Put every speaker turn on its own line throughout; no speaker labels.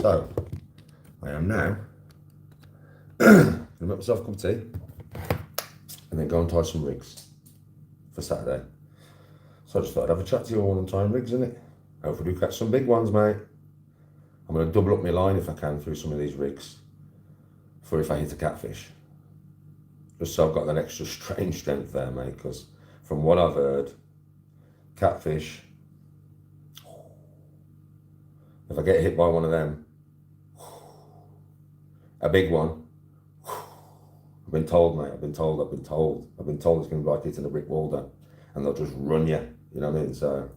So, I am now going to make myself a cup of tea and then go and tie some rigs for Saturday. So I just thought I'd have a chat to you all on tying rigs, innit? Hopefully we catch some big ones, mate. I'm going to double up my line if I can through some of these rigs for if I hit a catfish. Just so I've got that extra strange strength there, mate, because from what I've heard, catfish, if I get hit by one of them, a big one, I've been told, mate, I've been told it's going to be like hitting a brick wall down, and they'll just run you, you know what I mean? So,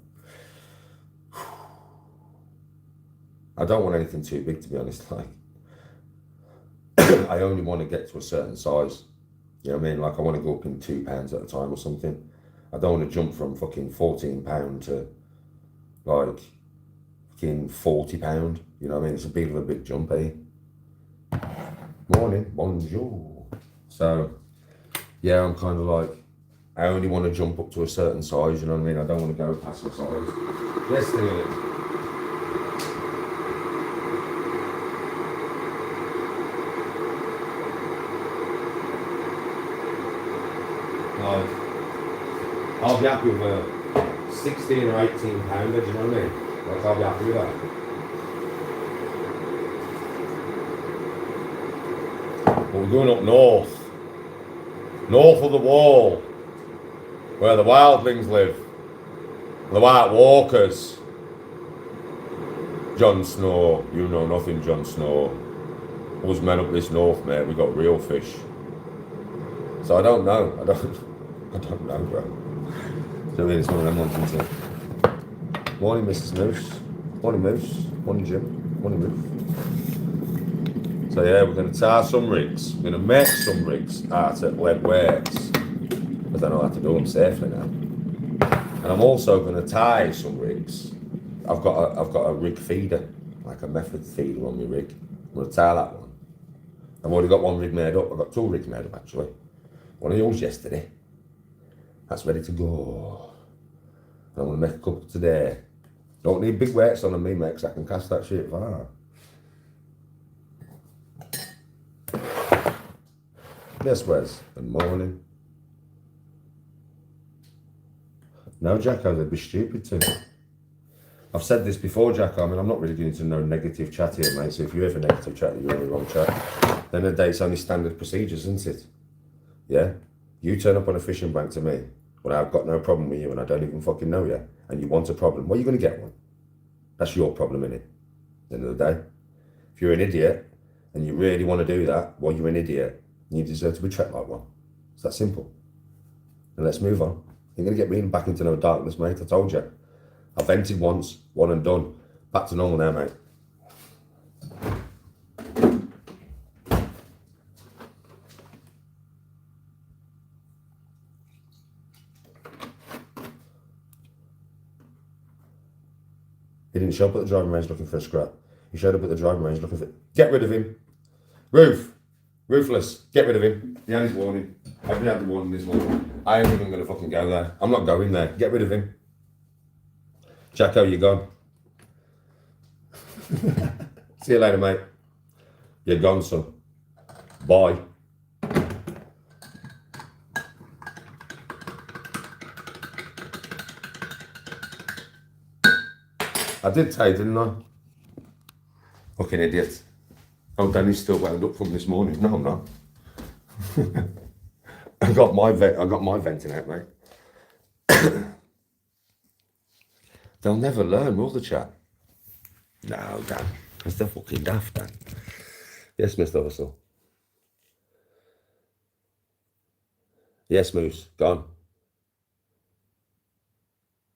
I don't want anything too big, to be honest, like, I only want to get to a certain size, you know what I mean? Like, I want to go up in 2 pounds at a time or something. I don't want to jump from fucking 14 pound to, like, fucking 40 pound, you know what I mean? It's a bit of a big jump, eh? Morning, bonjour. So, yeah, I'm kind of like, I only want to jump up to a certain size, you know what I mean? I don't want to go past the size. Yes, Theo. Like, I'll be happy with a 16 or 18 pounder, do you know what I mean? Like, I'll be happy with that. But we're going up north of the wall, where the wildlings live, the White Walkers. Jon Snow, you know nothing, Jon Snow. Us men up this north, mate, we got real fish. So I don't know, I don't know, bro. So I mean, it's one of them ones, isn't it? Morning, Mrs. Moose. Morning, Moose. Morning, Jim. Morning, Moose. So yeah, we're going to tie some rigs. We're going to make some rigs out at lead weights, because I know how to do them safely now. And I'm also going to tie some rigs. I've got a rig feeder, like a method feeder on my rig. I'm going to tie that one. I've already got one rig made up. I've got 2 rigs made up, actually. One I used yesterday. That's ready to go. I'm going to make a couple today. Don't need big weights on me, mate, because I can cast that shit far. Yes, Wes. Good morning. No, Jacko, they'd be stupid to. I've said this before, Jacko. I mean, I'm not really getting to no negative chat here, mate. So if you have a negative chat, you're in the wrong chat. Then the day it's only standard procedures, isn't it? Yeah? You turn up on a fishing bank to me when I've got no problem with you and I don't even fucking know you, and you want a problem, well, you're going to get one. That's your problem, innit? At the end of the day. If you're an idiot and you really want to do that, well, you're an idiot and you deserve to be treated like one. It's that simple. And let's move on. You're going to get me back into no darkness, mate. I told you. I vented once, one and done. Back to normal now, mate. He didn't show up at the driving range looking for a scrap. He showed up at the driving range looking for... Get rid of him. Ruthless. Get rid of him. He had his warning. I've had the warning this morning. I ain't even going to fucking go there. I'm not going there. Get rid of him. Jacko, you're gone. See you later, mate. You're gone, son. Bye. I did tell you, didn't I? Fucking idiot. Oh, Danny's still wound up from this morning. No, I'm not. I got my venting out, mate. They'll never learn, will the chat? No, Dan. Because they're fucking daft, Dan. Yes, Mr. Hustle. Yes, Moose. Gone.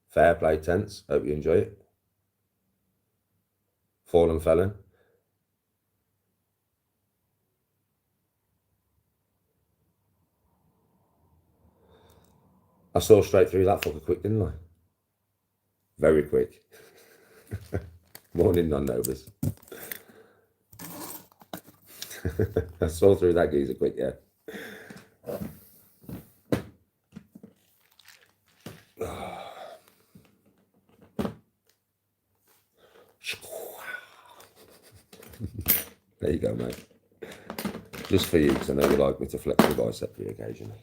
Fair play, Tense. Hope you enjoy it. Fallen Felon. I saw straight through that fucker quick, didn't I? Very quick. Morning, non-novas. I saw through that geezer quick, yeah. There you go, mate. Just for you, because I know you like me to flex the bicep for you occasionally.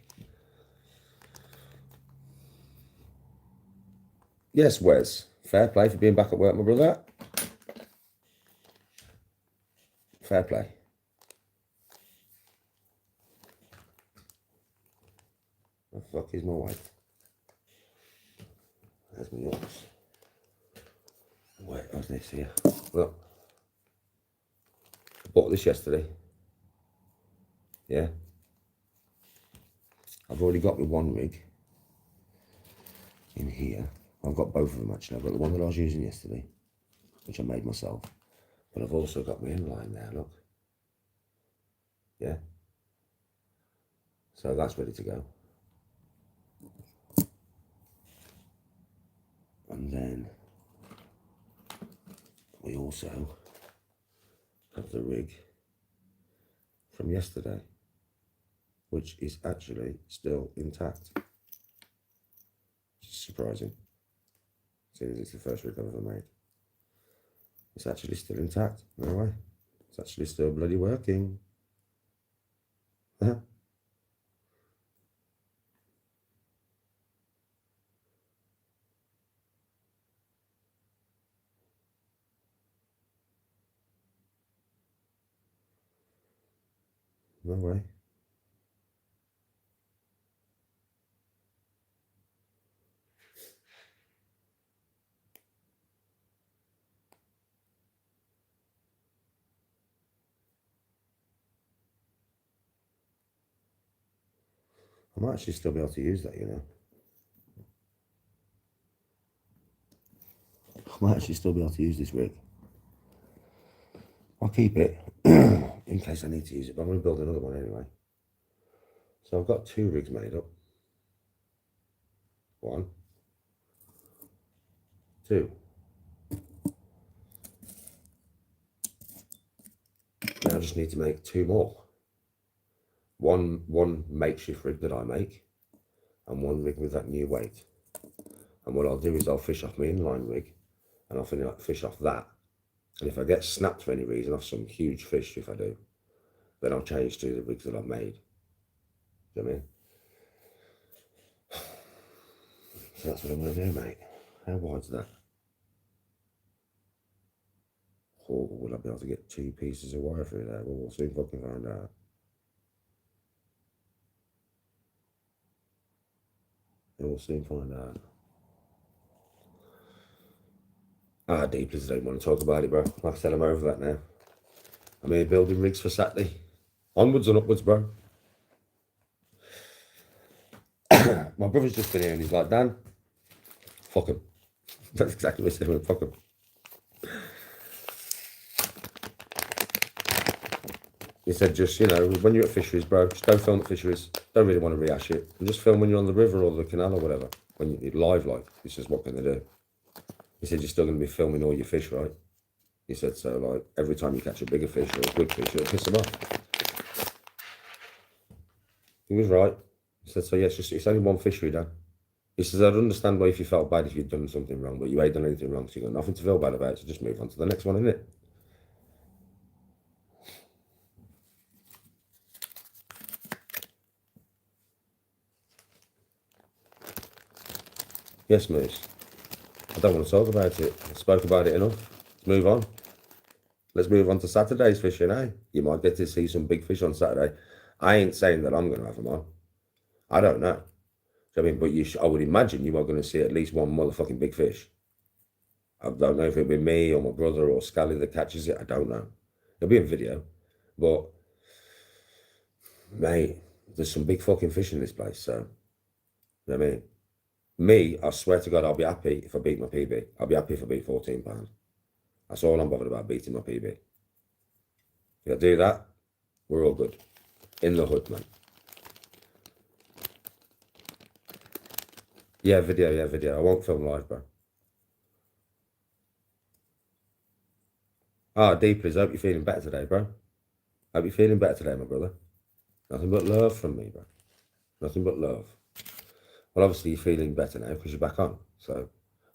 Yes, Wes. Fair play for being back at work, my brother. Fair play. The fuck is my wife? There's my yours. Wait, what's this here? Look. I bought this yesterday. Yeah. I've already got my one rig in here. I've got both of them actually. I've got the one that I was using yesterday, which I made myself. But I've also got my inline there, look. Yeah. So that's ready to go. And then we also have the rig from yesterday, which is actually still intact. Surprising. Seeing as it's the first rig I've ever made. It's actually still intact. No way. It's actually still bloody working. No way. I might actually still be able to use that, you know. I might actually still be able to use this rig. I'll keep it in case I need to use it, but I'm going to build another one anyway. So I've got two rigs made up. 1, 2. Now I just need to make 2 more. One makeshift rig that I make, and 1 rig with that new weight. And what I'll do is I'll fish off my inline rig, and I'll fish off that. And if I get snapped for any reason off some huge fish, if I do, then I'll change to the rigs that I've made. Do you know what I mean? So that's what I'm going to do, mate. How wide's that? Or will I be able to get 2 pieces of wire through there? Well, we'll soon fucking find out. We'll soon find out. Deeplies, I don't want to talk about it, bro. Like I said, I'm over that now. I'm here building rigs for Saturday. Onwards and upwards, bro. My brother's just been here and he's like, Dan, fuck him. That's exactly what he said, fuck him. He said, just, you know, when you're at fisheries, bro, just don't film at fisheries. Don't really want to rehash it. And just film when you're on the river or the canal or whatever. When you're live, like. He says, what can they do? He said, you're still going to be filming all your fish, right? He said, so, like, every time you catch a bigger fish or a good fish, it'll piss them off. He was right. He said, so, yes, it's only one fishery, Dan. He says, I'd understand why if you felt bad if you'd done something wrong, but you ain't done anything wrong, so you've got nothing to feel bad about, so just move on to the next one, innit? Yes, Moose. I don't want to talk about it. I spoke about it enough. Let's move on. Let's move on to Saturday's fishing, eh? You might get to see some big fish on Saturday. I ain't saying that I'm going to have them on. I don't know. I mean, but I would imagine you are going to see at least one motherfucking big fish. I don't know if it'll be me or my brother or Scally that catches it. I don't know. It'll be a video. But, mate, there's some big fucking fish in this place, so, you know what I mean? Me, I swear to God, I'll be happy if I beat my PB. I'll be happy if I beat 14 pounds. That's all I'm bothered about, beating my PB. If I do that, we're all good. In the hood, man. Yeah, video. I won't film live, bro. Deeplies, I hope you're feeling better today, bro. I hope you're feeling better today, my brother. Nothing but love from me, bro. Nothing but love. Well, obviously you're feeling better now because you're back on. So,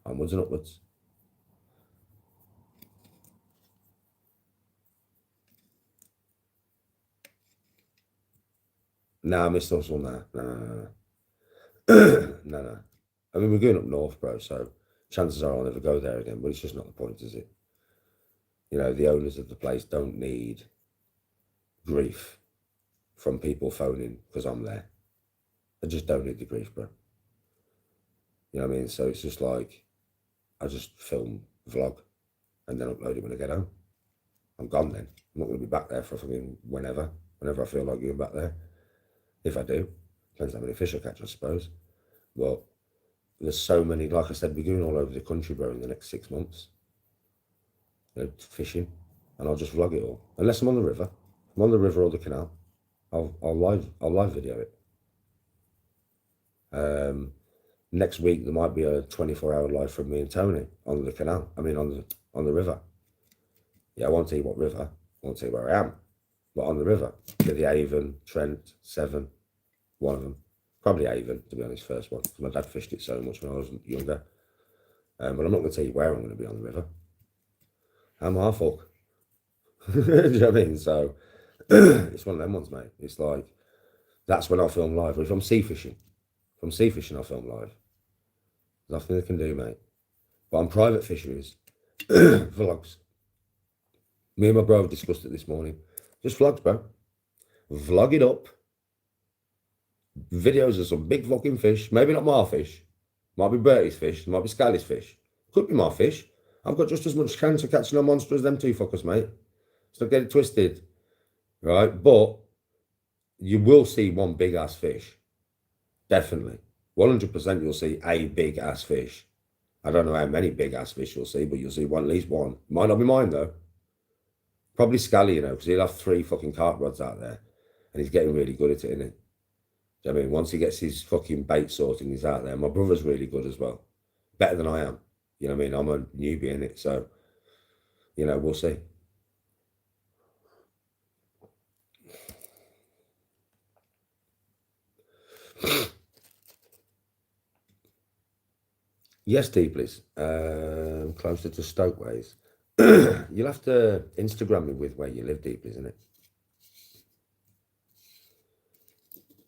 onwards and upwards. Nah, Mr. Hustle, nah. No. I mean, we're going up north, bro, so chances are I'll never go there again, but it's just not the point, is it? You know, the owners of the place don't need grief from people phoning because I'm there. I just don't need the grief, bro. You know what I mean? So it's just like, I just film, vlog, and then upload it when I get home. I'm gone then. I'm not going to be back there for fucking whenever I feel like going back there. If I do. Depends how many fish I catch, I suppose. But there's so many, like I said, we're going all over the country, bro, in the next 6 months. You know, fishing. And I'll just vlog it all. Unless I'm on the river. If I'm on the river or the canal, I'll live video it. Next week there might be a 24-hour live from me and Tony on the canal. I mean on the river. Yeah, I won't tell you what river. I won't tell you where I am. But on the river. The Avon, Trent, Severn, one of them. Probably Avon, to be honest, first one. My dad fished it so much when I was younger. But I'm not going to tell you where I'm going to be on the river. I'm half fuck. Do you know what I mean? So it's one of them ones, mate. It's like, that's when I'll film live. Or if I'm sea fishing, I'll film live. Nothing they can do, mate. But on private fisheries, vlogs. Me and my bro have discussed it this morning. Just vlogs, bro. Vlog it up. Videos of some big fucking fish. Maybe not my fish. Might be Bertie's fish. Might be Scully's fish. Could be my fish. I've got just as much chance of catching a monster as them two fuckers, mate. So don't get it twisted. Right? But you will see one big ass fish. Definitely. 100% you'll see a big ass fish. I don't know how many big ass fish you'll see, but you'll see one, at least one. Might not be mine though. Probably Scally, you know, because he'll have 3 fucking carp rods out there. And he's getting really good at it, isn't he? I mean, once he gets his fucking bait sorted and he's out there, my brother's really good as well. Better than I am. You know what I mean? I'm a newbie in it, so, you know, we'll see. Yes, Deeplies. Closer to Stokeways. You'll have to Instagram me with where you live, Deeplies, isn't it?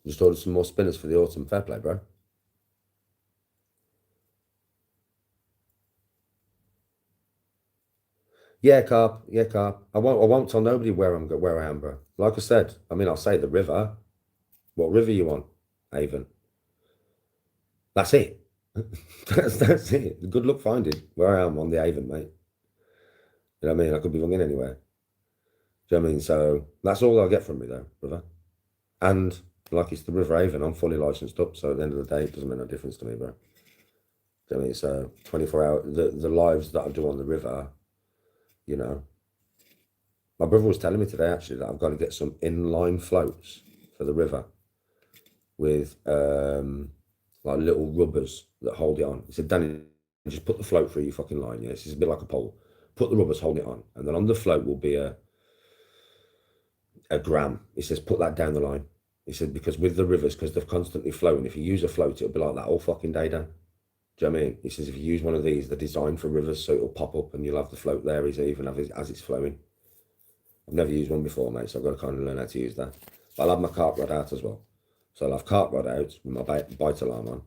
Just ordered some more spinners for the autumn. Fair play, bro. Yeah, carp. Yeah, carp. I won't tell nobody where I am, bro. Like I said, I mean, I'll say the river. What river you on? Avon. That's it. that's it. Good luck finding where I am on the Avon, mate. You know what I mean? I could be wrong in anywhere. Do you know what I mean? So that's all I'll get from me, though, brother. And like it's the River Avon, I'm fully licensed up. So at the end of the day, it doesn't make no difference to me, bro. Do you know what I mean? So 24 hours, the lives that I do on the river, you know. My brother was telling me today, actually, that I've got to get some inline floats for the river with like little rubbers that hold it on. He said, Danny, just put the float through your fucking line. Yeah, it's a bit like a pole. Put the rubbers, hold it on. And then on the float will be a gram. He says, put that down the line. He said, because with the rivers, because they're constantly flowing, if you use a float, it'll be like that all fucking day, Dan. Do you know what I mean? He says, if you use one of these, they're designed for rivers, so it'll pop up and you'll have the float there as it's flowing. I've never used one before, mate, so I've got to kind of learn how to use that. But I'll have my carp rod out as well. So I'll have carp rod out with my bite alarm on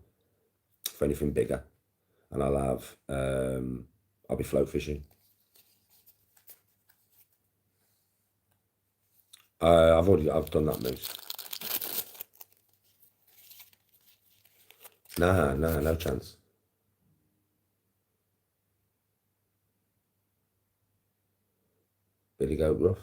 for anything bigger. And I'll have, I'll be float fishing. I've done that moose. Nah, no chance. Billy Goat Rough.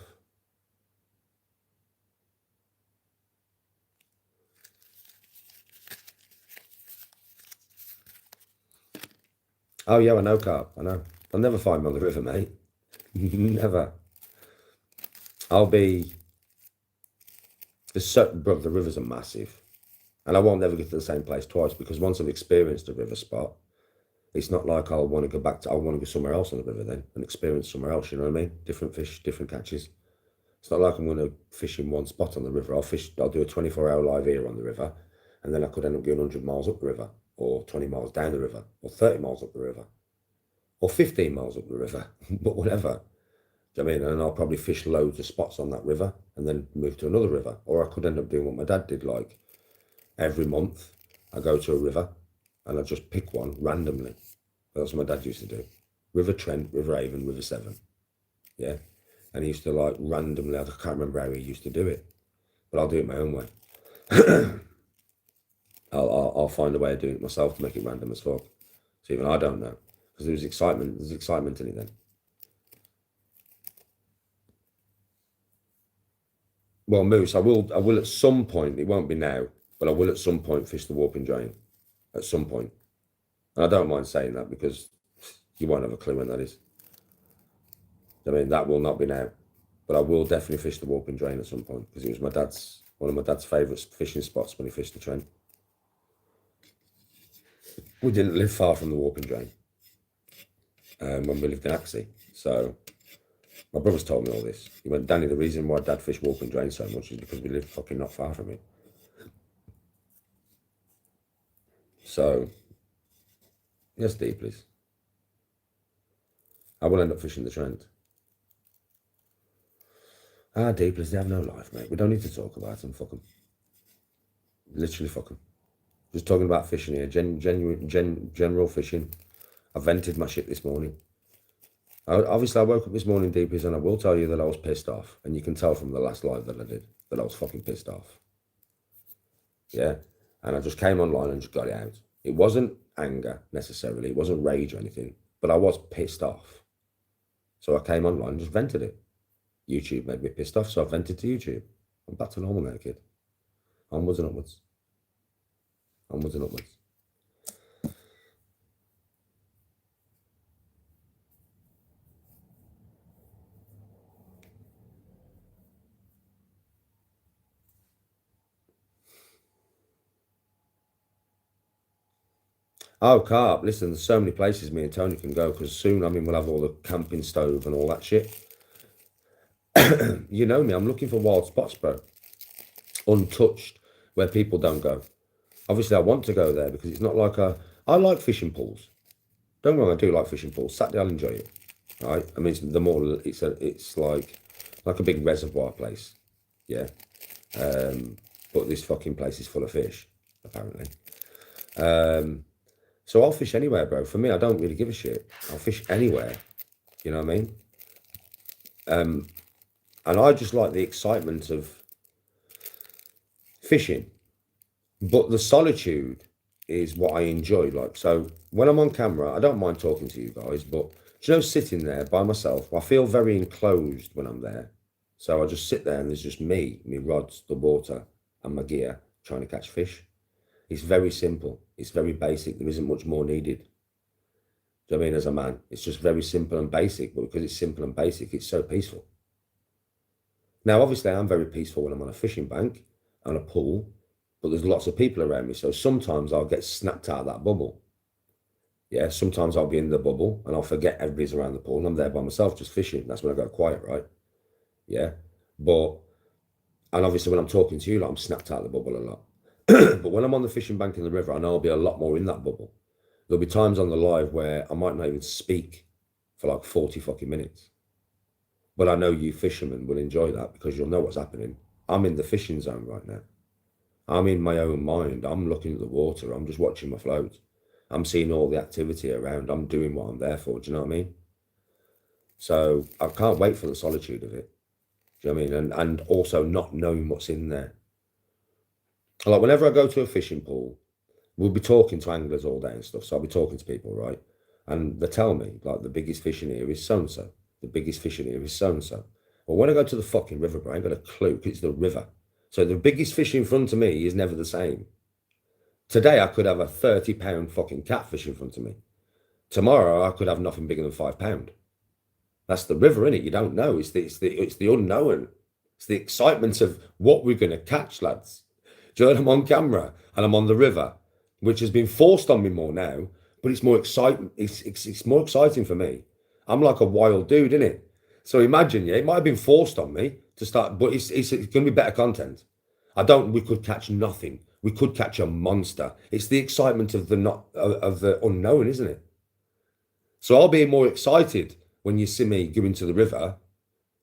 Oh yeah, I know carp. I know. I'll never find them on the river, mate. Never. I'll be. Bro, the rivers are massive, and I won't never get to the same place twice because once I've experienced a river spot, it's not like I'll want to go back to. I want to go somewhere else on the river then and experience somewhere else. You know what I mean? Different fish, different catches. It's not like I'm going to fish in one spot on the river. I'll do a 24-hour live here on the river, and then I could end up going 100 miles up the river, or 20 miles down the river, or 30 miles up the river, or 15 miles up the river, but whatever. Do you know what I mean? And I'll probably fish loads of spots on that river and then move to another river. Or I could end up doing what my dad did, like every month I go to a river and I just pick one randomly. That's what my dad used to do. River Trent, River Avon, River Severn. Yeah. And he used to like randomly, I can't remember how he used to do it, but I'll do it my own way. I'll find a way of doing it myself to make it random as fuck. So even I don't know. Because there's excitement in it then. Well, Moose, I will at some point, it won't be now, but I will at some point fish the Warping Drain. At some point. And I don't mind saying that because you won't have a clue when that is. I mean, that will not be now. But I will definitely fish the Warping Drain at some point because it was one of my dad's favourite fishing spots when he fished the Trent. We didn't live far from the Warping Drain when we lived in Axie. So my brother's told me all this. He went, Danny, the reason why Dad fished Warping Drain so much is because we live fucking not far from it. So, yes, Deeplies. I will end up fishing the Trent. Deeplies, they have no life, mate. We don't need to talk about them. Fuck them. Literally fuck them. Just talking about fishing here. General fishing. I vented my shit this morning. Obviously, I woke up this morning, Deepies, and I will tell you that I was pissed off. And you can tell from the last live that I did that I was fucking pissed off. Yeah? And I just came online and just got it out. It wasn't anger, necessarily. It wasn't rage or anything. But I was pissed off. So I came online and just vented it. YouTube made me pissed off, so I vented to YouTube. I'm back to normal now, kid. Onwards and upwards. Onwards and upwards. Oh, carp. Listen, there's so many places me and Tony can go because soon, I mean, we'll have all the camping stove and all that shit. You know me, I'm looking for wild spots, bro. Untouched, where people don't go. Obviously, I want to go there because it's not like I like fishing pools. Don't get me wrong, I do like fishing pools. Saturday, I'll enjoy it. Right? I mean, it's like a big reservoir place. Yeah. But this fucking place is full of fish, apparently. So I'll fish anywhere, bro. For me, I don't really give a shit. I'll fish anywhere. You know what I mean? And I just like the excitement of fishing. But the solitude is what I enjoy. Like, so when I'm on camera, I don't mind talking to you guys, but you know, sitting there by myself, I feel very enclosed when I'm there. So I just sit there and there's just me rods, the water, and my gear trying to catch fish. It's very simple. It's very basic. There isn't much more needed. Do you know what I mean? As a man, it's just very simple and basic. But because it's simple and basic, it's so peaceful. Now, obviously, I'm very peaceful when I'm on a fishing bank and a pool, but there's lots of people around me. So sometimes I'll get snapped out of that bubble. Yeah, sometimes I'll be in the bubble and I'll forget everybody's around the pool and I'm there by myself just fishing. That's when I go quiet, right? Yeah. And obviously when I'm talking to you, like, I'm snapped out of the bubble a lot. But when I'm on the fishing bank in the river, I know I'll be a lot more in that bubble. There'll be times on the live where I might not even speak for like 40 fucking minutes. But I know you fishermen will enjoy that because you'll know what's happening. I'm in the fishing zone right now. I'm in my own mind. I'm looking at the water. I'm just watching my float. I'm seeing all the activity around. I'm doing what I'm there for. Do you know what I mean? So I can't wait for the solitude of it. Do you know what I mean? And also not knowing what's in there. Like whenever I go to a fishing pool, we'll be talking to anglers all day and stuff. So I'll be talking to people, right? And they tell me, like, the biggest fish in here is so-and-so. The biggest fish in here is so-and-so. Well, when I go to the fucking river, bro, I ain't got a clue because it's the river. So the biggest fish in front of me is never the same. Today, I could have a 30-pound fucking catfish in front of me. Tomorrow, I could have nothing bigger than £5. That's the river, innit? You don't know. It's the unknown. It's the excitement of what we're going to catch, lads. Do you know, I'm on camera and I'm on the river, which has been forced on me more now, but it's more exciting. It's more exciting for me. I'm like a wild dude, innit? So imagine, yeah, it might have been forced on me to start, but it's going to be better content. We could catch nothing. We could catch a monster. It's the excitement of the unknown, isn't it? So I'll be more excited when you see me going to the river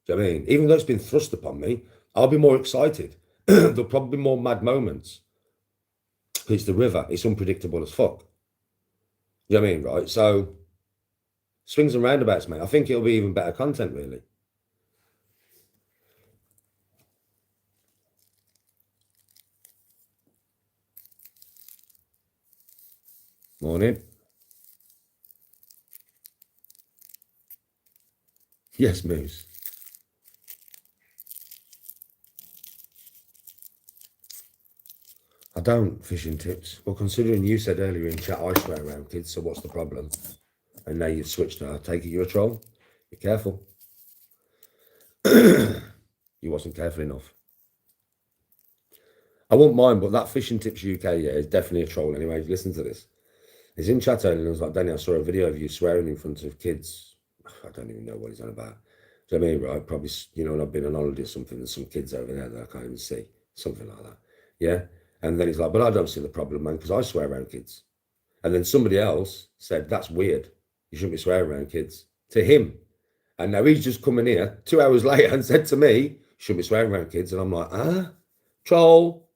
Do you know what I mean? Even though it's been thrust upon me, I'll be more excited. There'll probably be more mad moments. It's the river. It's unpredictable as fuck. You know what I mean, right? So, swings and roundabouts, mate. I think it'll be even better content, really. Morning. Yes, Moose. I don't fishing tips. Well, considering you said earlier in chat I swear around kids, so what's the problem? And now you've switched now. I take it you're a troll. Be careful. You wasn't careful enough. I won't mind, but that Fishing Tips UK, yeah, is definitely a troll anyway. Listen to this. He's in chat earlier and I was like, Danny, I saw a video of you swearing in front of kids. I don't even know what he's on about. Do you know what I mean, right? Probably, you know, when I've been on holiday or something, there's some kids over there that I can't even see. Something like that. Yeah? And then he's like, but I don't see the problem, man, because I swear around kids. And then somebody else said, that's weird. You shouldn't be swearing around kids. To him. And now he's just coming here 2 hours later and said to me, you shouldn't be swearing around kids. And I'm like, troll.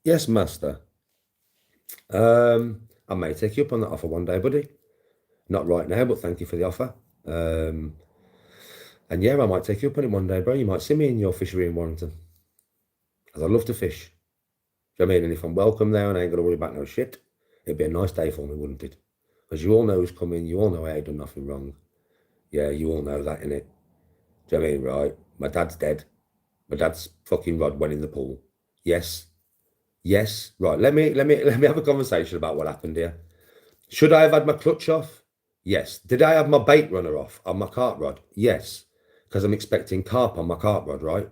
Yes, master. I may take you up on that offer one day, buddy. Not right now, but thank you for the offer. And yeah, I might take you up on it one day, bro. You might see me in your fishery in Warrington. Because I love to fish. Do you know what I mean? And if I'm welcome there and I ain't got to worry about no shit, it'd be a nice day for me, wouldn't it? Because you all know who's coming. You all know I ain't done nothing wrong. Yeah, you all know that, innit? Do you know what I mean, right? My dad's dead. My dad's fucking rod went in the pool. Yes. Right. Let me have a conversation about what happened here. Should I have had my clutch off? Yes. Did I have my bait runner off on my carp rod? Yes. Because I'm expecting carp on my carp rod, right?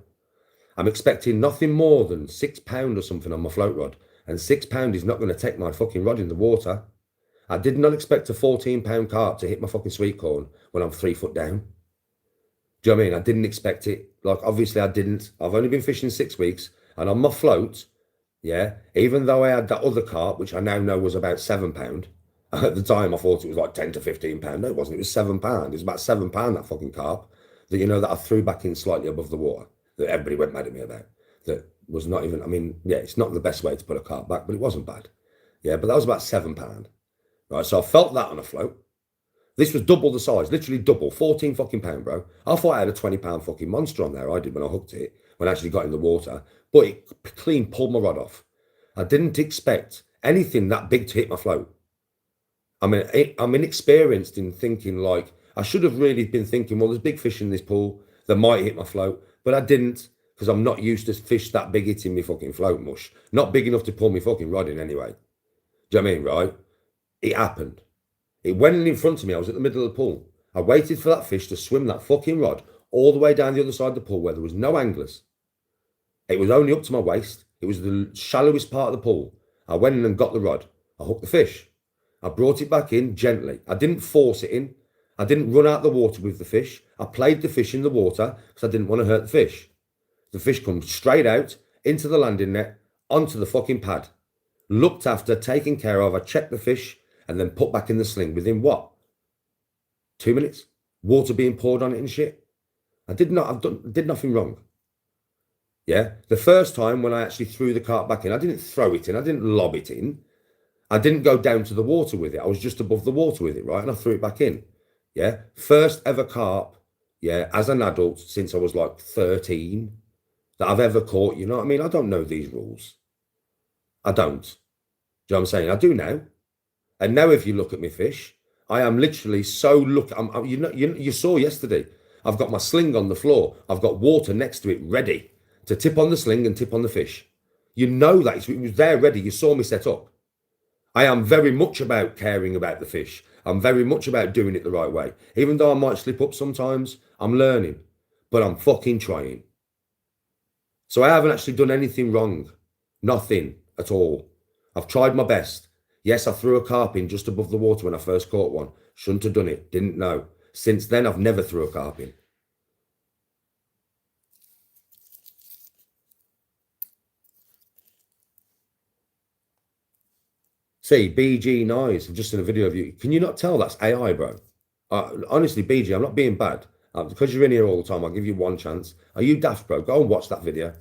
I'm expecting nothing more than £6 or something on my float rod. And £6 is not going to take my fucking rod in the water. I did not expect a £14 carp to hit my fucking sweet corn when I'm 3 foot down. Do you know what I mean? I didn't expect it. Like, obviously I didn't. I've only been fishing 6 weeks. And on my float, yeah, even though I had that other carp, which I now know was about £7. At the time, I thought it was like 10 to £15. No, it wasn't. It was £7. It was about £7, that fucking carp, that, you know, that I threw back in slightly above the water, that everybody went mad at me about. That was not even, I mean, yeah, it's not the best way to put a carp back, but it wasn't bad. Yeah, but that was about £7. Right, so I felt that on a float. This was double the size, literally double, 14 fucking pound, bro. I thought I had a 20 pound fucking monster on there. I did when I hooked it, when I actually got in the water, but it clean pulled my rod off. I didn't expect anything that big to hit my float. I mean, I'm inexperienced in thinking, like, I should have really been thinking, well, there's big fish in this pool that might hit my float, but I didn't, because I'm not used to fish that big hitting me fucking float mush. Not big enough to pull me fucking rod in anyway. Do you know what I mean, right? It happened. It went in front of me. I was at the middle of the pool. I waited for that fish to swim that fucking rod all the way down the other side of the pool where there was no anglers. It was only up to my waist. It was the shallowest part of the pool. I went in and got the rod. I hooked the fish. I brought it back in gently. I didn't force it in. I didn't run out the water with the fish. I played the fish in the water because I didn't want to hurt the fish. The fish comes straight out into the landing net, onto the fucking pad. Looked after, taken care of. I checked the fish and then put back in the sling within what? 2 minutes? Water being poured on it and shit. Did nothing wrong. Yeah. The first time when I actually threw the carp back in, I didn't throw it in. I didn't lob it in. I didn't go down to the water with it. I was just above the water with it, right? And I threw it back in. Yeah. First ever carp, yeah, as an adult since I was like 13 that I've ever caught. You know what I mean? I don't know these rules. I don't. Do you know what I'm saying? I do now. And now if you look at me fish, I am literally so you saw yesterday, I've got my sling on the floor. I've got water next to it ready to tip on the sling and tip on the fish. You know that it was there ready. You saw me set up. I am very much about caring about the fish. I'm very much about doing it the right way. Even though I might slip up sometimes, I'm learning, but I'm fucking trying. So I haven't actually done anything wrong. Nothing at all. I've tried my best. Yes, I threw a carp in just above the water when I first caught one. Shouldn't have done it. Didn't know. Since then, I've never threw a carp in. See, BG Nice. I've just seen a video of you. Can you not tell that's AI, bro? Honestly, BG, I'm not being bad. Because you're in here all the time, I'll give you one chance. Are you daft, bro? Go and watch that video.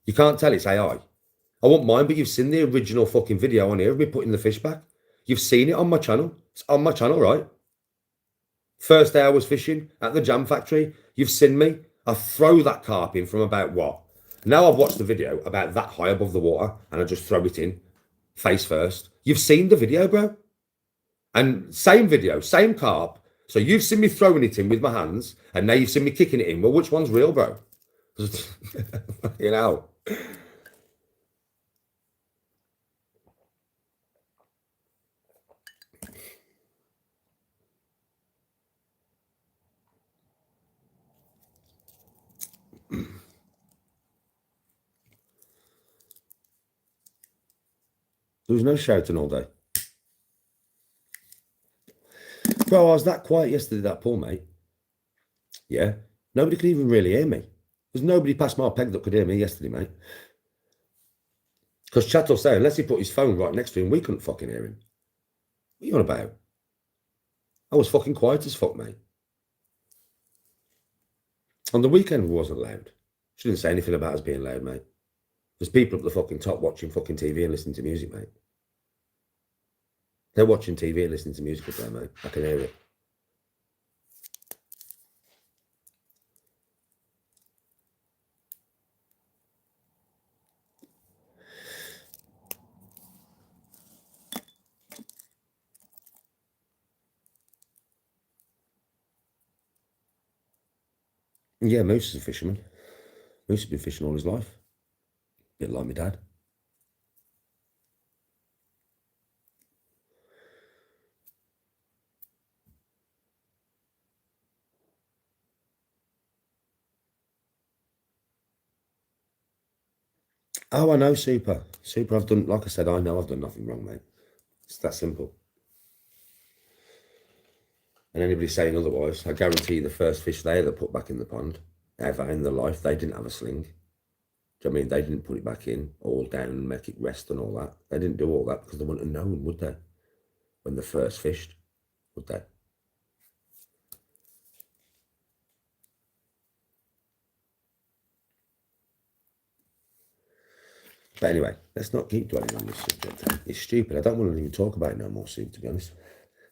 You can't tell it's AI. I won't mind, but you've seen the original fucking video on here of me putting the fish back. You've seen it on my channel. It's on my channel, right? First day I was fishing at the Jam Factory. You've seen me. I throw that carp in from about what? Now I've watched the video about that high above the water and I just throw it in face first. You've seen the video, bro. And same video, same carp. So you've seen me throwing it in with my hands and now you've seen me kicking it in. Well, which one's real, bro? You know. There was no shouting all day. Bro, I was that quiet yesterday, that pool, mate. Yeah. Nobody could even really hear me. There's nobody past my peg that could hear me yesterday, mate. Because Chat'll say, unless he put his phone right next to him, we couldn't fucking hear him. What are you on about? I was fucking quiet as fuck, mate. On the weekend, we wasn't loud. She didn't say anything about us being loud, mate. There's people up the fucking top watching fucking TV and listening to music, mate. They're watching TV and listening to music up there, mate. I can hear it. Yeah, Moose is a fisherman. Moose has been fishing all his life. A bit like my dad. Oh, I know, Super. Super, I've done, like I said, I know I've done nothing wrong, mate. It's that simple. And anybody saying otherwise, I guarantee the first fish they ever put back in the pond, ever in their life, they didn't have a sling. Do you know what I mean? They didn't put it back in, all down and make it rest and all that. They didn't do all that because they wouldn't have known, would they? When they first fished, would they? But anyway, let's not keep dwelling on this subject. It's stupid. I don't want to even talk about it no more soon, to be honest.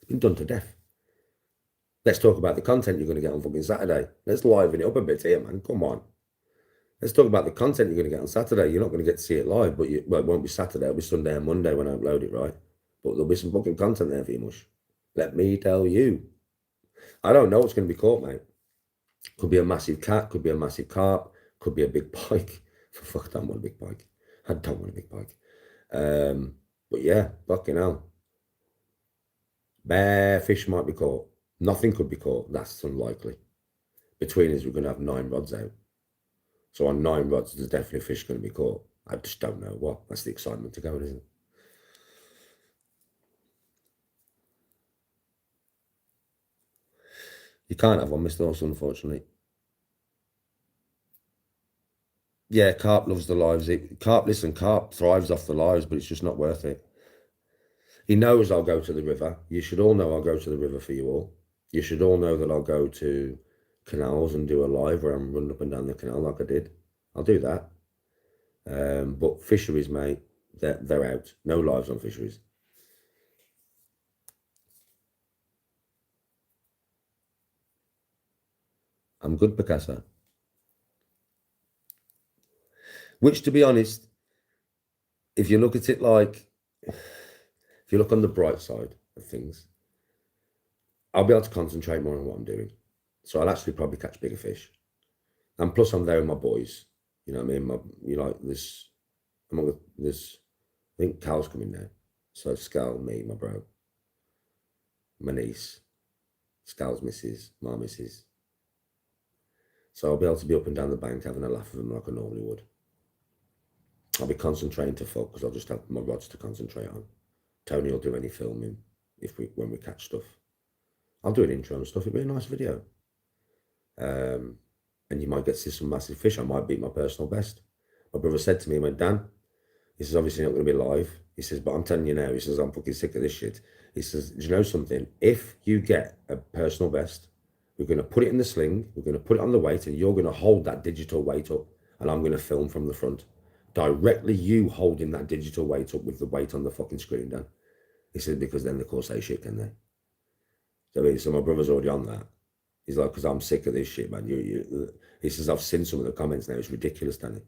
It's been done to death. Let's talk about the content you're going to get on fucking Saturday. Let's liven it up a bit here, man. Come on. Let's talk about the content you're going to get on Saturday. You're not going to get to see it live, but it won't be Saturday. It'll be Sunday and Monday when I upload it, right? But there'll be some fucking content there for you, mush. Let me tell you. I don't know what's going to be caught, mate. Could be a massive cat, could be a massive carp, could be a big pike. For fuck, I don't want a big pike. I don't want a big pike. But yeah, fucking hell. Bare fish might be caught. Nothing could be caught. That's unlikely. Between us, we're going to have 9 rods out. So on 9 rods, there's definitely fish going to be caught. I just don't know what. That's the excitement to go, isn't it? You can't have one, Mr. Horse, unfortunately. Yeah, carp loves the lives. Carp thrives off the lives, but it's just not worth it. He knows I'll go to the river. You should all know I'll go to the river for you all. You should all know that I'll go to canals and do a live where I'm running up and down the canal like I did. I'll do that. But fisheries, mate, they're out. No lives on fisheries. I'm good, Picasso. Which, to be honest, if you look at it like, if you look on the bright side of things, I'll be able to concentrate more on what I'm doing. So I'll actually probably catch bigger fish. And plus I'm there with my boys. You know what I mean? This, I think Cal's coming now. So Scal, me, my bro, my niece, Scal's missus, my missus. So I'll be able to be up and down the bank having a laugh with them like I normally would. I'll be concentrating to fuck because I'll just have my rods to concentrate on. Tony will do any filming when we catch stuff. I'll do an intro and stuff. It'll be a nice video. And you might get to see some massive fish. I might beat my personal best. My brother said to me, he went, Dan, he says, obviously not going to be live. He says, but I'm telling you now, he says, I'm fucking sick of this shit. He says, do you know something? If you get a personal best, we're going to put it in the sling, we're going to put it on the weight, and you're going to hold that digital weight up, and I'm going to film from the front. Directly you holding that digital weight up with the weight on the fucking screen, Dan. He said, because then, of course, they shit, can they? So my brother's already on that. He's like, because I'm sick of this shit, man. He says, I've seen some of the comments now. It's ridiculous, Danny.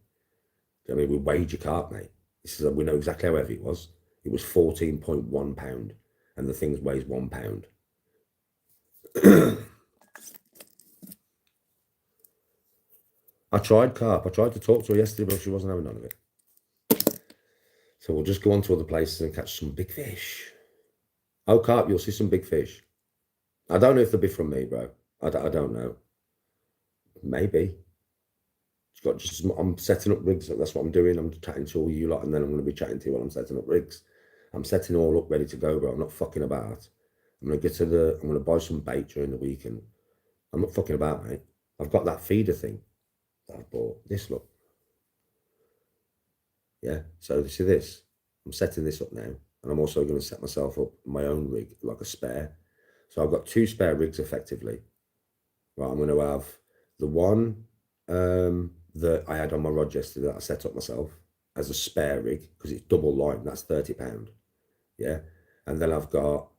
I mean, we weighed your carp, mate. He says, we know exactly how heavy it was. It was 14.1 pound, and the thing weighs 1 pound. I tried carp. I tried to talk to her yesterday, but she wasn't having none of it. So we'll just go on to other places and catch some big fish. Oh, carp, you'll see some big fish. I don't know if they'll be from me, bro. I don't know. Maybe. I'm setting up rigs. That's what I'm doing. I'm chatting to all you lot, and then I'm going to be chatting to you while I'm setting up rigs. I'm setting all up, ready to go, bro. I'm not fucking about. I'm going to buy some bait during the week, and I'm not fucking about, mate. I've got that feeder thing that I bought. This, look. Yeah, so see this. I'm setting this up now, and I'm also going to set myself up my own rig, like a spare. So I've got 2 spare rigs, effectively. Right, I'm going to have the one that I had on my rod yesterday that I set up myself as a spare rig, because it's double line. That's £30. Yeah, and then I've got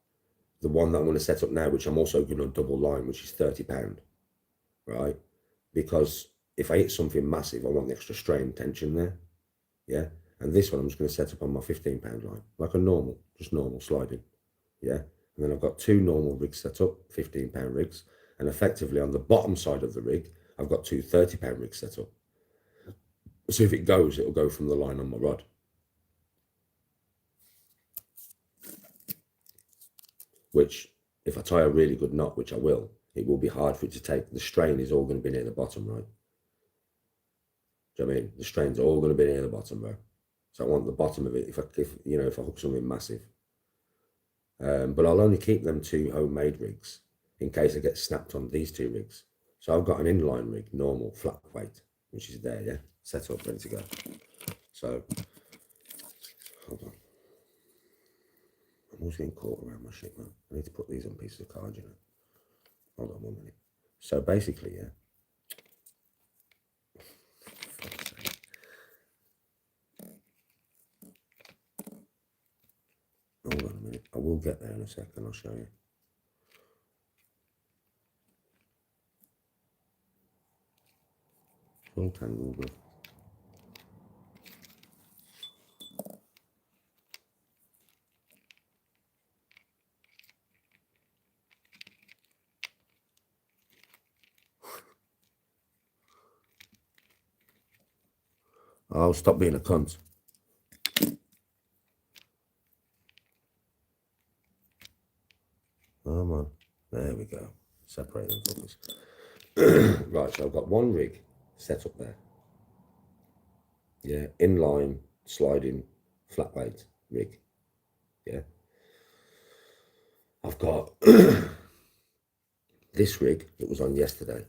the one that I'm going to set up now, which I'm also going to double line, which is £30. Right, because if I hit something massive, I want the extra strain tension there. Yeah, and this one I'm just going to set up on my £15 line, like a normal, just normal sliding. Yeah, and then I've got 2 normal rigs set up, £15 rigs, and effectively on the bottom side of the rig, I've got 2 £30 rigs set up. So if it goes, it'll go from the line on my rod. Which, if I tie a really good knot, which I will, it will be hard for it to take. The strain is all going to be near the bottom, right? Do you know what I mean? The strain's all going to be near the bottom, bro. So I want the bottom of it, if I hook something massive. But I'll only keep them 2 homemade rigs in case I get snapped on these 2 rigs. So I've got an inline rig, normal, flat weight, which is there, yeah? Set up, ready to go. So, hold on. I'm always getting caught around my shit, man. I need to put these on pieces of card, you know. Hold on 1 minute. So basically, yeah. Hold on a minute. I will get there in a second. I'll show you. Full tangle, bro. I'll stop being a cunt. Come on. There we go. Separate them fuckers. Right, so I've got 1 rig set up there. Yeah, inline, sliding, flat weight rig. Yeah. I've got this rig that was on yesterday,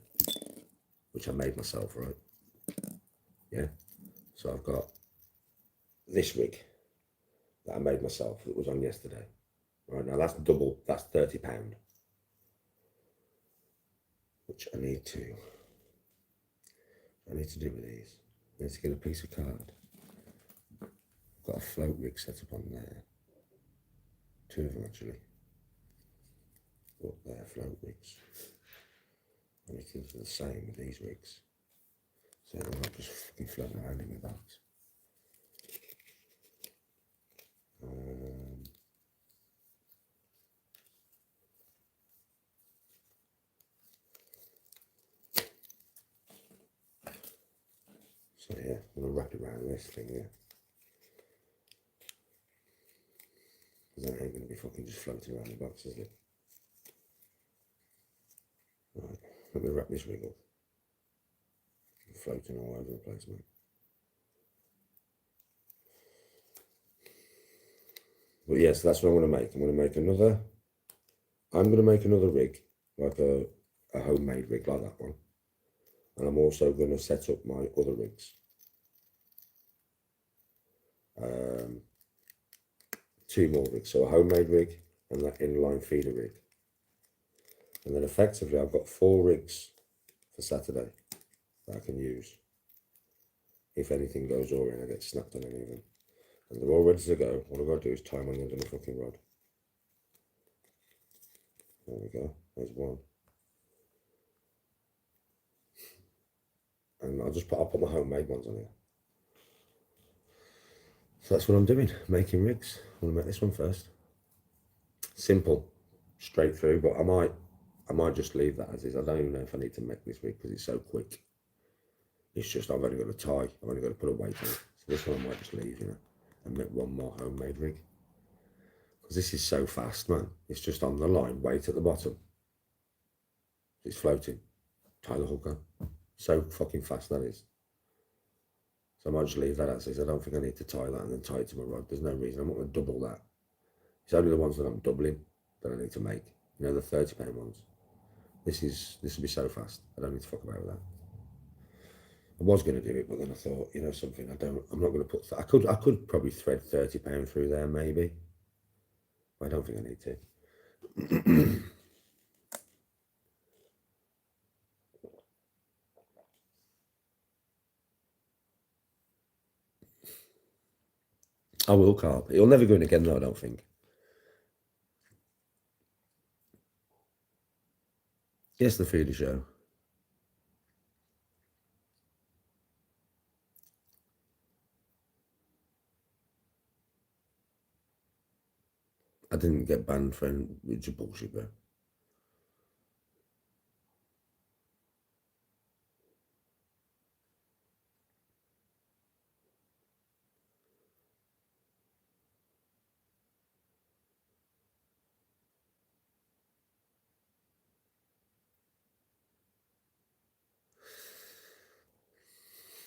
which I made myself, right? Yeah. So I've got this rig that I made myself that was on yesterday. Right, now that's double, that's £30. Which I need to do with these. I need to get a piece of card. I've got a float rig set up on there. 2 of them actually. Up there, float rigs. I need to do the same with these rigs. So they're not just fucking floating around in my box. So yeah, I'm going to wrap it around this thing here. Because that ain't going to be fucking just floating around the box, is it? Right, let me wrap this rig up. Floating all over the place, mate. But yes, that's what I'm going to make. I'm going to make another rig, like a homemade rig like that one. And I'm also going to set up my other rigs. 2 more rigs, so a homemade rig and that inline feeder rig. And then effectively I've got 4 rigs for Saturday that I can use. If anything goes wrong and I get snapped on any of them. And they're all ready to go. What I've got to do is tie them on the end of the fucking rod. There we go, there's one. And I'll put my homemade ones on here. So that's what I'm doing, making rigs. I'm gonna make this one first. Simple, straight through, but I might just leave that as is. I don't even know if I need to make this rig because it's so quick. It's just I've only got to tie, I've only got to put a weight on it. So this one I might just leave, you know, and make one more homemade rig. Because this is so fast, man. It's just on the line, weight at the bottom. It's floating. Tie the hook on. So fucking fast that is. So I might just leave that as is. I don't think I need to tie that and then tie it to my rod. There's no reason. I'm not going to double that. It's only the ones that I'm doubling that I need to make. You know, the £30 ones. This will be so fast. I don't need to fuck about with that. I was going to do it, but then I thought, you know, something. I'm not going to put. I could probably thread £30 through there, maybe. But I don't think I need to. I will carp. It'll never go in again, though, I don't think. Yes, the feeder show. I didn't get banned for it's bullshit, bro.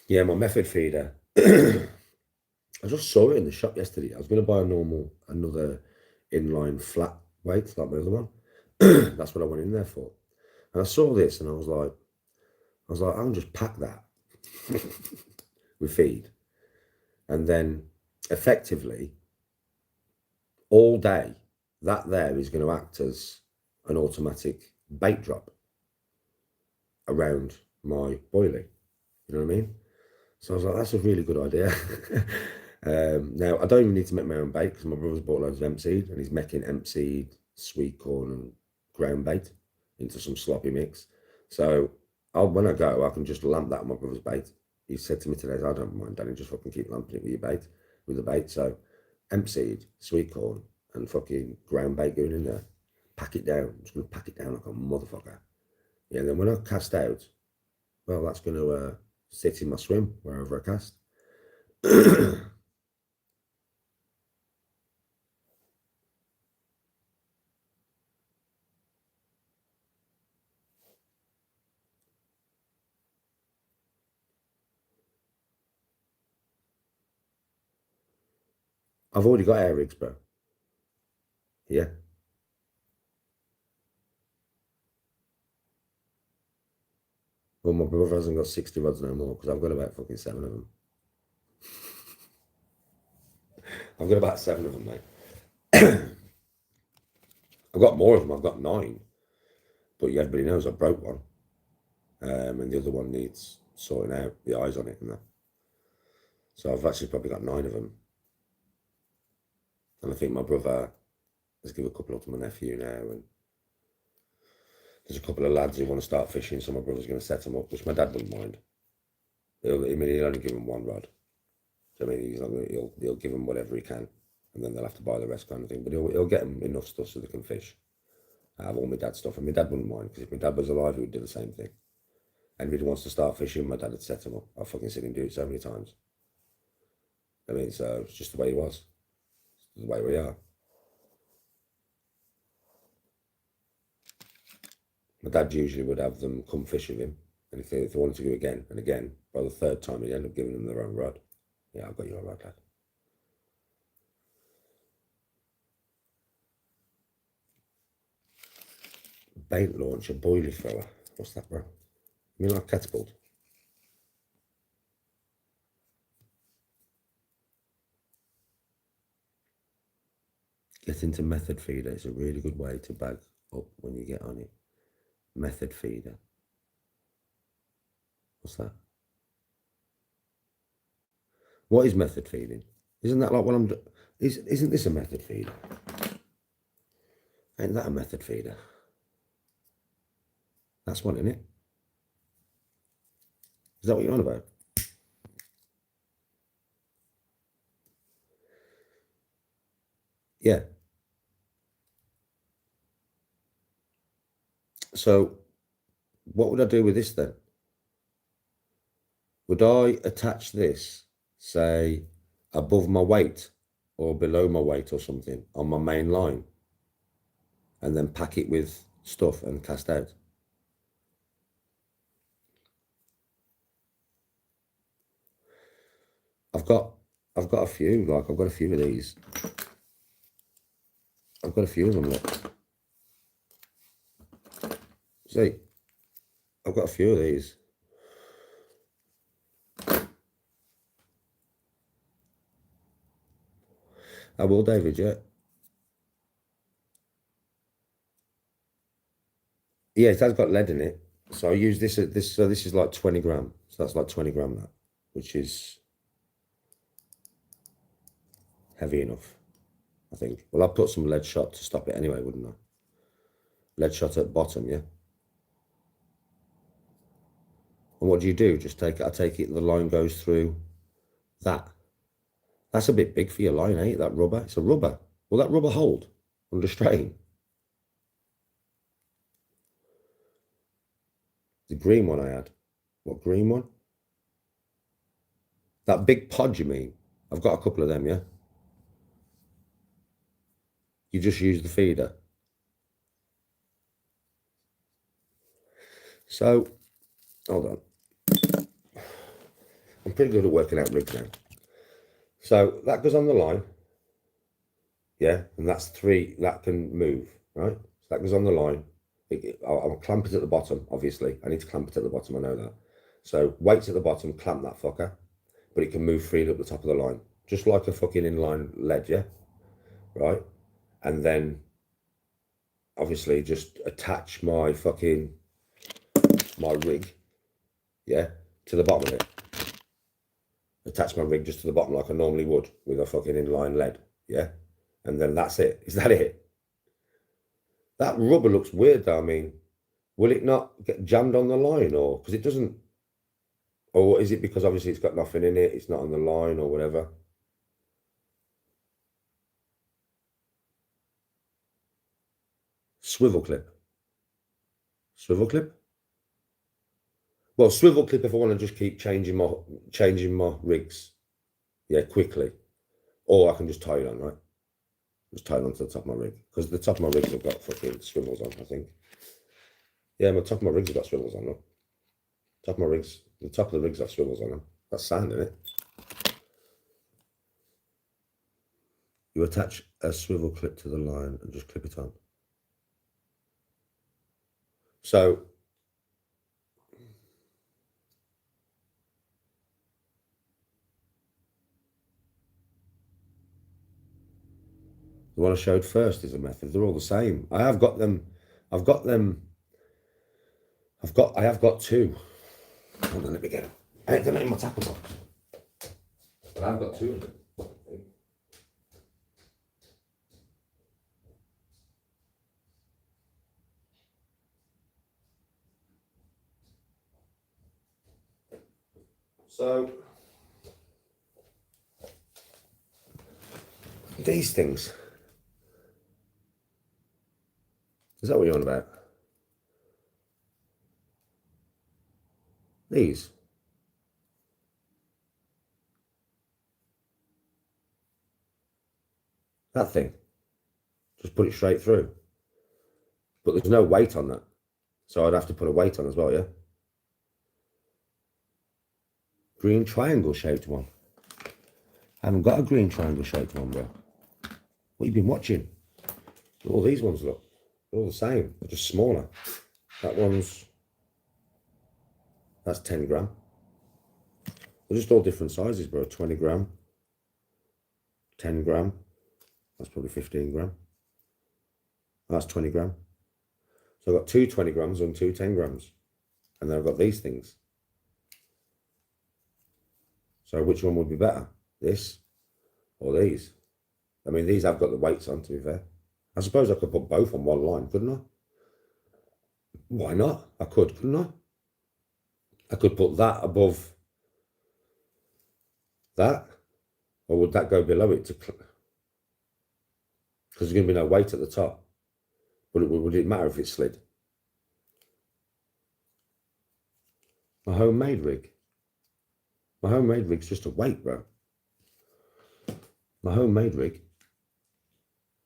Yeah, my method feeder. I just saw it in the shop yesterday. I was going to buy another inline flat weight like my other one. That's what I went in there for. And I saw this and I was like, I'll just pack that with feed. And then effectively, all day, that there is going to act as an automatic bait drop around my boilie. You know what I mean? So I was like, that's a really good idea. Now, I don't even need to make my own bait because my brother's bought loads of hemp seed and he's making hemp seed, sweet corn and ground bait into some sloppy mix. So when I go, I can just lamp that on my brother's bait. He said to me today, I don't mind, Danny, just fucking keep lamping it with the bait. So hemp seed, sweet corn and fucking ground bait going in there. Pack it down. I'm just going to pack it down like a motherfucker. Yeah, and then when I cast out, well, that's going to sit in my swim wherever I cast. I've already got air rigs, bro. Yeah. Well, my brother hasn't got 60 rods no more because I've got about fucking 7 of them. I've got about 7 of them, mate. I've got more of them. I've got 9. But yeah, everybody knows I broke one. And the other one needs sorting out, the eyes on it and that. So I've actually probably got 9 of them. And I think my brother has given a couple to my nephew now. And there's a couple of lads who want to start fishing, so my brother's going to set them up, which my dad wouldn't mind. He'll only give them 1 rod. So I mean, he'll give them whatever he can, and then they'll have to buy the rest, kind of thing. But he'll get them enough stuff so they can fish. I have all my dad's stuff, and my dad wouldn't mind because if my dad was alive, he would do the same thing. And if he wants to start fishing, my dad would set him up. I've fucking seen him do it so many times. I mean, so it's just the way he was. It's the way we are. My dad usually would have them come fish with him, and if they wanted to go again and again, by the 3rd time, he'd end up giving them their own rod. Yeah, I've got your rod, Dad. bait launcher, boilie thrower. What's that, bro? You mean like catapult? Get into method feeder. It's a really good way to bag up when you get on it. Method feeder. What's that? What is method feeding? Isn't that like what I'm doing? Isn't this a method feeder? Ain't that a method feeder? That's one, isn't it? Is that what you're on about? Yeah. So what would I do with this then? Would I attach this, say, above my weight or below my weight or something on my main line and then pack it with stuff and cast out? I've got a few, like I've got a few of these. I've got a few of them, look. See, I've got a few of these. I will, David, yeah. Yeah, it has got lead in it. So I use this, so this is like 20 gram. So that's like 20 gram, that, which is heavy enough, I think. Well, I'll put some lead shot to stop it anyway, wouldn't I? Lead shot at bottom, yeah. And what do you do? Just take it, I take it, the line goes through that. That's a bit big for your line, ain't it? That rubber. It's a rubber. Will that rubber hold under strain? The green one I had. What green one? That big pod, you mean? I've got a couple of them, yeah? You just use the feeder. So, hold on. I'm pretty good at working out rigs now. So that goes on the line. Yeah, and that's 3, that can move, right? So that goes on the line. I'll clamp it at the bottom, obviously. I need to clamp it at the bottom, I know that. So weights at the bottom, clamp that fucker, but it can move freely up the top of the line. Just like a fucking inline lead, yeah? Right? And then, obviously, just attach my rig, yeah, to the bottom of it. Attach my rig just to the bottom like I normally would with a fucking inline lead, yeah? And then that's it. Is that it? That rubber looks weird though. I mean, will it not get jammed on the line, or because it doesn't, or is it because obviously it's got nothing in it, it's not on the line or whatever? Swivel clip. Swivel clip? Well, swivel clip if I want to just keep changing my rigs, yeah, quickly. Or I can just tie it on, right? Just tie it onto the top of my rig. Because the top of my rigs have got fucking swivels on, I think. Yeah, my top of my rigs have got swivels on them. Top of my rigs, the top of the rigs have swivels on them. That's sound, isn't it? You attach a swivel clip to the line and just clip it on. So, the one I showed first is a method. They're all the same. I have got them. I have got 2. Hold on, let me get them. They're not in my tackle box. But I've got 2 of them. So, these things. Is that what you're on about? These. That thing. Just put it straight through. But there's no weight on that. So I'd have to put a weight on as well, yeah? Green triangle shaped one. I haven't got a green triangle shaped one, bro. What have you been watching? All these ones, look. They're all the same, they're just smaller. That's 10 gram. They're just all different sizes, bro. 20 gram, 10 gram. That's probably 15 gram. That's 20 gram. So I've got two 20 grams and two 10 grams. And then I've got these things. So which one would be better? This or these? I mean, these have got the weights on, to be fair. I suppose I could put both on one line, couldn't I? Why not? I could, couldn't I? I could put that above that. Or would that go below it? Because there's going to be no weight at the top. Would it matter if it slid? My homemade rig. My homemade rig's just a weight, bro. My homemade rig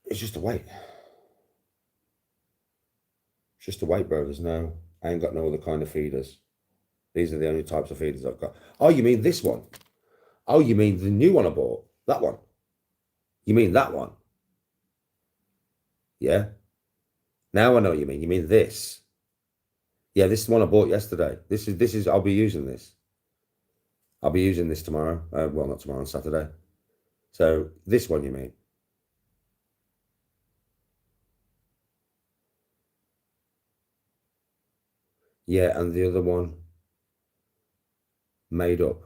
is just a weight. It's just a weight, bro. I ain't got no other kind of feeders. These are the only types of feeders I've got. Oh, you mean this one? Oh, you mean the new one I bought? That one? You mean that one? Yeah. Now I know what you mean. You mean this? Yeah, this is the one I bought yesterday. This is. I'll be using this. I'll be using this tomorrow. Well, not tomorrow, on Saturday. So this one, you mean? Yeah, and the other one made up.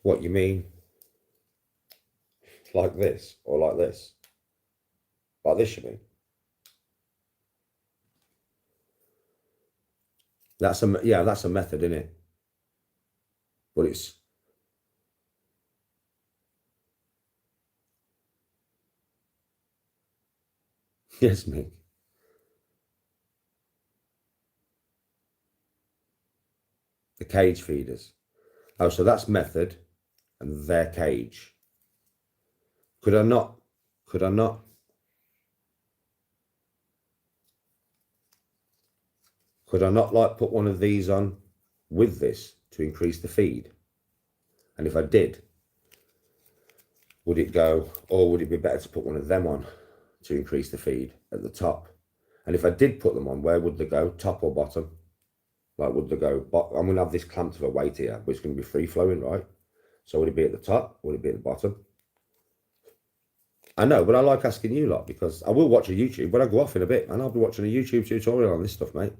What you mean? Like this or like this? Like this, you mean? That's a method, isn't it? But it's yes, Mick. The cage feeders. Oh, so that's method and their cage. Could I not like put one of these on with this to increase the feed? And if I did, would it go, or would it be better to put one of them on to increase the feed at the top? And if I did put them on, where would they go? Top or bottom? Like, would they go, I'm going to have this clamped to a weight here, but it's going to be free flowing, right? So would it be at the top? Would it be at the bottom? I know, but I like asking you lot because I will watch a YouTube, but I go off in a bit and I'll be watching a YouTube tutorial on this stuff, mate.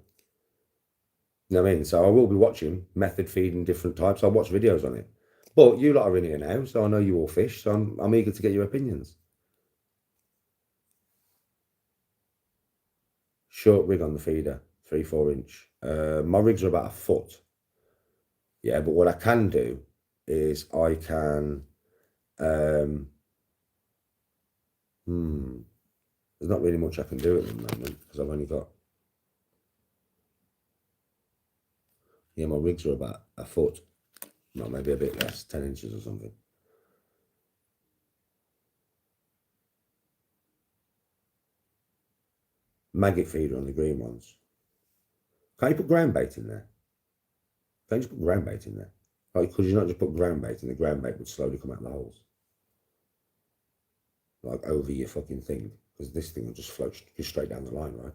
You know what I mean? So I will be watching method feeding different types. I'll watch videos on it. But you lot are in here now, so I know you all fish, so I'm eager to get your opinions. Short rig on the feeder, 3-4 inch. My rigs are about a foot. Yeah, but what I can do is I can there's not really much I can do at the moment because I've only got, yeah, my rigs are about a foot, no, maybe a bit less, 10 inches or something. Maggot feeder on the green ones. Can't you put ground bait in there? Can't you just put ground bait in there? Like, could you not just put ground bait and the ground bait would slowly come out the holes? Like over your fucking thing, because this thing will just float just straight down the line, right?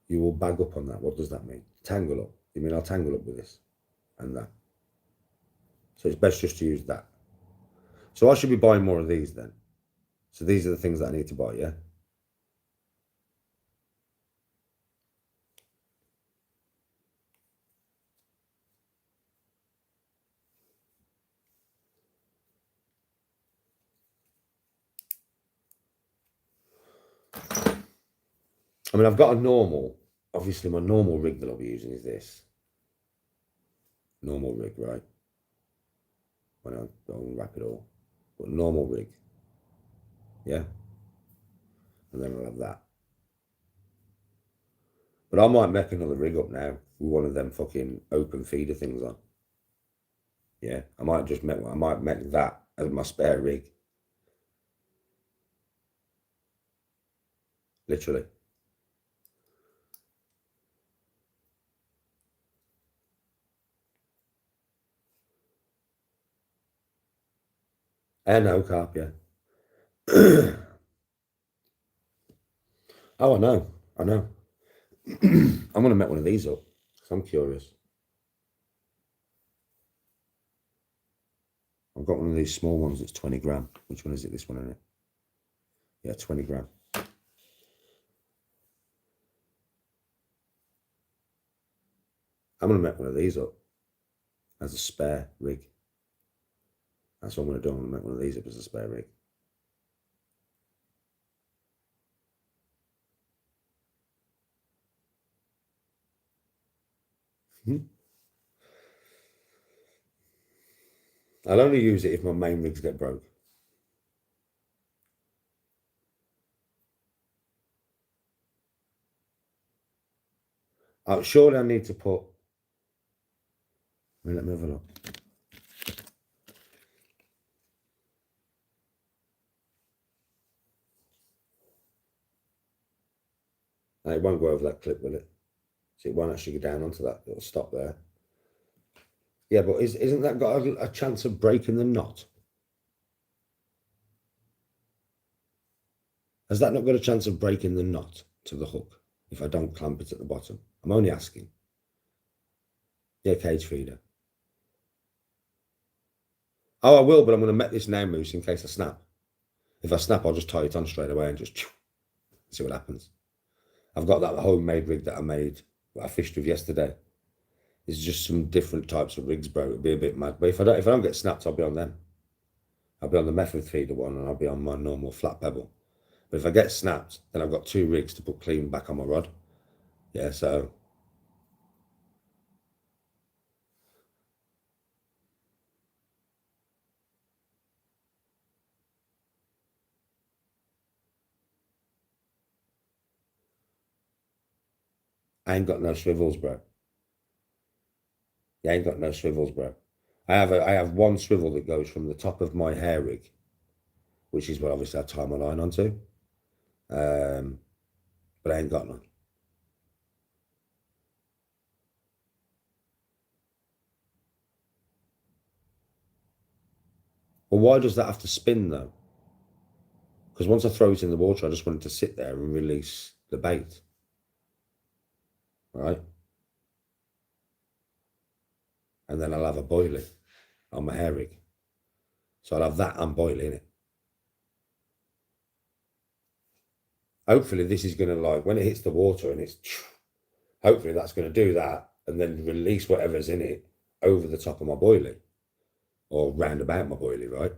You will bag up on that. What does that mean? Tangle up. You mean I'll tangle up with this and that? So it's best just to use that. So I should be buying more of these then. So these are the things that I need to buy, yeah? I mean, I've got a normal, obviously my normal rig that I'll be using is this. Normal rig, right? When I don't wrap it all. But normal rig. Yeah? And then I'll have that. But I might make another rig up now with one of them fucking open feeder things on. Yeah? I might make that as my spare rig. Literally. No, carp, yeah. Oh, I know. I'm going to make one of these up. I'm curious. I've got one of these small ones that's 20 gram. Which one is it? This one, isn't it? Yeah, 20 gram. I'm going to make one of these up as a spare rig. That's what I'm going to do. I'm going to make one of these up as a spare rig. I'll only use it if my main rigs get broke. Surely I need to put... Let me have a look. And it won't go over that clip, will it? So it won't actually go down onto that. It'll stop there. Yeah, but isn't that got a chance of breaking the knot? Has that not got a chance of breaking the knot to the hook if I don't clamp it at the bottom? I'm only asking. Yeah, cage feeder. Oh, I will, but I'm going to make this now Moose in case I snap. If I snap, I'll just tie it on straight away and just see what happens. I've got that homemade rig that I made, that I fished with yesterday. There's just some different types of rigs, bro. It'd be a bit mad. But if I don't get snapped, I'll be on them. I'll be on the method feeder one and I'll be on my normal flat pebble. But if I get snapped, then I've got 2 rigs to put clean back on my rod. Yeah, so... I ain't got no swivels, bro. I ain't got no swivels, bro. I have one swivel that goes from the top of my hair rig, which is what obviously I tie my line onto. But I ain't got none. Well, why does that have to spin though? Because once I throw it in the water, I just want it to sit there and release the bait. Right? And then I'll have a boilie on my hair rig. So I'll have that and boilie in it. Hopefully this is going to, like, when it hits the water and it's... Hopefully that's going to do that and then release whatever's in it over the top of my boilie. Or round about my boilie, right?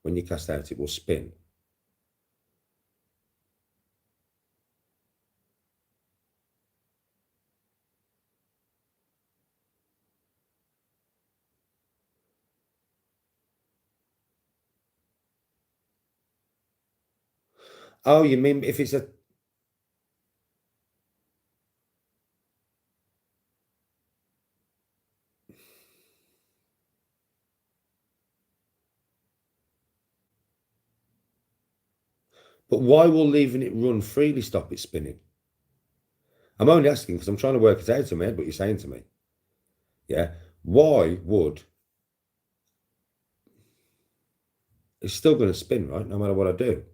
When you cast out, it will spin. Oh, you mean if it's a... But why will leaving it run freely stop it spinning? I'm only asking because I'm trying to work it out in my head, what you're saying to me. Yeah. Why would... It's still going to spin, right? No matter what I do.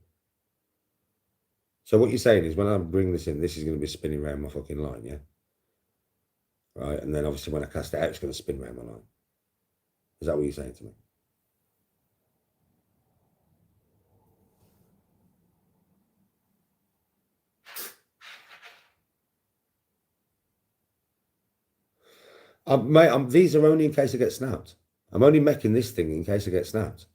So what you're saying is when I bring this in, this is going to be spinning around my fucking line, yeah? Right, and then obviously when I cast it out, it's going to spin around my line. Is that what you're saying to me? Mate, these are only in case I get snapped. I'm only making this thing in case I get snapped.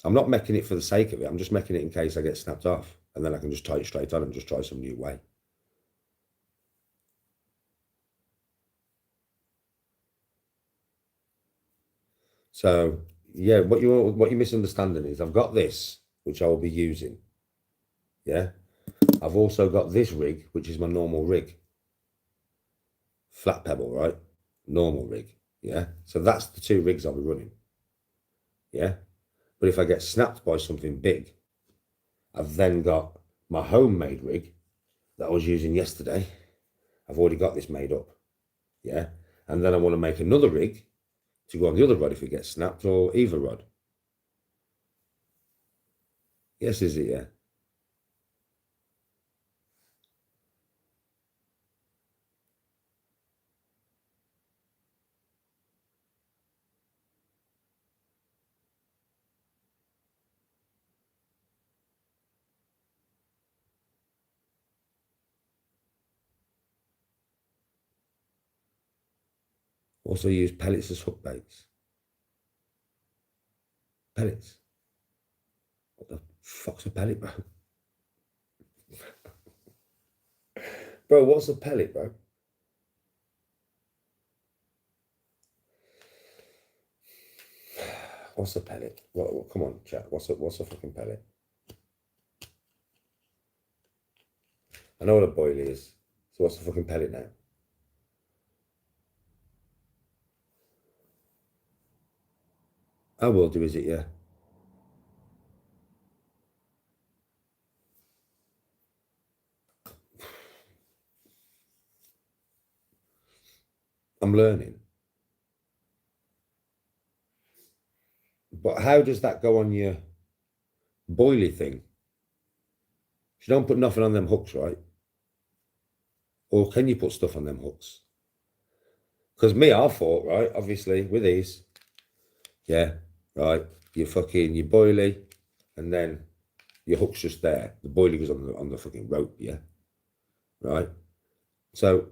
I'm not making it for the sake of it. I'm just making it in case I get snapped off. And then I can just tie it straight on and just try some new way. So, yeah, what you're misunderstanding is I've got this, which I will be using. Yeah. I've also got this rig, which is my normal rig. Flat pebble, right? Normal rig. Yeah. So that's the 2 rigs I'll be running. Yeah. But if I get snapped by something big, I've then got my homemade rig that I was using yesterday. I've already got this made up. Yeah. And then I want to make another rig to go on the other rod if it gets snapped, or either rod. Yes, is it? Yeah. Also use pellets as hook baits. Pellets. What the fuck's a pellet, bro? Bro, what's a pellet, bro? What's a pellet? What, come on, chat. What's a fucking pellet? I know what a boil is. So what's a fucking pellet now? I will do, is it? Yeah. I'm learning. But how does that go on your boilie thing? You don't put nothing on them hooks, right? Or can you put stuff on them hooks? Because me, I thought, right, obviously, with these, yeah, right, you boilie, and then your hook's just there. The boilie goes on the fucking rope, yeah, right. So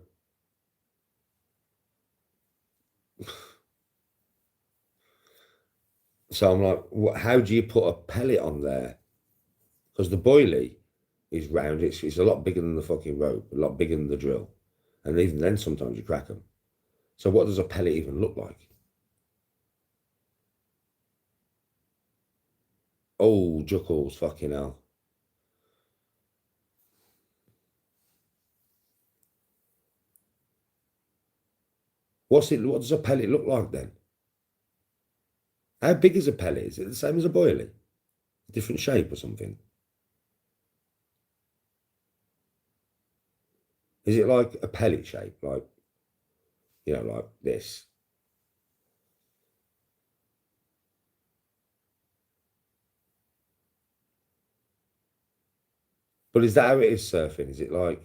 I'm like, how do you put a pellet on there? Because the boilie is round. It's a lot bigger than the fucking rope, a lot bigger than the drill, and even then, sometimes you crack them. So what does a pellet even look like? Oh, juckles, fucking hell. What does a pellet look like then? How big is a pellet? Is it the same as a boilie? Different shape or something? Is it like a pellet shape? Like, like this? But is that how it is surfing? Is it like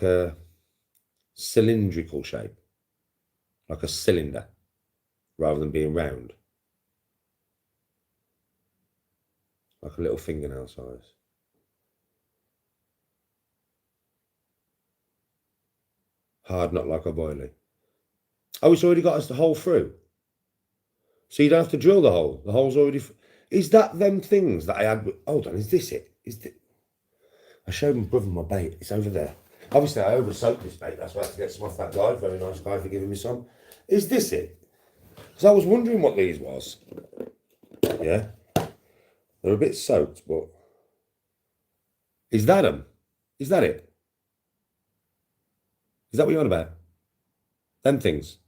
a cylindrical shape? Like a cylinder rather than being round? Like a little fingernail size? Hard, not like a boilie. Oh, it's already got us the hole through. So you don't have to drill the hole. The hole's already. Is that them things that I had? Hold on, is this it? I showed my brother my bait. It's over there. Obviously, I over soaked this bait. That's why I had to get some off that guy. Very nice guy for giving me some. Is this it? Because I was wondering what these was. Yeah. They're a bit soaked, but. Is that them? Is that it? Is that what you're on about? Them things.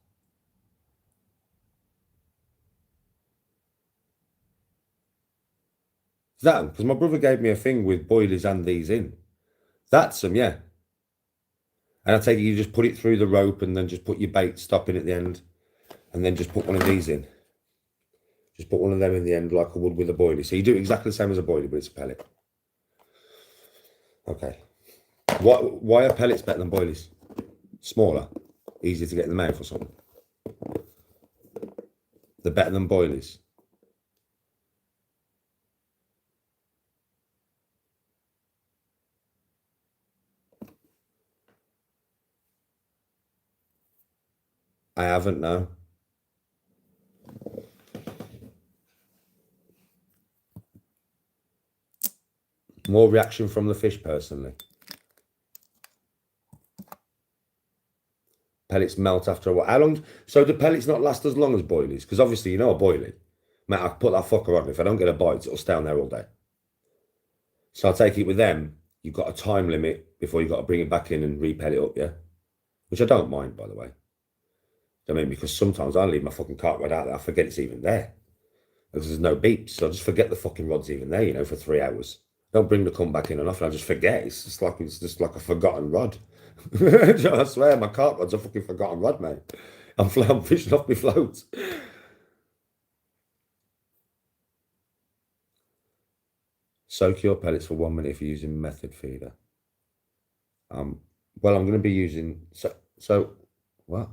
Is that them? Because my brother gave me a thing with boilies and these in. That's them, yeah. And I take it you just put it through the rope and then just put your bait stopping at the end. And then just put one of these in. Just put one of them in the end like I would with a boilie. So you do exactly the same as a boilie, but it's a pellet. Okay. Why are pellets better than boilies? Smaller? Easier to get in the mouth or something? They're better than boilies? I haven't, no. More reaction from the fish, personally. Pellets melt after a while. How long? So do pellets not last as long as boilies? Because obviously, you know a boilie. Mate, I put that fucker on. If I don't get a bite, it'll stay on there all day. So I take it with them, you've got a time limit before you've got to bring it back in and repel it up, yeah? Which I don't mind, by the way. I mean, because sometimes I leave my fucking cart rod out there, I forget it's even there. Because there's no beeps, so I just forget the fucking rod's even there, for 3 hours. Don't bring the cum back in enough, and I just forget. It's just like a forgotten rod. I swear, my cart rod's a fucking forgotten rod, mate. I'm fishing off my float. Soak your pellets for 1 minute if you're using method feeder. Well, I'm going to be using, so what?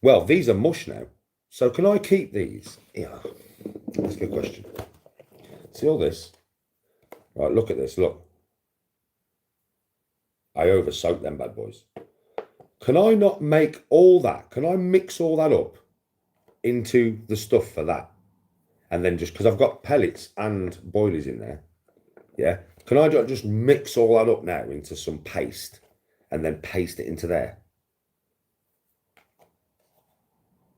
Well, these are mush now. So can I keep these? Yeah, that's a good question. See all this? Right, look at this, look. I over soaked them bad boys. Can I not make all that? Can I mix all that up into the stuff for that? And then just, because I've got pellets and boilies in there, yeah? Can I just mix all that up now into some paste and then paste it into there?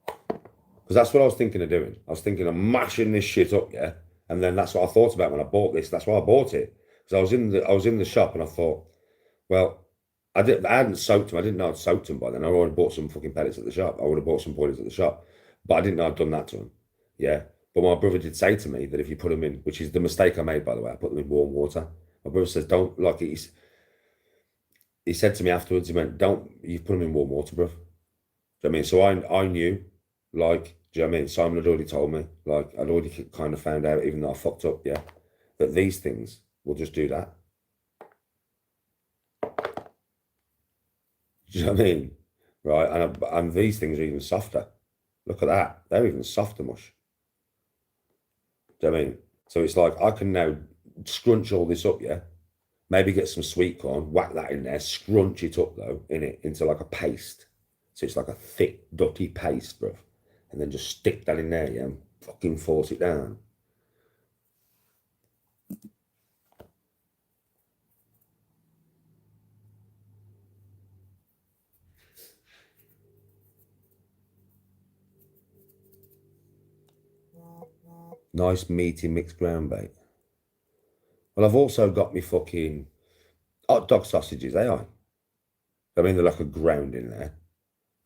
Because that's what I was thinking of doing. I was thinking of mashing this shit up, yeah? And then that's what I thought about when I bought this. That's why I bought it. Because I was in the shop and I thought, well, I hadn't soaked them. I didn't know I'd soaked them by then. I already bought some fucking pellets at the shop. I would have bought some boilers at the shop. But I didn't know I'd done that to them. Yeah. But my brother did say to me that if you put them in, which is the mistake I made, by the way, I put them in warm water. My brother says, don't, like, he said to me afterwards, he went, don't, you put them in warm water, bruv. Do you know what I mean? So I knew, like, do you know what I mean? Simon had already told me, like, I'd already kind of found out, even though I fucked up, yeah, that these things will just do that. Do you know what I mean? Right, and these things are even softer. Look at that. They're even softer mush. Do you know what I mean? So it's like I can now scrunch all this up, yeah? Maybe get some sweet corn, whack that in there, scrunch it up though, into like a paste. So it's like a thick, dutty paste, bruv. And then just stick that in there, yeah, and fucking force it down. Nice meaty mixed ground bait. Well, I've also got me fucking hot dog sausages, they are. I mean, they're like a ground in there.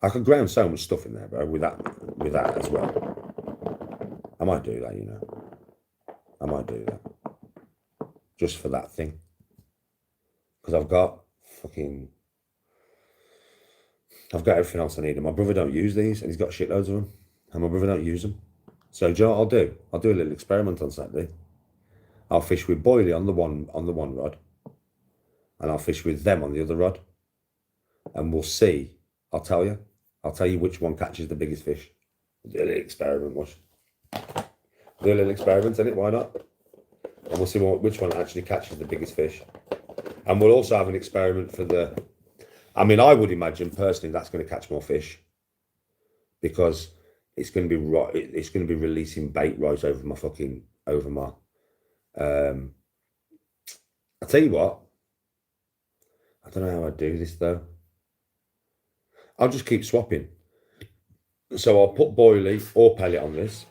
I could ground so much stuff in there, bro, with that as well. I might do that, you know. I might do that. Just for that thing. Because I've got everything else I need. And my brother don't use these, and he's got shitloads of them. And my brother don't use them. So do you know what I'll do? I'll do a little experiment on Saturday. I'll fish with Boilie on the one rod. And I'll fish with them on the other rod. And we'll see. I'll tell you which one catches the biggest fish. We'll do a little experiment, watch. Do a little experiment, innit? Why not? And we'll see which one actually catches the biggest fish. And we'll also have an experiment for the... I mean, I would imagine, personally, that's going to catch more fish. Because it's going to be it's going to be releasing bait right over my fucking... Over my... I'll tell you what. I don't know how I do this, though. I'll just keep swapping. So I'll put boilie or pellet on this.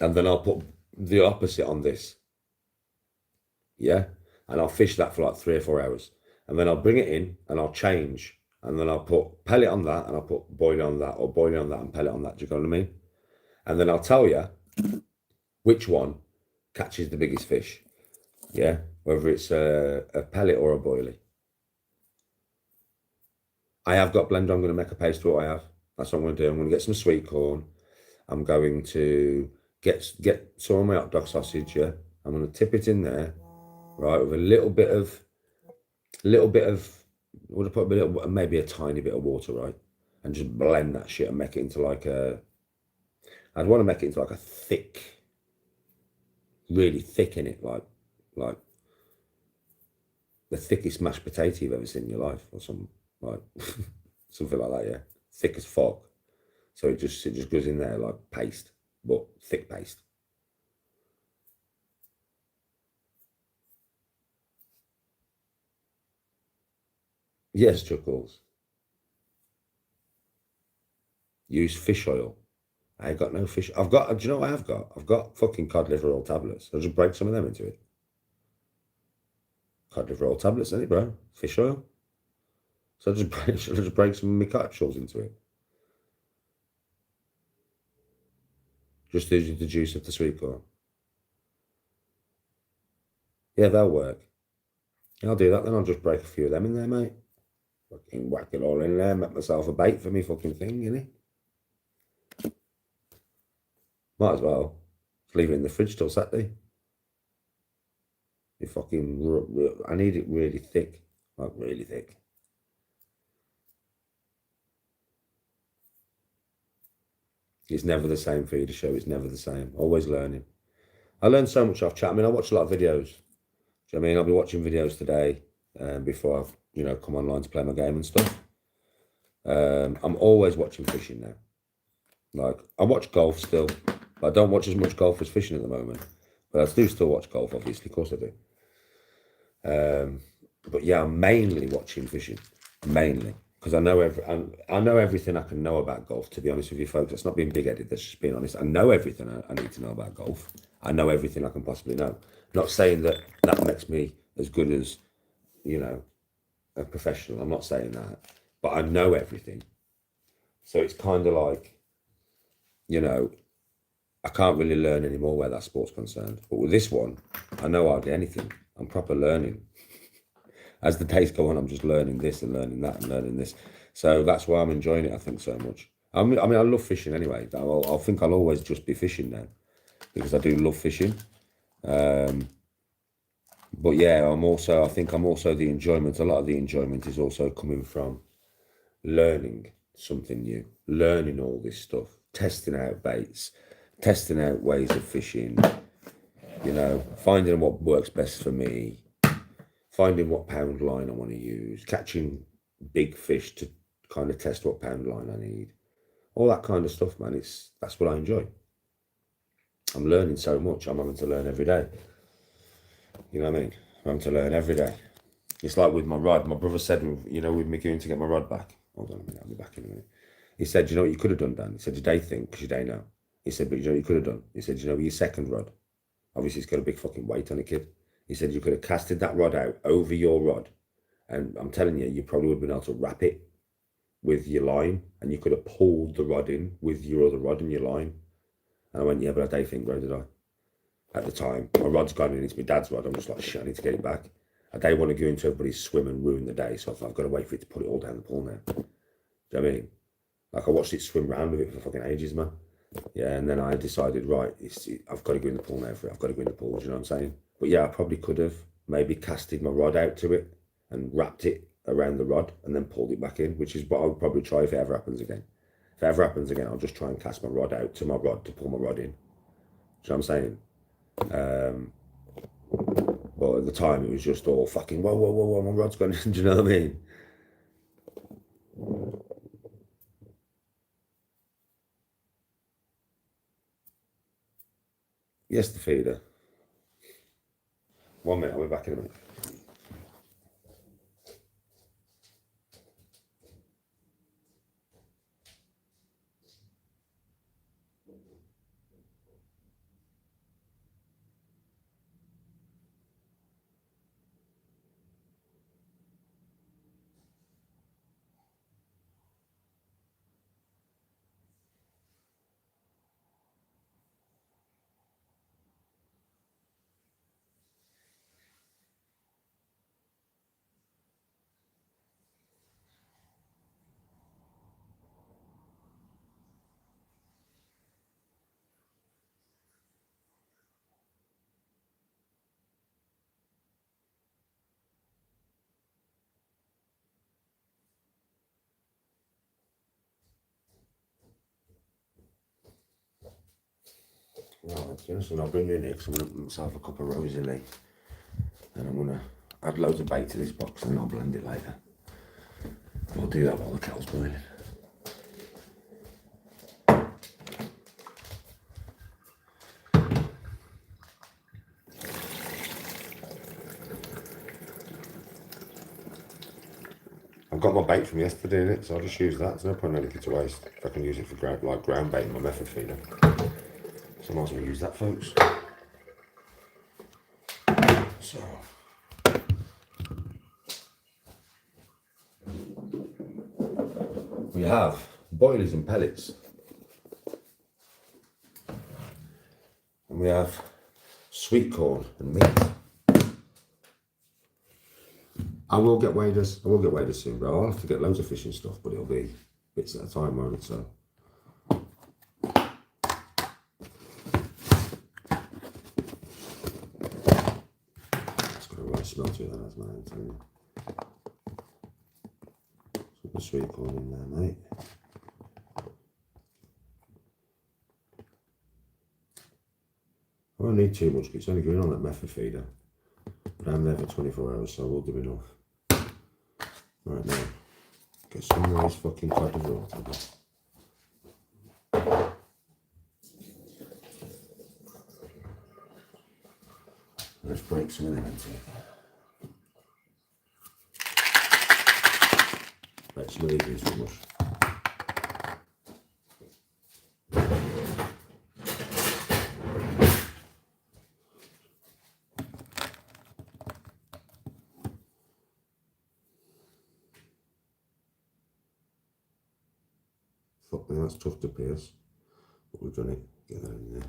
And then I'll put the opposite on this. Yeah? And I'll fish that for like 3 or 4 hours. And then I'll bring it in and I'll change. And then I'll put pellet on that and I'll put boilie on that, or boilie on that and pellet on that. Do you know what I mean? And then I'll tell you which one catches the biggest fish. Yeah? Whether it's a pellet or a boilie. I have got blender. I'm going to make a paste to what I have. That's what I'm going to do. I'm going to get some sweet corn. I'm going to get some of my hot dog sausage, yeah? I'm going to tip it in there, right, with a little bit of, would I put maybe a tiny bit of water, right? And just blend that shit and make it into like I'd want to make it into like a thick, really thick in it, like the thickest mashed potato you've ever seen in your life, or something like something like that, yeah. Thick as fuck. So it just goes in there like paste, but thick paste. Yes, Chuckles. Use fish oil. I ain't got no fish. I've got, do you know what I've got? I've got fucking cod liver oil tablets. I'll just break some of them into it. Cod liver oil tablets, isn't it, bro? Fish oil. So I'll just break some of my capsules into it. Just the juice of the sweet corn. Yeah, that'll work. I'll do that, then I'll just break a few of them in there, mate. Fucking whack it all in there, make myself a bait for me fucking thing, innit? Might as well. Just leave it in the fridge till Saturday. It fucking, I need it really thick, like really thick. It's never the same feeder show. It's never the same. Always learning. I learned so much off chat. I mean, I watch a lot of videos. Do you know what I mean? I'll be watching videos today before I've, come online to play my game and stuff. I'm always watching fishing now. Like, I watch golf still. I don't watch as much golf as fishing at the moment. But I do still watch golf, obviously. Of course I do. But yeah, I'm mainly watching fishing. Mainly. Because I know everything I can know about golf, to be honest with you folks. That's not being big-headed, that's just being honest. I know everything I need to know about golf. I know everything I can possibly know. Not saying that makes me as good as, a professional. I'm not saying that. But I know everything. So it's kind of like, I can't really learn anymore where that sport's concerned. But with this one, I know hardly anything. I'm proper learning. As the days go on, I'm just learning this and learning that and learning this. So that's why I'm enjoying it, I think, so much. I mean, I love fishing anyway. I think I'll always just be fishing now because I do love fishing. But yeah, I think I'm also the enjoyment. A lot of the enjoyment is also coming from learning something new, learning all this stuff, testing out baits, testing out ways of fishing, finding what works best for me, finding what pound line I want to use, catching big fish to kind of test what pound line I need, all that kind of stuff, man. That's what I enjoy. I'm learning so much. I'm having to learn every day. You know what I mean? I'm having to learn every day. It's like with my rod. My brother said, with me going to get my rod back. Hold on a minute, I'll be back in a minute. He said, you know what you could have done, Dan? He said, you day think, because you day know. He said, but you know what you could have done? He said, with your second rod, obviously it's got a big fucking weight on it, kid. He said, you could have casted that rod out over your rod. And I'm telling you, you probably would have been able to wrap it with your line, and you could have pulled the rod in with your other rod and your line. And I went, yeah, but I day think, where did I? At the time, my rod's gone in, it's my dad's rod. I'm just like, shit, I need to get it back. I don't want to go into everybody's swim and ruin the day, so I thought I've got to wait for it to put it all down the pool now. Do you know what I mean? Like, I watched it swim around with it for fucking ages, man. Yeah, and then I decided, right, I've got to go in the pool now for it. I've got to go in the pool, do you know what I'm saying? But yeah, I probably could have maybe casted my rod out to it and wrapped it around the rod and then pulled it back in, which is what I would probably try if it ever happens again. If it ever happens again, I'll just try and cast my rod out to my rod to pull my rod in. Do you know what I'm saying? But at the time, it was just all fucking, whoa, my rod's gone in, do you know what I mean? Yes, the feeder. 1 minute, I'll be back in a minute. Right, so I'll bring you in here because I'm going to put myself a cup of rosy lee. And I'm going to add loads of bait to this box and I'll blend it later. I'll do that while the kettle's boiling. I've got my bait from yesterday in it, so I'll just use that. There's no point in anything to waste. If I can use it for ground bait in my method feeder. So I might as well use that, folks. So. We have boilies and pellets. And we have sweet corn and meat. I will get waders soon, bro. I'll have to get loads of fishing stuff, but it'll be bits at a time, won't it? So. chattier than us, man, I'm telling you. Put the sweet corn in there, mate. I won't need too much, it's only going on that method feeder. But I'm there for 24 hours, so I will do enough. Right now, get some of these fucking cod of water. Let's break some of them into it. Break some of these into mush. Fuck me, that's tough to pierce. But we've done it. Get that in there.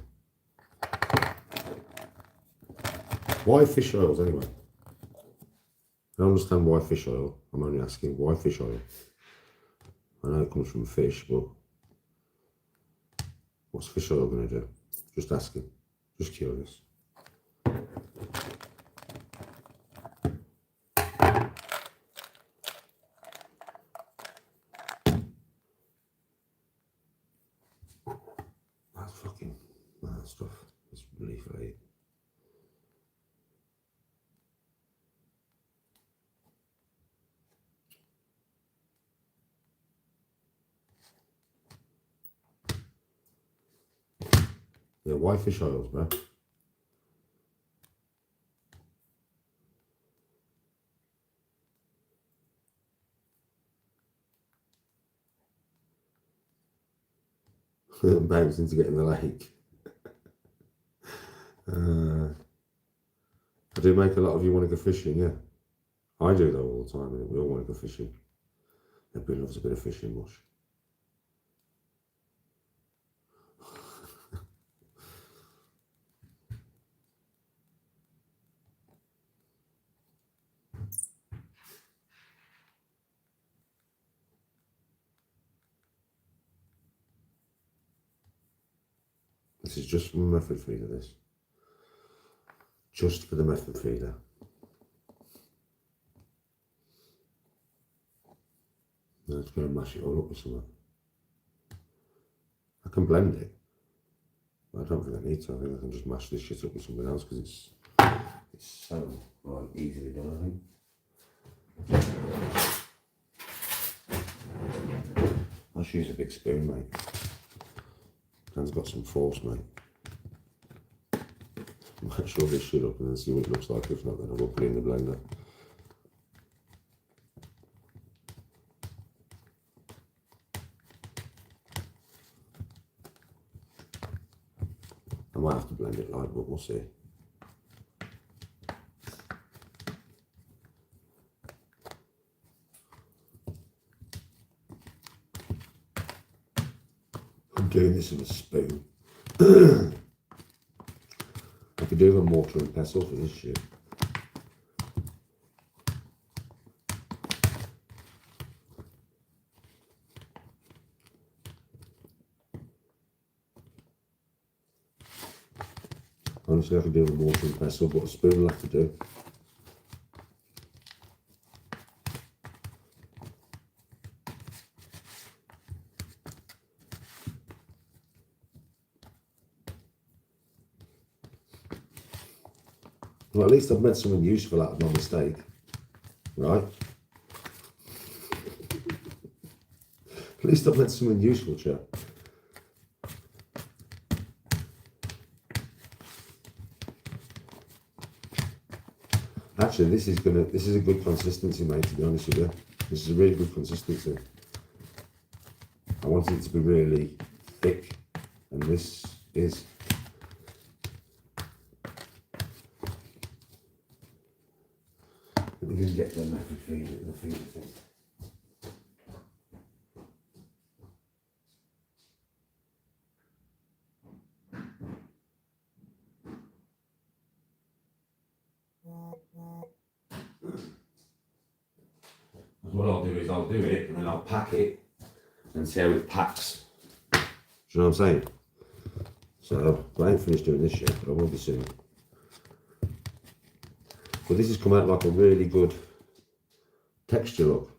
Why fish oils anyway? I don't understand why fish oil. I'm only asking why fish oil. I know it comes from fish, but what's fish oil going to do? Just asking. Just curious. That's fucking mad stuff. It's really great. Yeah, why fish oils, bro? Bangs into getting the lake. I do make a lot of you want to go fishing, yeah. I do though all the time, and we all want to go fishing. Everybody loves a bit of fishing, mush. This is just for the method feeder, this. Just for the method feeder. Now it's going to mash it all up with something. I can blend it, but I don't think I need to. I think I can just mash this shit up with something else because it's so easily done, I think. I'll just use a big spoon, mate. Dan's got some force, mate. I might shove this shit up and then see what it looks like. If not, then I will put it in the blender. I might have to blend it light, but we'll see. I'm doing this in a spoon. I could do a mortar and pestle for this shit. Honestly, I could do a mortar and pestle, but a spoon will have to do. Well, at least I've made something useful out of my mistake, right? At least I've made something useful, chap. Actually, this is a good consistency, mate, to be honest with you. This is a really good consistency. I wanted it to be really thick, and this is. Let me just get the method feeder thing. What I'll do is I'll do it and then I'll pack it and see how it packs. Do you know what I'm saying? So I ain't finished doing this yet, but I will be soon. But this has come out like a really good texture, look.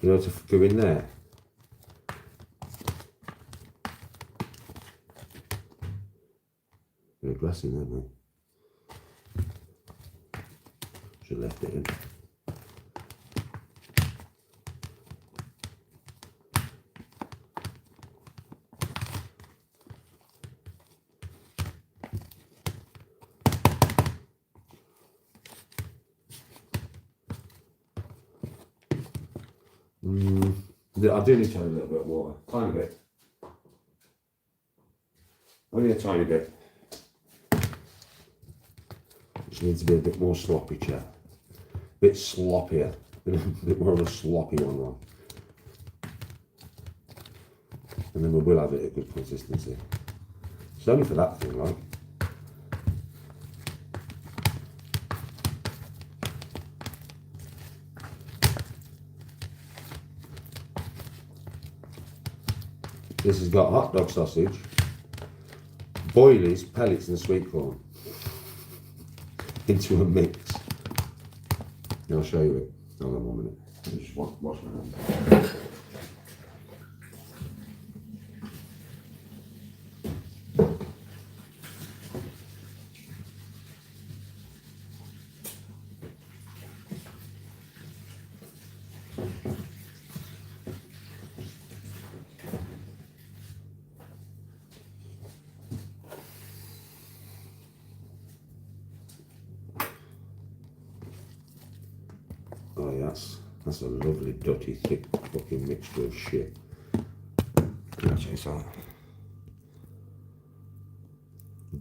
You know, to go in there. Bit of grass in there, mate. Should have left it in. I do need to have a little bit of water, tiny bit. Only a tiny bit. Just needs to be a bit more sloppy, chat. A bit sloppier. A bit more of a sloppy one. And then we will have it at good consistency. It's only for that thing, like. This has got hot dog sausage, boilies, pellets and sweet corn into a mix. I'll show you it. Hold on 1 minute. Let me just wash my hands. Oh yeah, that's a lovely, dirty, thick fucking mixture of shit. Actually, it's like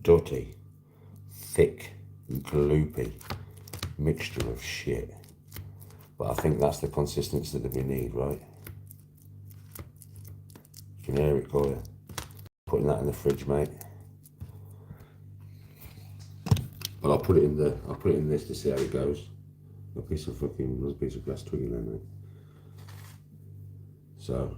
dirty, thick, gloopy mixture of shit. But I think that's the consistency that we need, right? You can hear it, can't you? Putting that in the fridge, mate. But I'll put it in this to see how it goes. There's a piece of glass twig in there, mate. So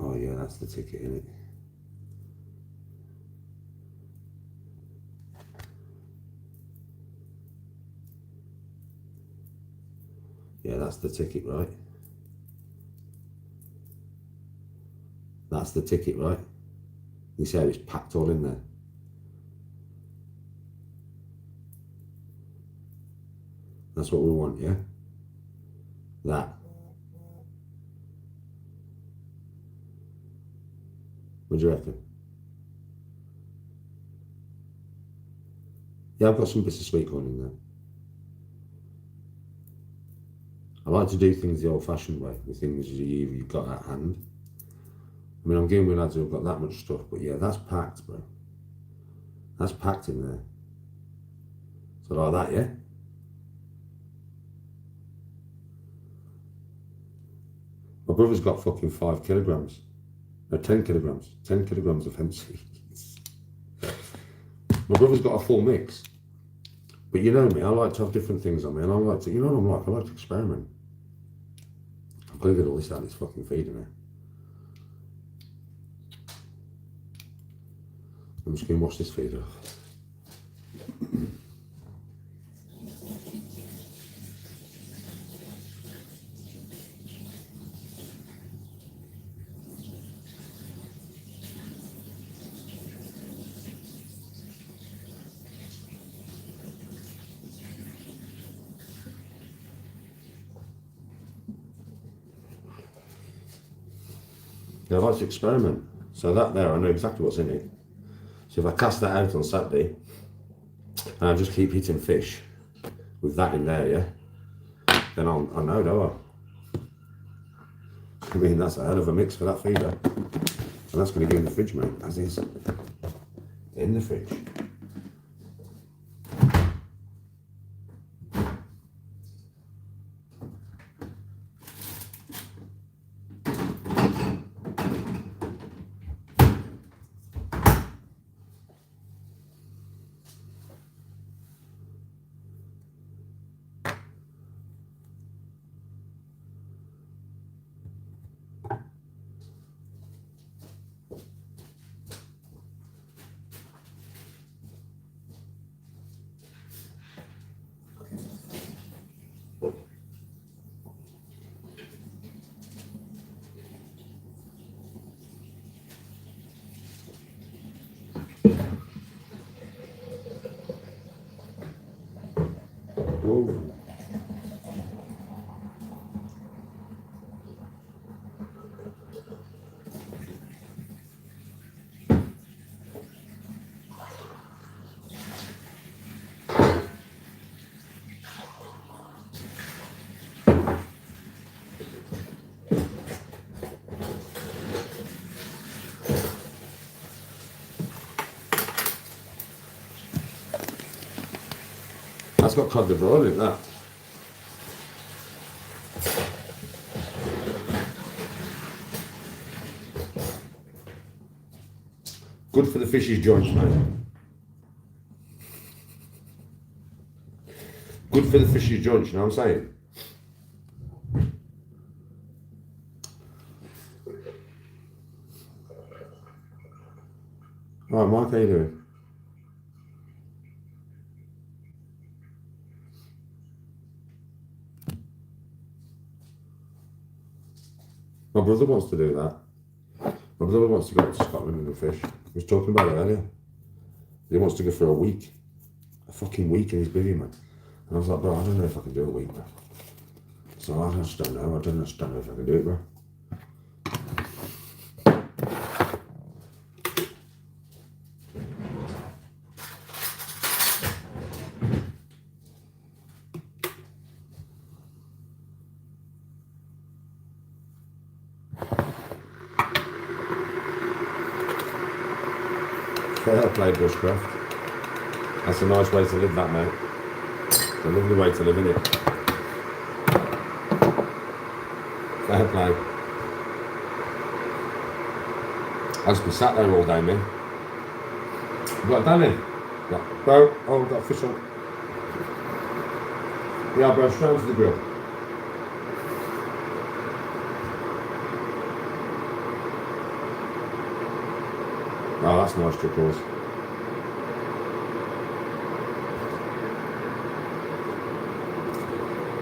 oh yeah, that's the ticket, isn't it? Yeah, that's the ticket, right? That's the ticket, right? You see how it's packed all in there? That's what we want, yeah? That. What do you reckon? Yeah, I've got some bits of sweet corn in there. I like to do things the old-fashioned way, the things you've got at hand. I mean, I'm giving my lads who've got that much stuff, but yeah, that's packed, bro. That's packed in there. So like that, yeah? My brother's got fucking 5 kilograms. No, 10 kilograms. 10 kilograms of hemp seeds. My brother's got a full mix. But you know me, I like to have different things on me, and I like to, you know what I'm like, I like to experiment. I'm gonna get all this out of this fucking feeder now. I'm just gonna wash this feeder off. I like to experiment. So that there, I know exactly what's in it. So if I cast that out on Saturday, and I just keep hitting fish with that in there, yeah, then I know, don't I? I mean, that's a hell of a mix for that feeder. And that's going to go in the fridge, mate, as is. In the fridge. That's got cod liver oil in that. Good for the fish's joints, mate. Good for the fish's joints, you know what I'm saying? Right, Mike, how you doing? My brother wants to do that. My brother wants to go to Scotland and fish. I was talking about it earlier. He wants to go for a week. A fucking week in his bivvy, man. And I was like, bro, I don't know if I can do a week, man. So I just don't know. I just don't know if I can do it, bro. Fair play, bushcraft. That's a nice way to live, that, mate. It's a lovely way to live, isn't it? Fair play. I just be sat there all day, man. You got Danny? Yeah. Bro, oh, we've got a fish on. Yeah, bro, straight onto the grill. Oh, that's nice, trickles.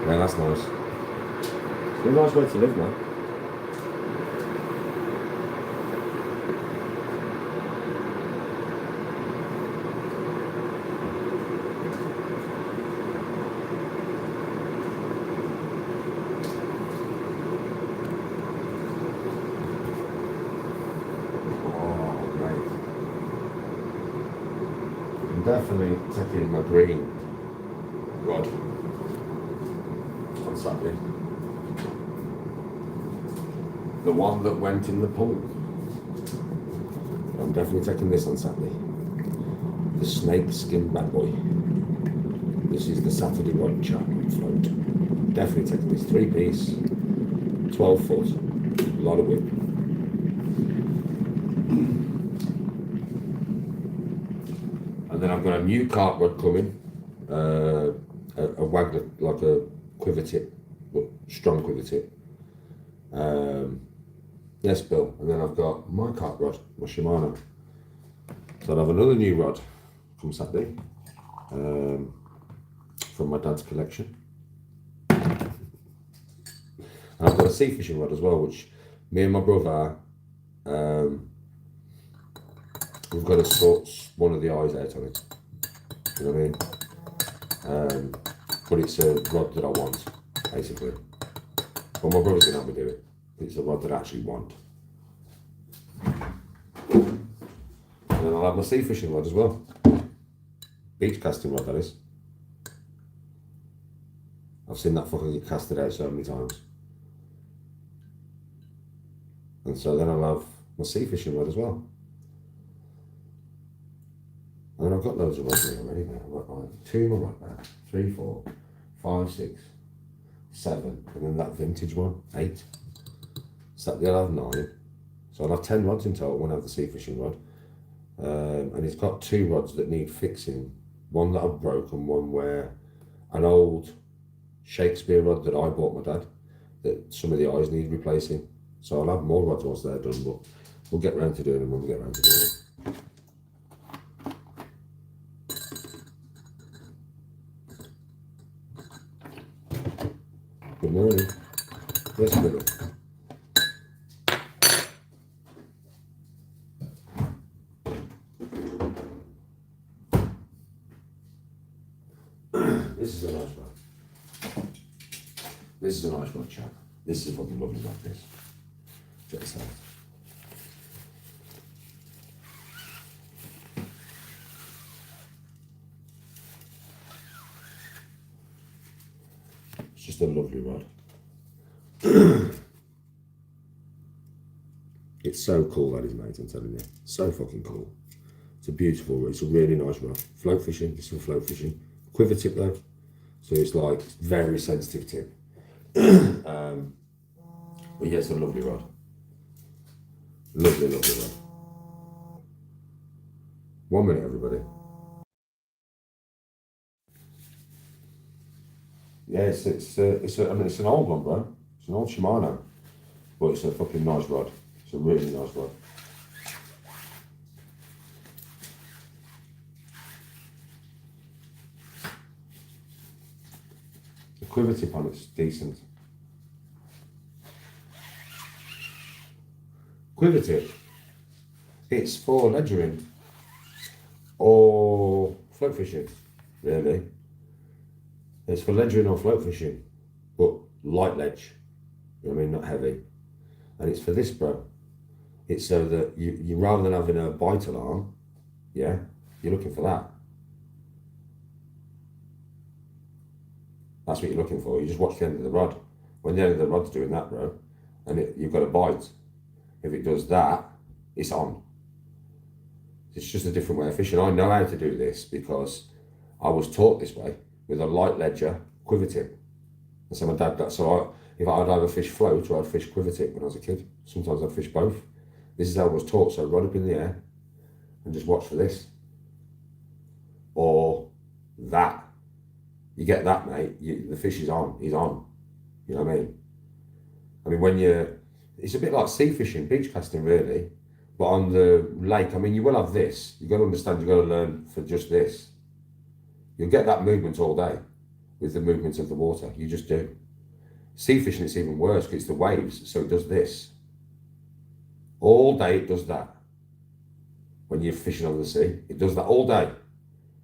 Yeah, that's nice. It's a nice way to live, man. Definitely taking my green rod on Saturday. The one that went in the pool. I'm definitely taking this on Saturday. The snake skin bad boy. This is the Saturday rod chap float. Definitely taking this 3-piece, 12 foot, a lot of whip. Then I've got a new carp rod coming, a waggler, like a quiver tip, but strong quiver tip. Yes, Bill. And then I've got my carp rod, my Shimano. So I'll have another new rod from Saturday, from my dad's collection. And I've got a sea fishing rod as well, which me and my brother, we've got to sort one of the eyes out on it. You know what I mean? But it's a rod that I want, basically. But my brother's gonna help me do it. It's a rod that I actually want. And then I'll have my sea fishing rod as well. Beach casting rod, that is. I've seen that fucking get casted out so many times. And so then I'll have my sea fishing rod as well. And I've got loads of rods already. I've got 2 more rod back, 3, 4, 5, 6, 7, and then that vintage one, 8. So I'll have 9. So I'll have 10 rods in total when I have the sea fishing rod. And it's got 2 rods that need fixing. One that I've broken, one where an old Shakespeare rod that I bought my dad, that some of the eyes need replacing. So I'll have more rods once they're done, but we'll get round to doing them when we get round to doing them. Good morning. Yes, Billy. This is a nice one. This is a nice one, chap. This is a fucking lovely one, this. Check this out. It's just a lovely rod. It's so cool, that is, mate, I'm telling you. So fucking cool. It's a beautiful rod. It's a really nice rod. Float fishing, this is for float fishing. Quiver tip though. So it's like very sensitive tip. But yeah, it's a lovely rod. Lovely, lovely rod. 1 minute, everybody. Yeah, I mean, it's an old one, bro. It's an old Shimano, but it's a fucking nice rod. It's a really nice rod. The quiver tip on it's decent. Quiver tip, it's for ledgering or float fishing, really. It's for ledgering or float fishing, but light ledge. You know what I mean? Not heavy. And it's for this, bro. It's so that you rather than having a bite alarm, yeah, you're looking for that. That's what you're looking for. You just watch the end of the rod. When the end of the rod's doing that, bro, and you've got a bite, if it does that, it's on. It's just a different way of fishing. I know how to do this because I was taught this way with a light ledger quiver tip. And so my dad got, if I'd either fish float or I'd fish quiver tip when I was a kid. Sometimes I'd fish both. This is how I was taught. So rod up in the air and just watch for this. Or that. You get that, mate, the fish is on. He's on. You know what I mean? I mean, it's a bit like sea fishing, beach casting, really. But on the lake, I mean, you will have this. You've got to understand, you've got to learn for just this. You'll get that movement all day with the movements of the water. You just do. Sea fishing, it's even worse because it's the waves. So it does this. All day it does that. When you're fishing on the sea, it does that all day.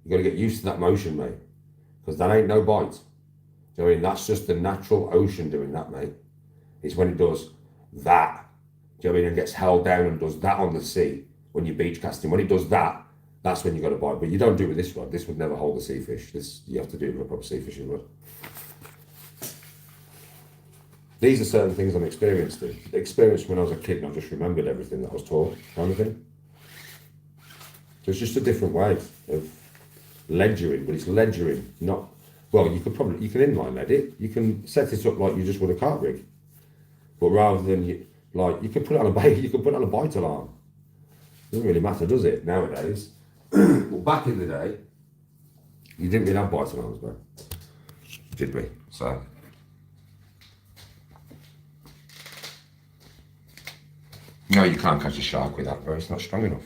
You've got to get used to that motion, mate. Because that ain't no bite. Do you know what I mean? That's just the natural ocean doing that, mate. It's when it does that. Do you know what I mean? It gets held down and does that on the sea when you're beach casting. When it does that, that's when you got to bite. But you don't do it with this rod. This would never hold a sea fish. You have to do it with a proper sea fishing rod. These are certain things I'm experienced in. Experienced when I was a kid and I've just remembered everything that I was taught, kind of thing. So it's just a different way of ledgering, but it's ledgering, not, well, you can inline lead it. You can set it up like you just would a cart rig. But rather than, you can put it on a bait, you can put it on a bite alarm. Doesn't really matter, does it, nowadays? Well, back in the day, you didn't really have bite alarms, bro. Did we? So. No, you can't catch a shark with that, bro. It's not strong enough.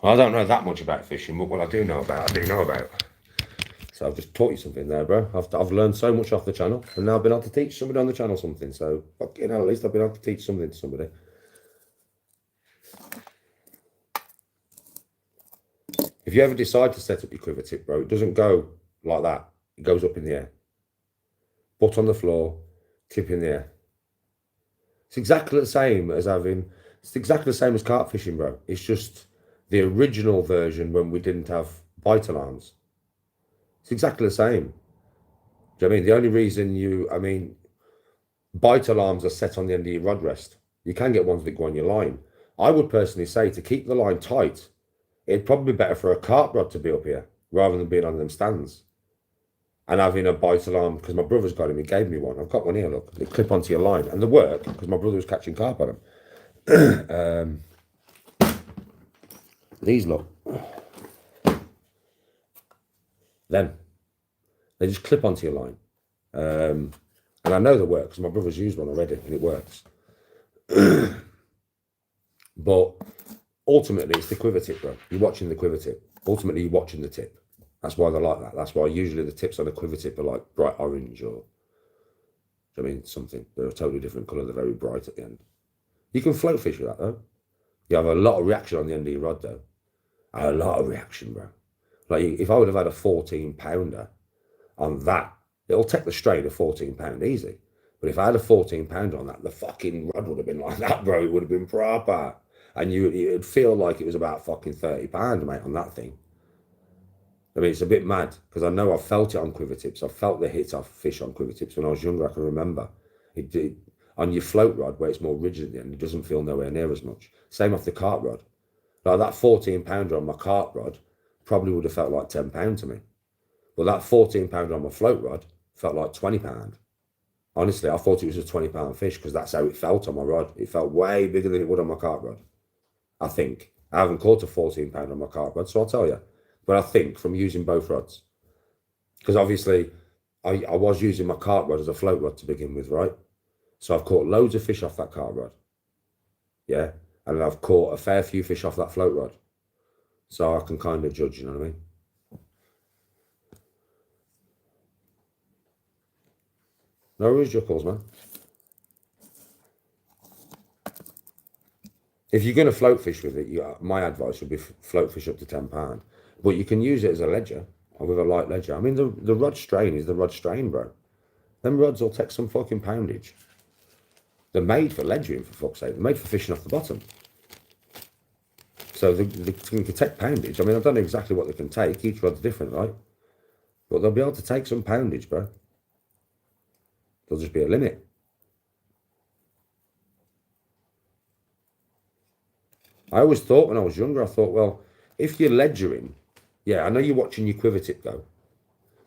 I don't know that much about fishing, but what I do know about. So I've just taught you something there, bro. I've learned so much off the channel, and now I've been able to teach somebody on the channel something. So, at least I've been able to teach something to somebody. If you ever decide to set up your quiver tip, bro, it doesn't go like that. It goes up in the air. Butt on the floor, tip in the air. It's exactly the same as carp fishing, bro. It's just the original version when we didn't have bite alarms. It's exactly the same. Do you know what I mean? The only reason bite alarms are set on the end of your rod rest. You can get ones that go on your line. I would personally say to keep the line tight, it'd probably be better for a carp rod to be up here rather than being on them stands. And having a bite alarm, because my brother's got him, he gave me one. I've got one here, look. They clip onto your line. And they work, because my brother was catching carp on them. These, look. Them. They just clip onto your line. And I know they work, because my brother's used one already, and it works. But ultimately, it's the quiver tip, bro. You're watching the quiver tip. Ultimately, you're watching the tip. That's why they like that. That's why usually the tips on a quiver tip are like bright orange or, something. They're a totally different colour. They're very bright at the end. You can float fish with that, though. You have a lot of reaction on the end of your rod, though. A lot of reaction, bro. Like, if I would have had a 14-pounder on that, it'll take the strain of 14-pound easy. But if I had a 14-pounder on that, the fucking rod would have been like that, bro. It would have been proper. And it'd feel like it was about fucking 30 pound, mate, on that thing. I mean, it's a bit mad, because I know I've felt it on quiver tips. I've felt the hit off fish on quiver tips when I was younger. I can remember. It did. On your float rod, where it's more rigid at the end, it doesn't feel nowhere near as much. Same off the carp rod. Like that 14-pounder on my carp rod probably would have felt like £10 to me. But that £14 on my float rod felt like £20. Honestly, I thought it was a £20 fish because that's how it felt on my rod. It felt way bigger than it would on my carp rod. I think. I haven't caught a £14 on my carp rod, so I'll tell you. But I think from using both rods, because obviously I was using my carp rod as a float rod to begin with, right? So I've caught loads of fish off that carp rod. Yeah. And I've caught a fair few fish off that float rod. So I can kind of judge, you know what I mean? No worries, your calls, man. If you're going to float fish with it, my advice would be float fish up to £10. But you can use it as a ledger, or with a light ledger. I mean, the rod strain is the rod strain, bro. Them rods will take some fucking poundage. They're made for ledgering, for fuck's sake. They're made for fishing off the bottom. So they can take poundage. I mean, I don't know exactly what they can take. Each rod's different, right? But they'll be able to take some poundage, bro. There'll just be a limit. I always thought when I was younger, I thought, well, if you're ledgering, yeah, I know you're watching your quiver tip go,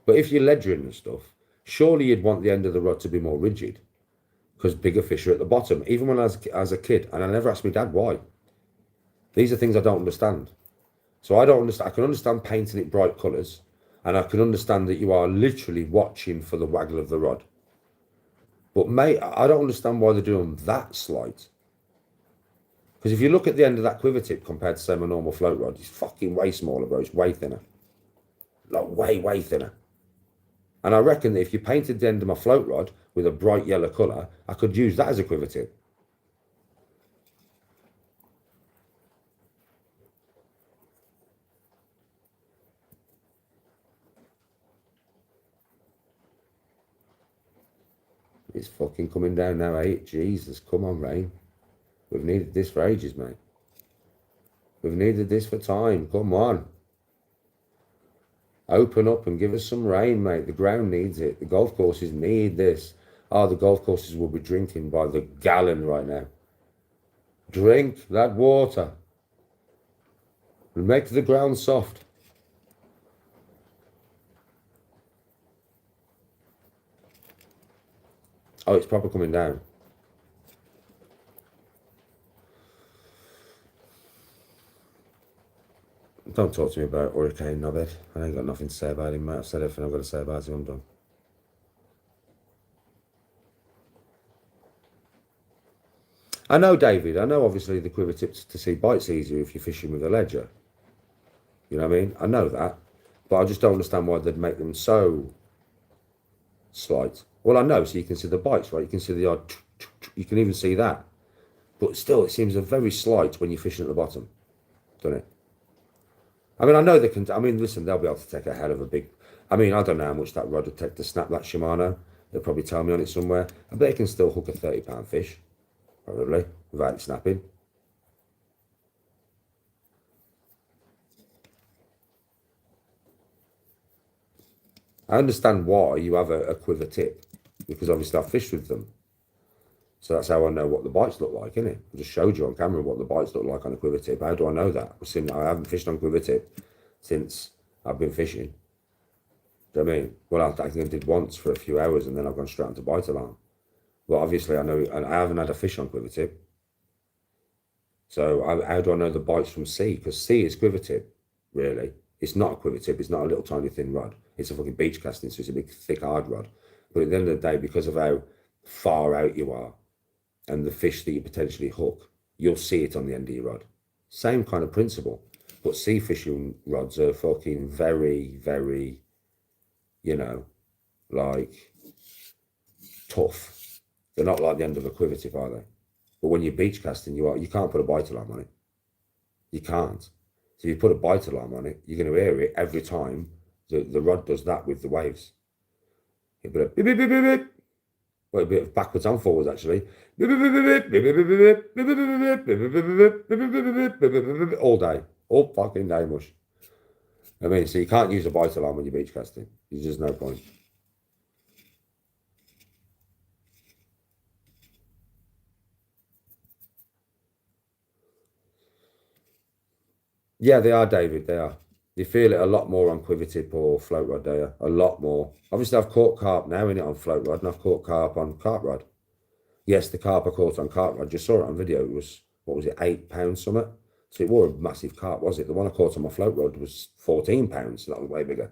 but if you're ledgering and stuff, surely you'd want the end of the rod to be more rigid because bigger fish are at the bottom. Even when I was as a kid, and I never asked my dad why. These are things I don't understand. So I don't understand. I can understand painting it bright colours, and I can understand that you are literally watching for the waggle of the rod. But mate, I don't understand why they're doing that slight. Because if you look at the end of that quiver tip compared to, say, my normal float rod, it's fucking way smaller, bro. It's way thinner. Like, way, way thinner. And I reckon that if you painted the end of my float rod with a bright yellow colour, I could use that as a quiver tip. It's fucking coming down now, eh? Jesus, come on, rain. We've needed this for ages, mate. We've needed this for time. Come on. Open up and give us some rain, mate. The ground needs it. The golf courses need this. Oh, the golf courses will be drinking by the gallon right now. Drink that water. And make the ground soft. Oh, it's proper coming down. Don't talk to me about Hurricane Knobhead. I ain't got nothing to say about him, mate. I've said everything I've got to say about him. I'm done. I know, David. I know, obviously, the quiver tips to see bites easier if you're fishing with a ledger. You know what I mean? I know that. But I just don't understand why they'd make them so slight. Well, I know, so you can see the bites, right? You can see the odd... You can even see that. But still, it seems a very slight when you're fishing at the bottom. Doesn't it? I mean, I know they can... I mean, listen, they'll be able to take a hell of a big... I mean, I don't know how much that rod would take to snap that Shimano. They'll probably tell me on it somewhere. I bet you can still hook a £30 fish. Probably. Without it snapping. I understand why you have a quiver tip. Because obviously I've fished with them. So that's how I know what the bites look like, innit? I just showed you on camera what the bites look like on a quiver tip. How do I know that? I haven't fished on quiver tip since I've been fishing. Do you know what I mean? Well, I think I did once for a few hours and then I've gone straight onto bite alarm. Well, obviously I know, and I haven't had a fish on quiver tip. So how do I know the bites from C? Because C is quiver tip, really. It's not a quiver tip. It's not a little tiny thin rod. It's a fucking beach casting, so it's a big, thick, hard rod. But at the end of the day, because of how far out you are and the fish that you potentially hook, you'll see it on the end of your rod. Same kind of principle. But sea fishing rods are fucking very, very, you know, like tough. They're not like the end of a quiver tip, are they? But when you're beach casting, you can't put a bite alarm on it. You can't. So if you put a bite alarm on it, you're going to hear it every time the rod does that with the waves. It'll be like, beep, beep, beep, beep, beep. Well, a bit of backwards and forwards, actually. All day. All fucking day, mush. I mean, so you can't use a bite alarm when you're beach casting. There's just no point. Yeah, they are, David. They are. You feel it a lot more on quiver tip or float rod, do you? A lot more. Obviously, I've caught carp now in it on float rod, and I've caught carp on carp rod. Yes, the carp I caught on carp rod, just saw it on video. It was, what was it, £8 something? So it wore a massive carp, was it? The one I caught on my float rod was £14, so that was way bigger.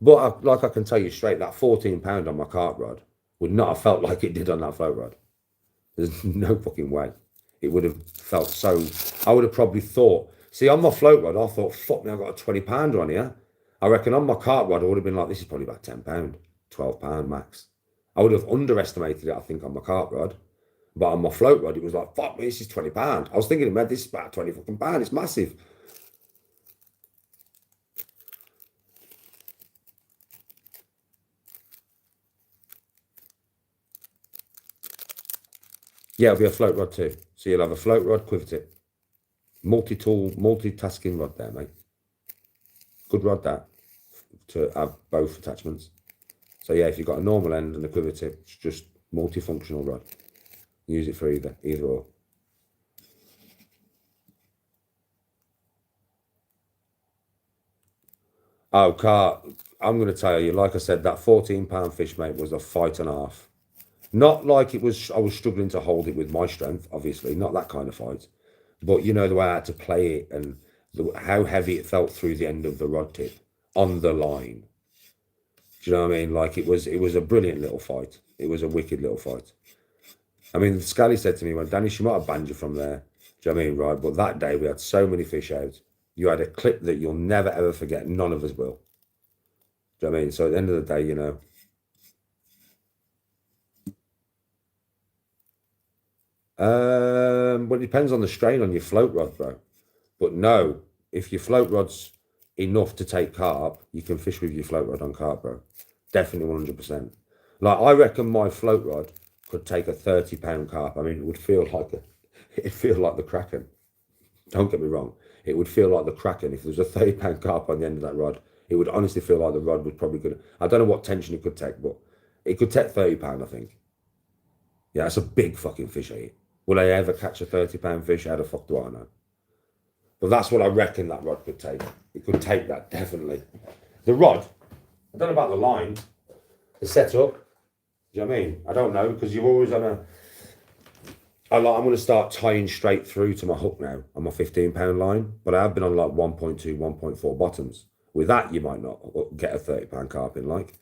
But like I can tell you straight, that £14 on my carp rod would not have felt like it did on that float rod. There's no fucking way. It would have felt so. I would have probably thought, see, on my float rod, I thought, fuck me, I've got a 20-pounder on here. I reckon on my carp rod, I would have been like, this is probably about £10, £12 max. I would have underestimated it, I think, on my carp rod. But on my float rod, it was like, fuck me, this is £20. I was thinking, man, this is about 20 fucking pound. It's massive. Yeah, it'll be a float rod too. So you'll have a float rod, quiver tip. Multi-tool, multitasking rod there, mate. Good rod that, to have both attachments. So yeah, if you've got a normal end and a quiver tip, it's just multifunctional rod. Use it for either or. Oh, Car, I'm going to tell you, like I said, that £14 fish, mate, was a fight and a half. Not like it was, I was struggling to hold it with my strength, obviously, not that kind of fight. But you know, the way I had to play it and how heavy it felt through the end of the rod tip on the line. Do you know what I mean? Like it was a brilliant little fight. It was a wicked little fight. I mean, Scally said to me, well, Danny, she might have banned you from there. Do you know what I mean? Right. But that day we had so many fish out. You had a clip that you'll never, ever forget. None of us will. Do you know what I mean? So at the end of the day, you know, well, it depends on the strain on your float rod, bro. But no, if your float rod's enough to take carp, you can fish with your float rod on carp, bro. Definitely 100%. Like, I reckon my float rod could take a 30-pound carp. I mean, it would feel like it'd feel like the Kraken. Don't get me wrong. It would feel like the Kraken. If there was a 30-pound carp on the end of that rod, it would honestly feel like the rod was probably good. I don't know what tension it could take, but it could take 30 pound, I think. Yeah, that's a big fucking fish, eh? Will I ever catch a 30-pound fish? How the fuck do I know? But that's what I reckon that rod could take. It could take that, definitely. The rod, I don't know about the line, the setup. Do you know what I mean? I don't know, because you're always on a... I'm going to start tying straight through to my hook now on my 15-pound line, but I have been on like 1.2, 1.4 bottoms. With that, you might not get a 30-pound carp in, like. Do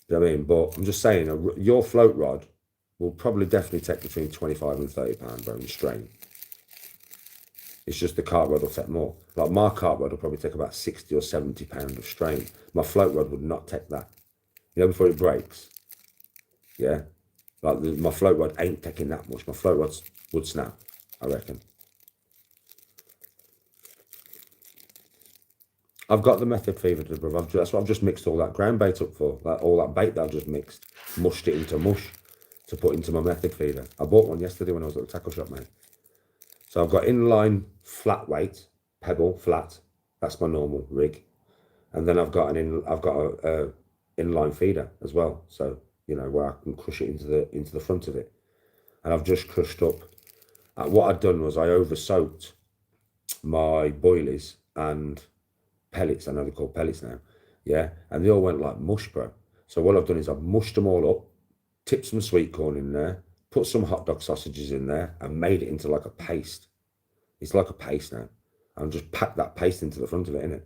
you know what I mean? But I'm just saying, your float rod will probably definitely take between 25 and 30 pound, bro, in strain. It's just the carp rod will take more. Like my carp rod will probably take about 60 or 70 pound of strain. My float rod would not take that. You know, before it breaks. Yeah. Like my float rod ain't taking that much. My float rods would snap, I reckon. I've got the method fever, bro. That's what I've just mixed all that ground bait up for. Like all that bait that I've just mixed, mushed it into mush to put into my method feeder. I bought one yesterday when I was at the tackle shop, mate. So I've got inline flat weight, pebble flat. That's my normal rig, and then I've got a inline feeder as well. So you know where I can crush it into the front of it, and I've just crushed up. What I'd done was I over soaked my boilies and pellets. I know they're called pellets now. Yeah, and they all went like mush, bro. So what I've done is I've mushed them all up, tipped some sweet corn in there, put some hot dog sausages in there, and made it into like a paste. It's like a paste now. And just packed that paste into the front of it, innit?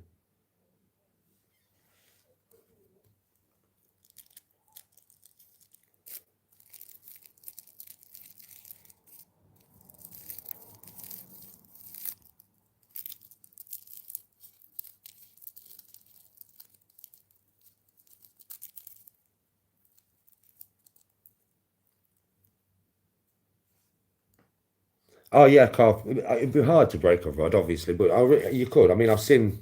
Oh yeah, Carl. It'd be hard to break a rod, obviously, but you could. I mean, I've seen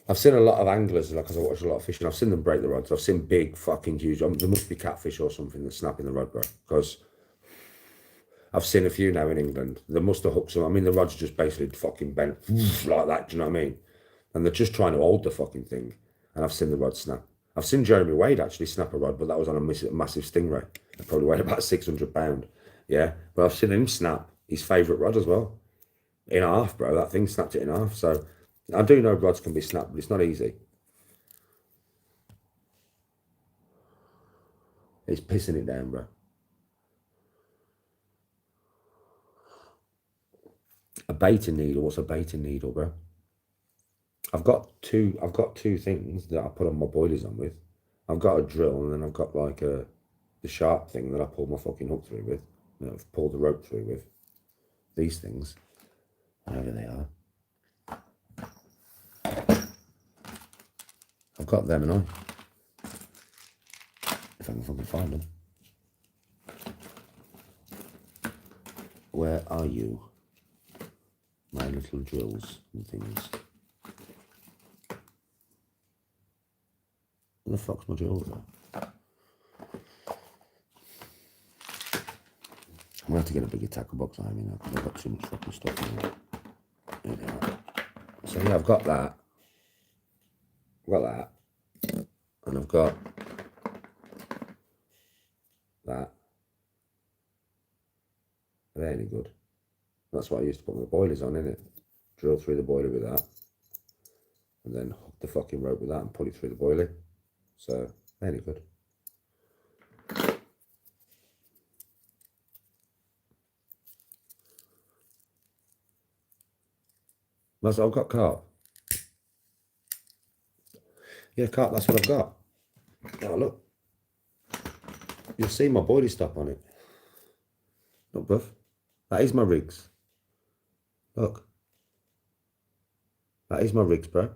a lot of anglers, like, because I watch a lot of fishing. I've seen them break the rods. I've seen big fucking huge. There must be catfish or something that's snapping the rod, bro. Because I've seen a few now in England. They must have hooked some. I mean, the rod's just basically fucking bent like that. Do you know what I mean? And they're just trying to hold the fucking thing. And I've seen the rod snap. I've seen Jeremy Wade actually snap a rod, but that was on a massive stingray. It probably weighed about 600 pound. Yeah, but I've seen him snap his favourite rod as well. in half, bro. That thing snapped it in half. So I do know rods can be snapped, but it's not easy. It's pissing it down, bro. A baiting needle. What's a baiting needle, bro? I've got two things that I put on my boilies on with. I've got a drill, and then I've got like the sharp thing that I pull my fucking hook through with. That I've pulled the rope through with. These things. Whatever they are. I've got them, and if I can fucking find them. Where are you? My little drills and things. Where the fuck's my drills at? I'm gonna have to get a bigger tackle box, I mean, because I've got too much fucking stuff in there. There they are. So yeah, I've got that. And I've got that. Are they any good? That's what I used to put my boilers on, innit? Drill through the boiler with that. And then hook the fucking rope with that and pull it through the boiler. So, they're any good. That's what I've got, carp. Yeah, carp, that's what I've got. Oh, look. You'll see my boilie stop on it. Look, bruv. That is my rigs. Look. That is my rigs, bro.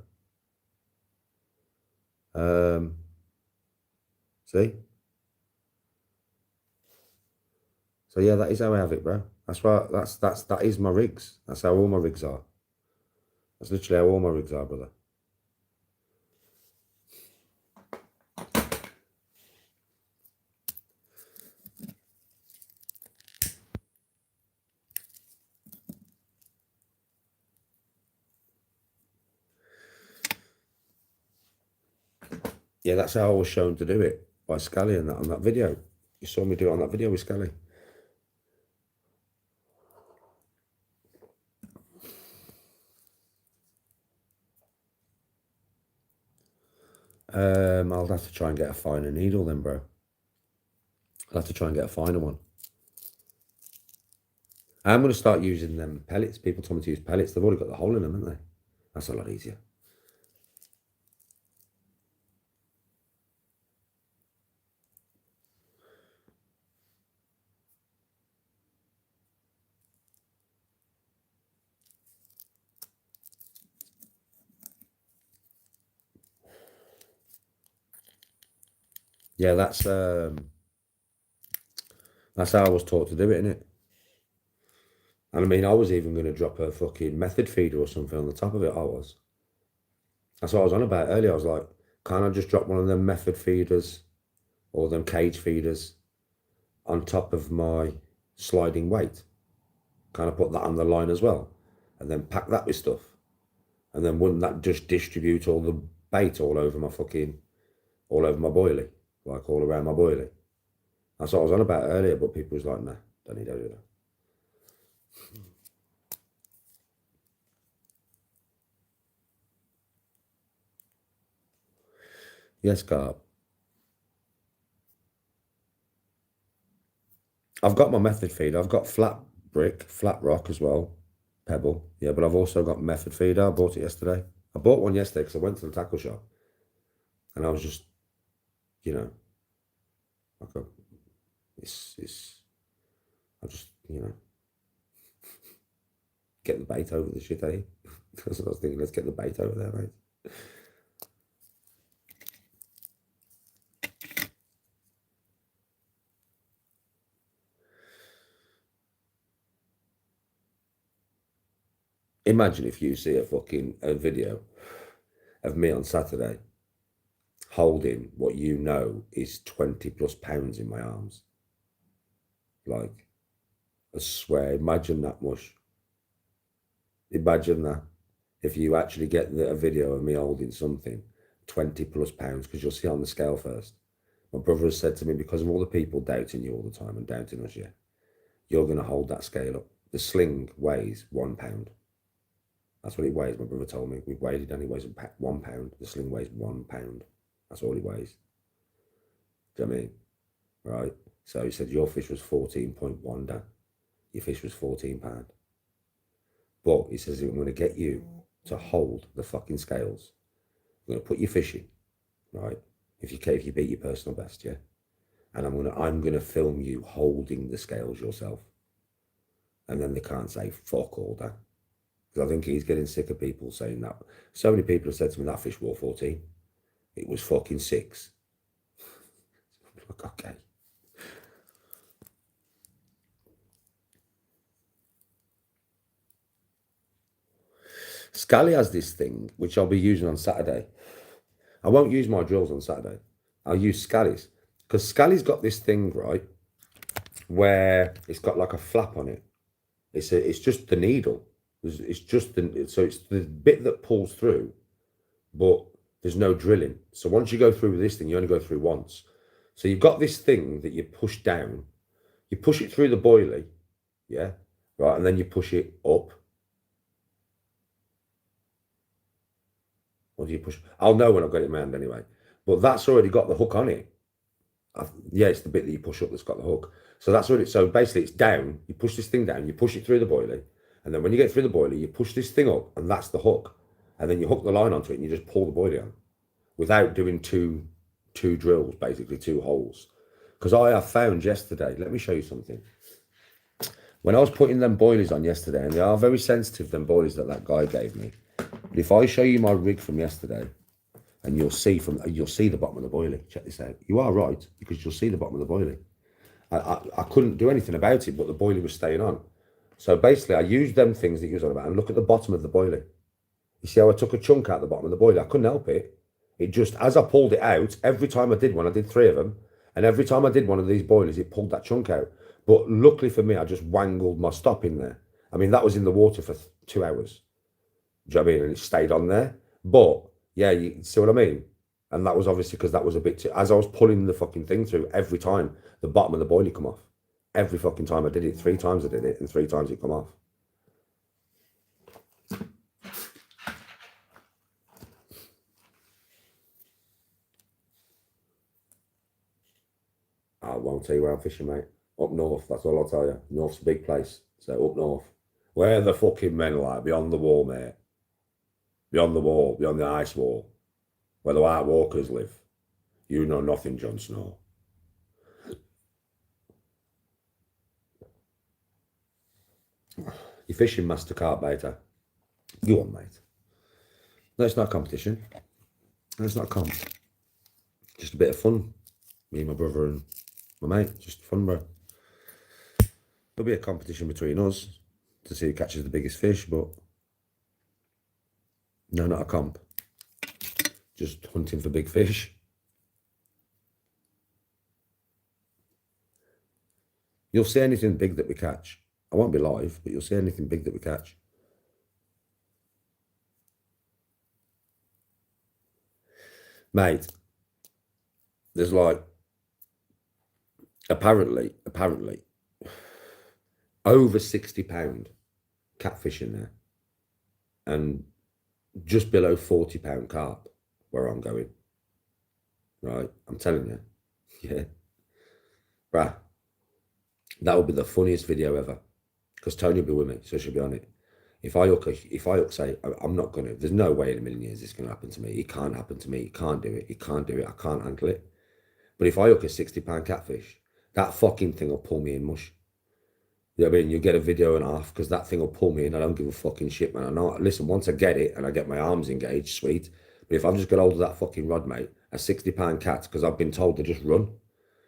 See? So yeah, that is how I have it, bro. That's why that is my rigs. That's how all my rigs are. That's literally how all my rigs are, brother. Yeah, that's how I was shown to do it by Scally and that on that video. You saw me do it on that video with Scally. I'll have to try and get a finer needle then, bro. I'll have to try and get a finer one. I'm going to start using them pellets. People told me to use pellets. They've already got the hole in them, haven't they? That's a lot easier. Yeah, that's how I was taught to do it, innit? And I mean, I was even going to drop a fucking method feeder or something on the top of it. That's what I was on about earlier. I was like, can't I just drop one of them method feeders or them cage feeders on top of my sliding weight? Kind of put that on the line as well, and then pack that with stuff. And then wouldn't that just distribute all the bait all over my boilie, like all around my boilie? That's what I was on about earlier, but people was like, nah, don't need to do that. Yes, Carp. I've got my method feeder. I've got flat rock as well, pebble. Yeah, but I've also got method feeder. I bought it yesterday. I bought one yesterday because I went to the tackle shop, and I was just, you know, like I just, you know, get the bait over the shit, eh? That's what I was thinking. Let's get the bait over there, mate. Imagine if you see a video of me on Saturday holding what you know is 20 plus pounds in my arms. Like, I swear, imagine that much. Imagine that. If you actually get a video of me holding something 20 plus pounds, because you'll see on the scale first. My brother has said to me, because of all the people doubting you all the time and doubting us, yeah, you're going to hold that scale up. The sling weighs 1 pound. That's what it weighs. My brother told me. We weighed it and it weighs 1 pound. The sling weighs 1 pound. That's all it weighs. Do you know what I mean? Right? So he said, your fish was 14.1, Dan. Your fish was 14 pound. But he says, I'm going to get you to hold the fucking scales. I'm going to put your fish in, right? If you beat your personal best, yeah? And I'm gonna film you holding the scales yourself. And then they can't say fuck all that. Because I think he's getting sick of people saying that. So many people have said to me that fish wore 14. It was fucking 6. I'm like, okay. Scally has this thing, which I'll be using on Saturday. I won't use my drills on Saturday. I'll use Scally's. Because Scally's got this thing, right, where it's got like a flap on it. It's just the needle. It's just so it's the bit that pulls through, but there's no drilling. So once you go through with this thing, you only go through once. So you've got this thing that you push down. You push it through the boilie, yeah, right, and then you push it up. Or do you push? I'll know when I've got it in my hand anyway. But that's already got the hook on it. Yeah, it's the bit that you push up that's got the hook. So that's already. So basically, it's down. You push this thing down. You push it through the boilie, and then when you get through the boilie, you push this thing up, and that's the hook. And then you hook the line onto it, and you just pull the boilie on, without doing two drills, basically 2 holes. Because I have found yesterday. Let me show you something. When I was putting them boilies on yesterday, and they are very sensitive, them boilies that guy gave me. But if I show you my rig from yesterday, and you'll see the bottom of the boilie. Check this out. You are right, because you'll see the bottom of the boilie. I couldn't do anything about it, but the boilie was staying on. So basically, I used them things that you was on about, and look at the bottom of the boilie. You see how I took a chunk out the bottom of the boilie? I couldn't help it. It just, as I pulled it out, every time I did one, I did 3 of them, and every time I did one of these boilies, it pulled that chunk out. But luckily for me, I just wangled my stop in there. I mean, that was in the water for 2 hours. Do you know what I mean? And it stayed on there. But yeah, you see what I mean? And that was obviously because that was a bit too, as I was pulling the fucking thing through, every time the bottom of the boilie come off. Every fucking time I did it. 3 times I did it, and 3 times it come off. I won't tell you where I'm fishing, mate. Up north, that's all I'll tell you. North's a big place. So up north. Where the fucking men lie, beyond the wall, mate. Beyond the wall, beyond the ice wall. Where the White Walkers live. You know nothing, Jon Snow. You're fishing master carp beta. Go on, mate. No, it's not competition. No, it's not comp. Just a bit of fun. Me and my brother and my mate. Just fun, bro. There'll be a competition between us to see who catches the biggest fish, but no, not a comp. Just hunting for big fish. You'll see anything big that we catch. I won't be live, but you'll see anything big that we catch. Mate, there's like, apparently, over 60 pound catfish in there. And just below 40 pound carp where I'm going. Right? I'm telling you. Yeah. Bruh. That would be the funniest video ever. Because Tony will be with me, so she'll be on it. If I hook, say, I'm not going to, there's no way in a million years it's going to happen to me. It can't happen to me. It can't do it. It can't do it. I can't handle it. But if I hook a 60 pound catfish, that fucking thing will pull me in mush. You know what I mean? You get a video and a half because that thing will pull me in. I don't give a fucking shit, man. I know. Listen, once I get it and I get my arms engaged, sweet. But if I've just got hold of that fucking rod, mate, a 60 pound cat, because I've been told to just run,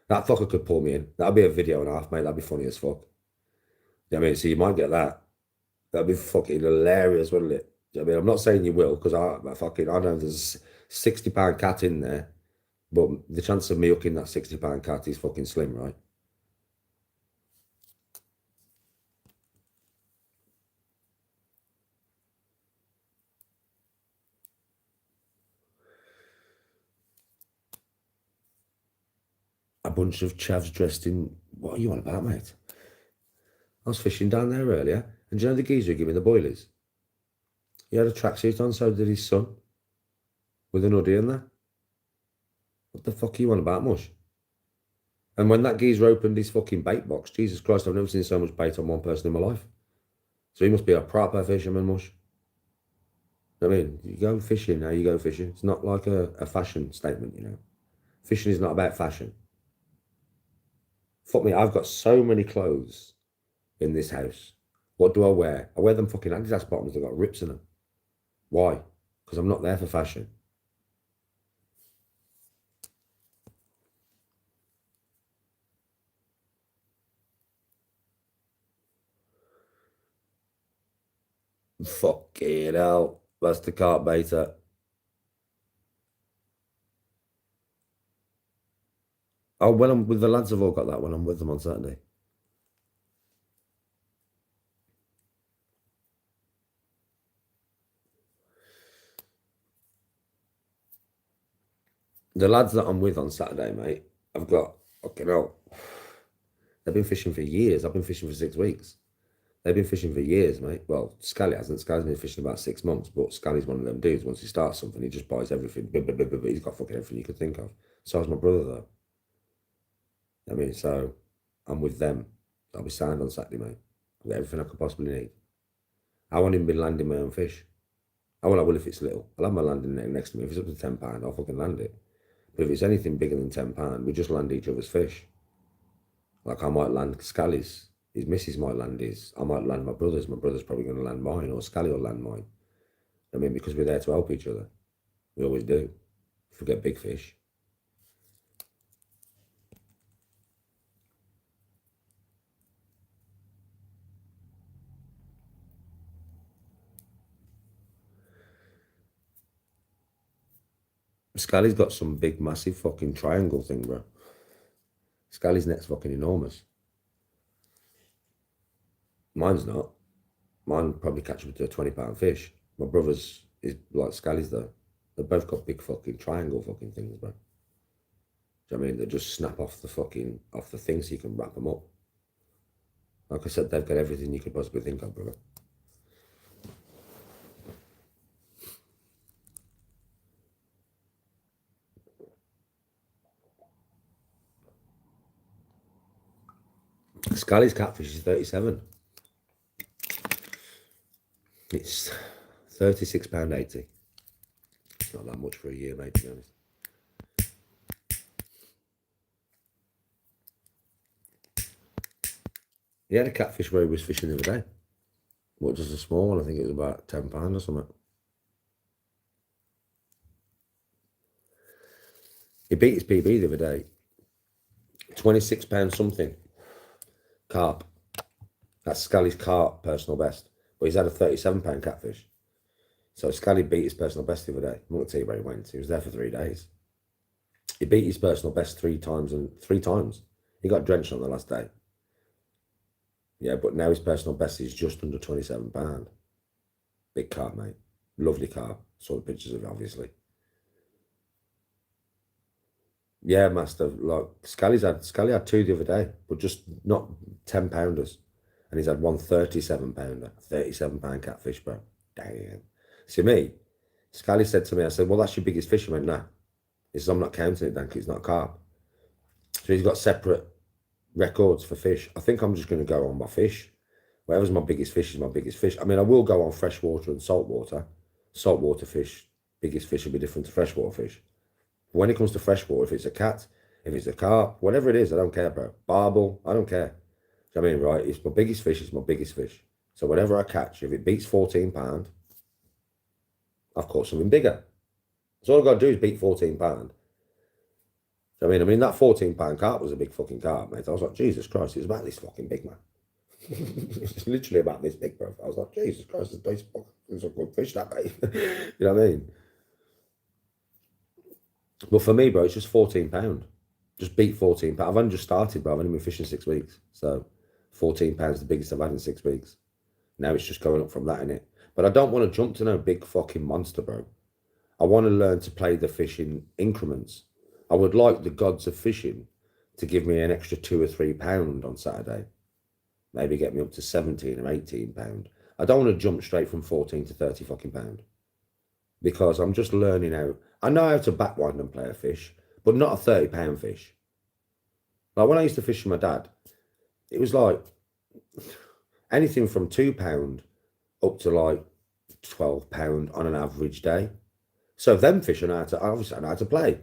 that fucker could pull me in. That'd be a video and a half, mate. That'd be funny as fuck. You know what I mean? So you might get that. That'd be fucking hilarious, wouldn't it? You know what I mean? I'm not saying you will, because I know there's 60 pound cat in there, but the chance of me hooking that 60 pound cat is fucking slim, right? A bunch of chavs dressed in, what are you on about, mate? I was fishing down there earlier, and do you know the geezer who gave me the boilies? He had a tracksuit on, so did his son. With an hoodie in there. What the fuck are you on about, Mush? And when that geezer opened his fucking bait box, Jesus Christ, I've never seen so much bait on one person in my life. So he must be a proper fisherman, Mush. I mean, you go fishing, now you go fishing. It's not like a fashion statement, you know. Fishing is not about fashion. Fuck me, I've got so many clothes in this house. What do I wear? I wear them fucking Adidas bottoms that got rips in them. Why? Because I'm not there for fashion. Fucking hell. That's the carp baiter. Oh, when I'm with the lads, I've all got that when I'm with them on Saturday. The lads that I'm with on Saturday, mate, I've got, fucking hell, they've been fishing for years. I've been fishing for 6 weeks. They've been fishing for years, mate. Well, Scally hasn't. Scally's been fishing about 6 months, but Scally's one of them dudes. Once he starts something, he just buys everything. He's got fucking everything you could think of. So is my brother, though. I mean, so I'm with them. I'll be signed on Saturday, mate. I've got everything I could possibly need. I won't even be landing my own fish. I will if it's little. I'll have my landing net next to me. If it's up to £10, I'll fucking land it. But if it's anything bigger than £10, we just land each other's fish. Like I might land Scally's. His missus might land his. I might land my brother's. My brother's probably going to land mine, or Scally will land mine. I mean, because we're there to help each other. We always do. If we get big fish. Scally's got some big, massive fucking triangle thing, bro. Scally's net's fucking enormous. Mine's not. Mine probably catch up to a £20 fish. My brother's is like Scally's though. They've both got big fucking triangle fucking things, bro. Do you know what I mean? They just snap off the thing so you can wrap them up. Like I said, they've got everything you could possibly think of, brother. Scally's catfish is 37. It's £36.80. It's not that much for a year, mate, to be honest. He had a catfish where he was fishing the other day. What, just a small one? I think it was about £10 or something. He beat his PB the other day. £26 something. Carp. That's Scally's carp personal best. But he's had a £37 catfish. So Scally beat his personal best the other day. I'm not going to tell you where he went. He was there for 3 days. He beat his personal best 3 times, and 3 times. He got drenched on the last day. Yeah, but now his personal best is just under £27. Big carp, mate. Lovely carp. Saw the pictures of it, obviously. Yeah, master. Like Scally had 2 the other day, but just not 10-pounders. And he's had one 37-pounder, £37 catfish, bro. Damn. See me, Scally said to me, I said, well, that's your biggest fish. He went, nah. He says, I'm not counting it, Dan, because it's not carp. So he's got separate records for fish. I think I'm just going to go on my fish. Whatever's my biggest fish is my biggest fish. I mean, I will go on freshwater and saltwater. Saltwater fish, biggest fish will be different to freshwater fish. But when it comes to freshwater, if it's a cat, if it's a carp, whatever it is, I don't care, bro. Barbel, I don't care. Do you know what I mean, right? It's my biggest fish, it's my biggest fish. So whatever I catch, if it beats £14, I've caught something bigger. So all I've got to do is beat £14. I mean, that £14 carp was a big fucking carp, mate. I was like, Jesus Christ, it was about this fucking big, man. It's literally about this big, bro. I was like, Jesus Christ, it's a good fish, that, mate. You know what I mean? But for me, bro, it's just £14. Just beat £14. I've only just started, bro. I've only been fishing 6 weeks. So £14 is the biggest I've had in 6 weeks. Now it's just going up from that, innit? But I don't want to jump to no big fucking monster, bro. I want to learn to play the fish in increments. I would like the gods of fishing to give me an extra £2 or £3 on Saturday. Maybe get me up to £17 or £18. I don't want to jump straight from 14 to 30 fucking pound because I'm just learning how. I know how to backwind and play a fish, but not a 30 pound fish. Like when I used to fish with my dad, it was like anything from £2 up to like £12 on an average day. So them fish I know how to, obviously I know how to play.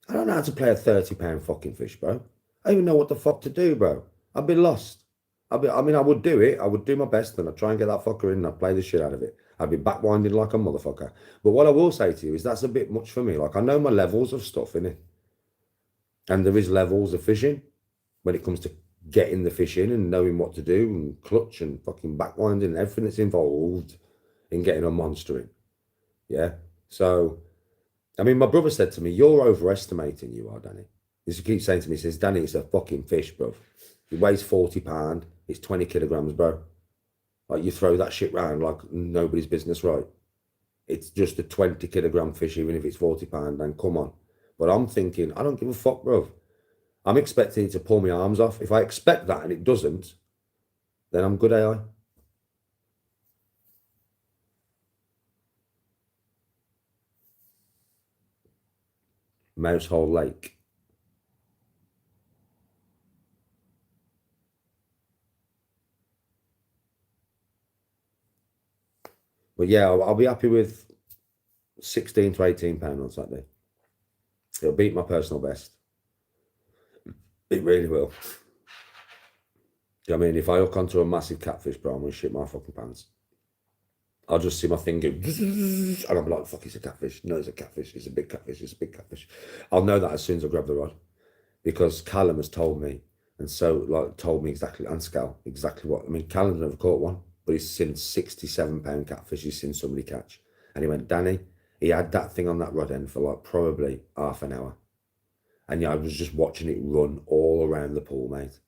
I don't know how to play a £30 fucking fish, bro. I don't even know what the fuck to do, bro. I'd be lost. I mean, I would do it. I would do my best and I'd try and get that fucker in and I'd play the shit out of it. I'd be backwinding like a motherfucker. But what I will say to you is that's a bit much for me. Like, I know my levels of stuff in it. And there is levels of fishing when it comes to getting the fish in and knowing what to do and clutch and fucking backwinding and everything that's involved in getting a monster in. Yeah. So, I mean, my brother said to me, "You're overestimating, you are, Danny." He keeps saying to me, he says, "Danny, it's a fucking fish, bro. It weighs 40 pounds. It's 20 kilograms, bro. Like, you throw that shit round like nobody's business, right? It's just a 20 kilogram fish, even if it's 40 pounds, then come on." But I'm thinking, I don't give a fuck, bro. I'm expecting it to pull my arms off. If I expect that and it doesn't, then I'm good AI. Mousehole Lake. But yeah, I'll be happy with 16 to 18 pound on Saturday. It'll beat my personal best. It really will. I mean, if I hook onto a massive catfish, bro, I'm gonna shit my fucking pants. I'll just see my thing go, and I'll be like, "Fuck, it's a catfish." No, it's a catfish. It's a big catfish. It's a big catfish. I'll know that as soon as I grab the rod, because Callum has told me, and so like told me exactly, and Scal exactly what. I mean, Callum's never caught one, but he's seen 67 pound catfish. He's seen somebody catch, and he went, "Danny, he had that thing on that rod end for like probably half an hour, and yeah, I was just watching it run all around the pool, mate."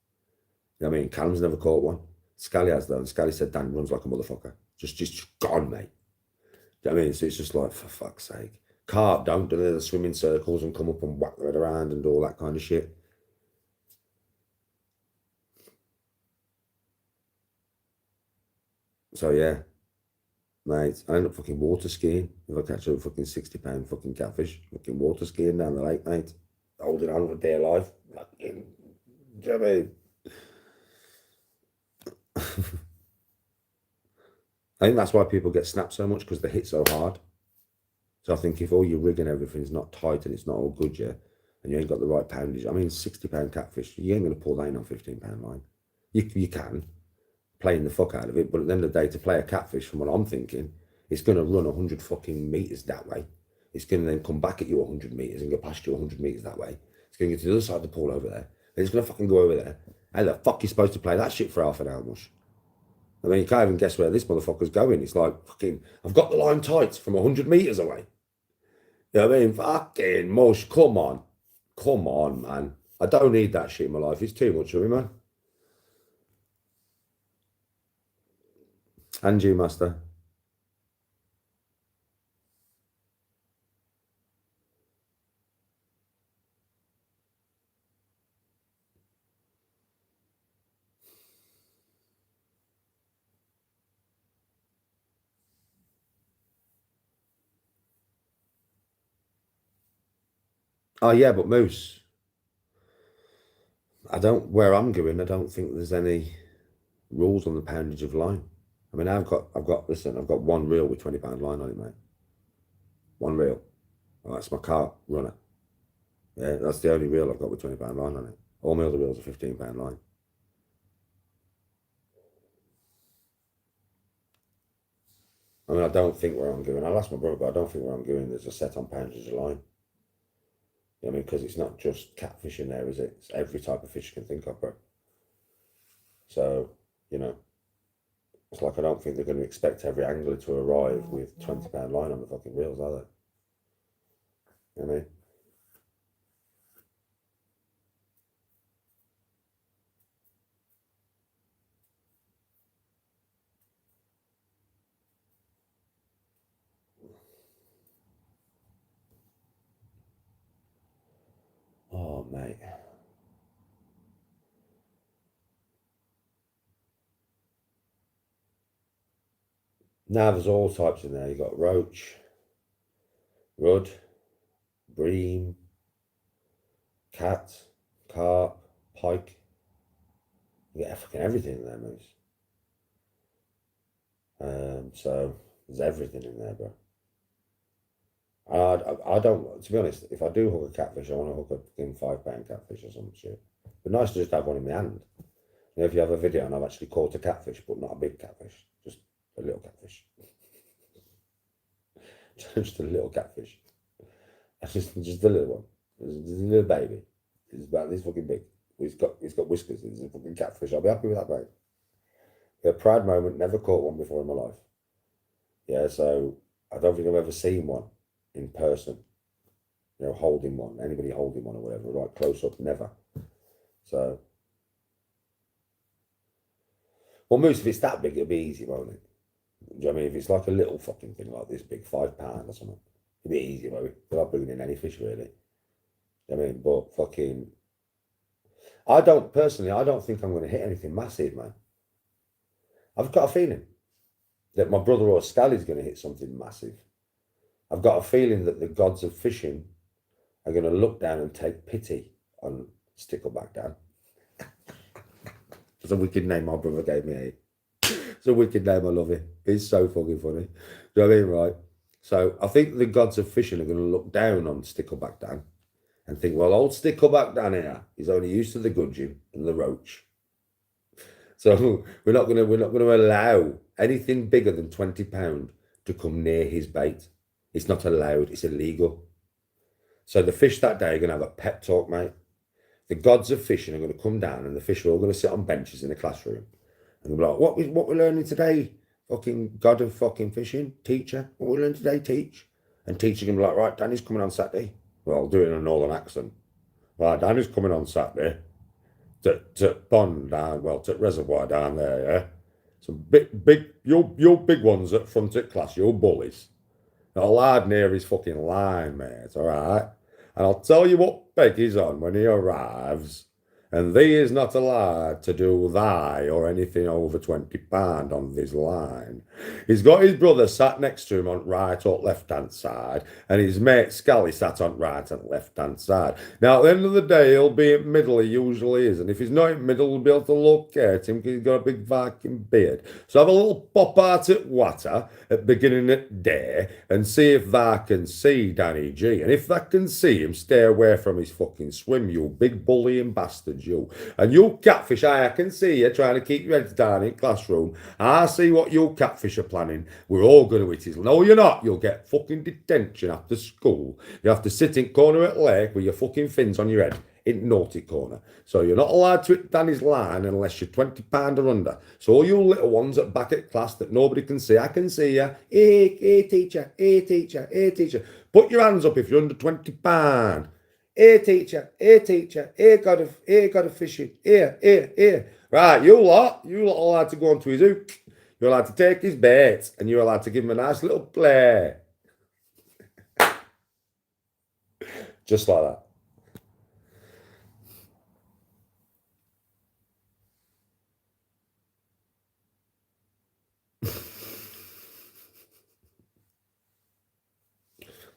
I mean, Callum's never caught one. Scally has though, and Scally said Dan runs like a motherfucker. Just gone, mate. Do you know what I mean? So it's just like, for fuck's sake. Carp don't do the swimming circles and come up and whack their head around and all that kind of shit. So yeah, mate, I end up fucking water skiing if I catch a fucking 60 pound fucking catfish. Fucking water skiing down the lake, mate. Holding on for dear life. Fucking, do you know what I mean? I think that's why people get snapped so much, because they hit so hard. So I think if all your rig and everything's not tight and it's not all good, yeah, and you ain't got the right poundage, I mean, 60 pound catfish, you ain't going to pull that in on 15 pound line. You can, playing the fuck out of it, but at the end of the day, to play a catfish, from what I'm thinking, it's going to run 100 fucking meters that way. It's going to then come back at you 100 meters and go past you 100 meters that way. It's going to get to the other side of the pool over there. And it's going to fucking go over there. How the fuck are you supposed to play that shit for half an hour, mush? I mean, you can't even guess where this motherfucker's going. It's like, fucking, I've got the line tight from 100 meters away. You know what I mean? Fucking mush, come on. Come on, man. I don't need that shit in my life. It's too much of me, man. And you, master. Oh, yeah, but Moose, where I'm going, I don't think there's any rules on the poundage of line. I mean, listen, I've got one reel with £20 line on it, mate. One reel. Oh, that's my car runner. Yeah, that's the only reel I've got with £20 line on it. All my other reels are £15 line. I mean, I don't think where I'm going. I'll ask my brother, but I don't think where I'm going there's a set on poundage of line. You know what I mean? Because it's not just catfish in there, is it? It's every type of fish you can think of, bro. So, you know, it's like I don't think they're going to expect every angler to arrive with £20 line on the fucking reels, are they? You know what I mean? Oh, mate. Now there's all types in there. You got roach, rudd, bream, cat, carp, pike. You get fucking everything in there, moose. So there's everything in there, bro. I don't, to be honest, if I do hook a catfish, I want to hook a fucking £5 catfish or some shit. But nice to just have one in my hand. You know, if you have a video and I've actually caught a catfish, but not a big catfish, just a little catfish. Just a little catfish. Just a little one. Just a little baby. He's about this fucking big. He's got whiskers. He's a fucking catfish. I'll be happy with that, mate. A proud moment. Never caught one before in my life. Yeah, so I don't think I've ever seen one in person. You know, holding one. Anybody holding one or whatever. Right, close up, never. So, well, Moose, if it's that big, it'll be easy, won't it? Do you know what I mean? If it's like a little fucking thing like this big, £5 or something, it'll be easy, won't it? Without bringing in any fish, really. I mean, but fucking, I don't think I'm going to hit anything massive, man. I've got a feeling that my brother or Scally's going to hit something massive. I've got a feeling that the gods of fishing are going to look down and take pity on Stickleback Dan. It's a wicked name my brother gave me. It's a wicked name, I love it. It's so fucking funny. Do you know what I mean, right? So I think the gods of fishing are going to look down on Stickleback Dan and think, well, old Stickleback Dan here is only used to the gudgeon and the roach. So we're not going to allow anything bigger than £20 to come near his bait. It's not allowed. It's illegal. So the fish that day are going to have a pep talk, mate. The gods of fishing are going to come down and the fish are all going to sit on benches in the classroom. And they'll be like, what we're learning today? Fucking god of fucking fishing, teacher. What we learning today, teach? And teacher can be like, right, Danny's coming on Saturday. Well, I'll do it in a northern accent. Right, Danny's coming on Saturday to pond down, well, to reservoir down there, yeah? Some big, your big ones at front at class, your bullies. Not a lad near his fucking line, mate, all right? And I'll tell you what peg he's on when he arrives. And thee is not allowed to do thy or anything over £20 on this line. He's got his brother sat next to him on right or left-hand side, and his mate Scally sat on right and left-hand side. Now, at the end of the day, he'll be in middle, he usually is, and if he's not in middle, we'll be able to locate him because he's got a big Viking beard. So have a little pop out at water at beginning at day and see if thou can see Danny G. And if that can see him, stay away from his fucking swim, you big bullying bastard. You and you catfish, I can see you trying to keep your heads down in classroom. I see what you catfish are planning. We're all going to hit his. No, you're not. You'll get fucking detention after school. You have to sit in corner at lake with your fucking fins on your head in naughty corner. So you're not allowed to hit Danny's line unless you're £20 or under. So all you little ones at back at class that nobody can see, I can see you. Hey teacher, hey teacher, hey teacher. Put your hands up if you're under £20. Here, teacher, here, God of fishing, here. Right, you lot allowed to go onto his hook. You're allowed to take his bait and you're allowed to give him a nice little play. Just like that.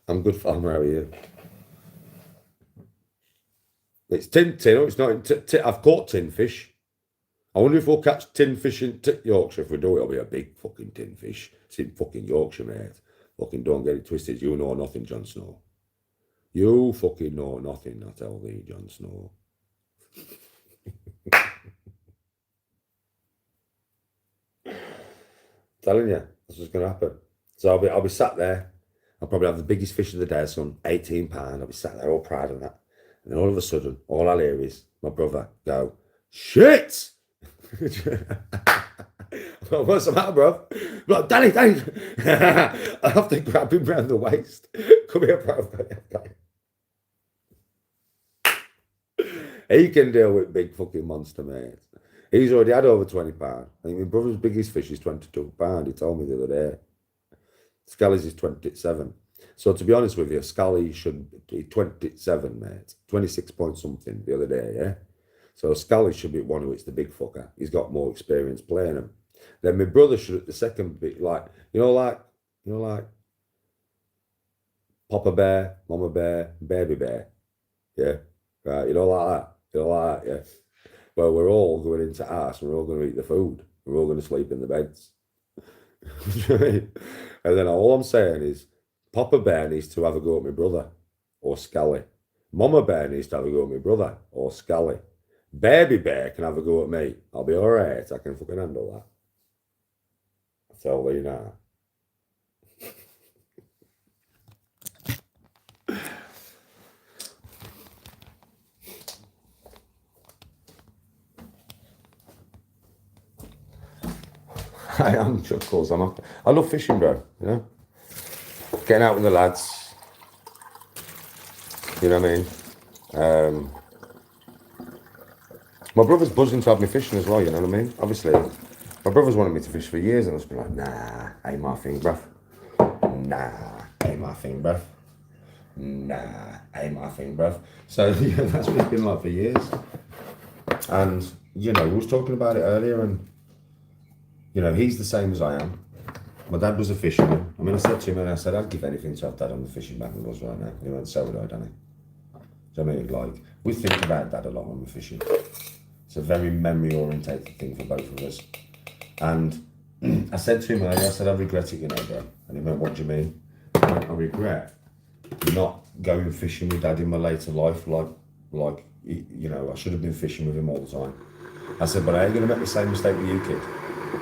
I'm good, farmer. How are you? It's tin. It's not. I've caught tin fish. I wonder if we'll catch tin fish in Yorkshire. If we do, it'll be a big fucking tin fish. It's in fucking Yorkshire, mate. Fucking don't get it twisted. You know nothing, Jon Snow. You fucking know nothing, I tell thee, Jon Snow. Telling you, that's what's going to happen. So I'll be sat there. I'll probably have the biggest fish of the day, son, £18. I'll be sat there all proud of that. And then all of a sudden, all I'll hear is my brother go, shit! What's the matter, bro? I'm like, Danny. I have to grab him round the waist. Come here, bro. He can deal with big fucking monster, mate. He's already had over £20. I think my brother's biggest fish is £22. He told me the other day. Scally's is 27. So to be honest with you, Scally should be 27, mate. 26 point something the other day, yeah? So Scally should be one who hits the big fucker. He's got more experience playing him. Then my brother should, the second bit, like, like Papa Bear, Mama Bear, Baby Bear. Yeah. Right. Like that. Like that, yeah. Well, we're all going into ours, we're all going to eat the food. We're all going to sleep in the beds. And then all I'm saying is, Papa Bear needs to have a go at my brother, or Scally. Mama Bear needs to have a go at my brother, or Scally. Baby Bear can have a go at me. I'll be alright. I can fucking handle that. I tell you now. I am chuckles. I love fishing, bro. You know, getting out with the lads. You know what I mean? My brother's buzzing to have me fishing as well. You know what I mean? Obviously, my brother's wanted me to fish for years, and I've been like, nah, ain't my thing, bruv. Nah, ain't my thing, bruv. Nah, ain't my thing, bruv. So yeah, that's what it's been like for years. And we was talking about it earlier, and he's the same as I am. My dad was a fisherman. I mean, I said to him, and I said, I'd give anything to have dad on the fishing back when I was right now. He went, so would I, don't he? So I mean, like, we think about dad a lot when we're fishing. It's a very memory-orientated thing for both of us. And I said to him earlier, I said, I regret it, bro. And he went, what do you mean? I went, I regret not going fishing with dad in my later life, like I should have been fishing with him all the time. I said, but I ain't going to make the same mistake with you, kid.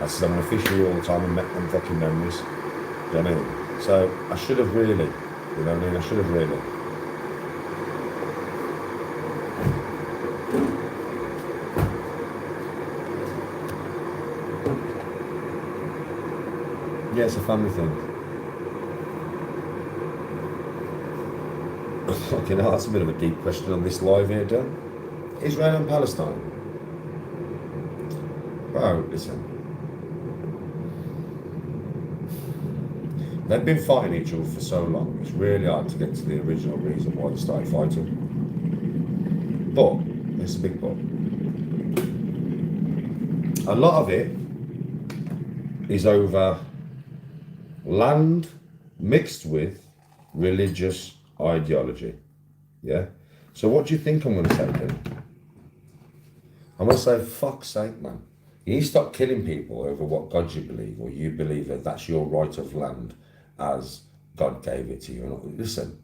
I said, I'm going to fish with you all the time and make them fucking memories. Do you know what I mean? So I should have really, I should have really. Yeah, it's a family thing. Fucking hell, that's a bit of a deep question on this live here, Dan. Israel and Palestine. Bro, listen. They've been fighting each other for so long, it's really hard to get to the original reason why they started fighting. But, it's a big but. A lot of it is over land mixed with religious ideology. Yeah? So what do you think I'm going to say then? I'm going to say, fuck's sake, man. You need to stop killing people over what God you believe, or you believe that that's your right of land as God gave it to you. Listen.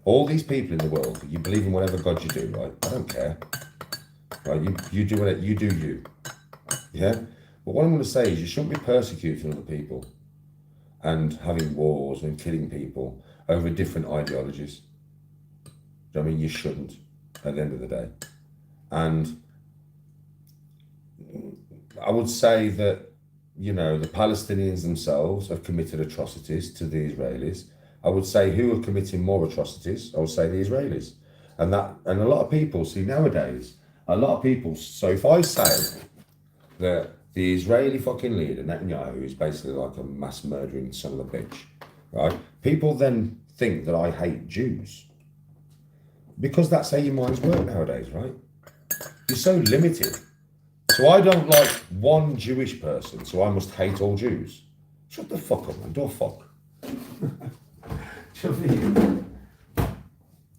All these people in the world, you believe in whatever God you do, right? I don't care. Right? You do whatever, you do you. Yeah? But what I'm going to say is you shouldn't be persecuting other people and having wars and killing people over different ideologies. Do you know what I mean? You shouldn't, at the end of the day. And I would say that, the Palestinians themselves have committed atrocities to the Israelis. I would say who are committing more atrocities? I would say the Israelis. And a lot of people, see nowadays, so if I say that the Israeli fucking leader, Netanyahu, is basically like a mass murdering son of a bitch, right? People then think that I hate Jews. Because that's how your minds work nowadays, right? You're so limited. So I don't like one Jewish person, so I must hate all Jews. Shut the fuck up, man. Do a fuck.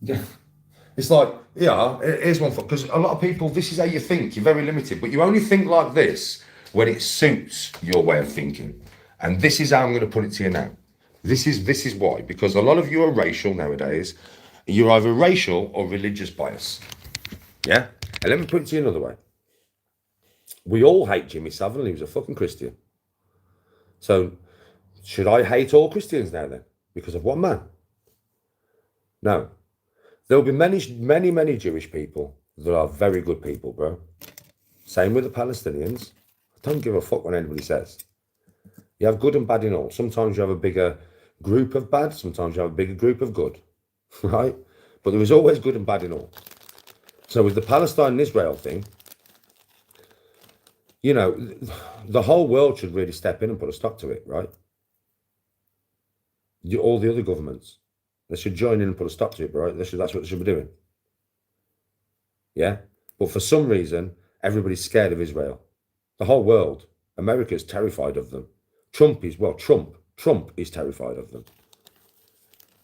Yeah. It's like, yeah, here's one fuck. Because a lot of people, this is how you think. You're very limited. But you only think like this when it suits your way of thinking. And this is how I'm going to put it to you now. This is why. Because a lot of you are racial nowadays. You're either racial or religious bias. Yeah? And let me put it to you another way. We all hate Jimmy Savile. He was a fucking Christian. So, should I hate all Christians now then? Because of one man? No. There will be many Jewish people that are very good people, bro. Same with the Palestinians. I don't give a fuck what anybody says. You have good and bad in all. Sometimes you have a bigger group of bad. Sometimes you have a bigger group of good. Right? But there is always good and bad in all. So with the Palestine and Israel thing, the whole world should really step in and put a stop to it, right? All the other governments, they should join in and put a stop to it, right? That's what they should be doing. Yeah? But for some reason, everybody's scared of Israel. The whole world. America's terrified of them. Trump is terrified of them.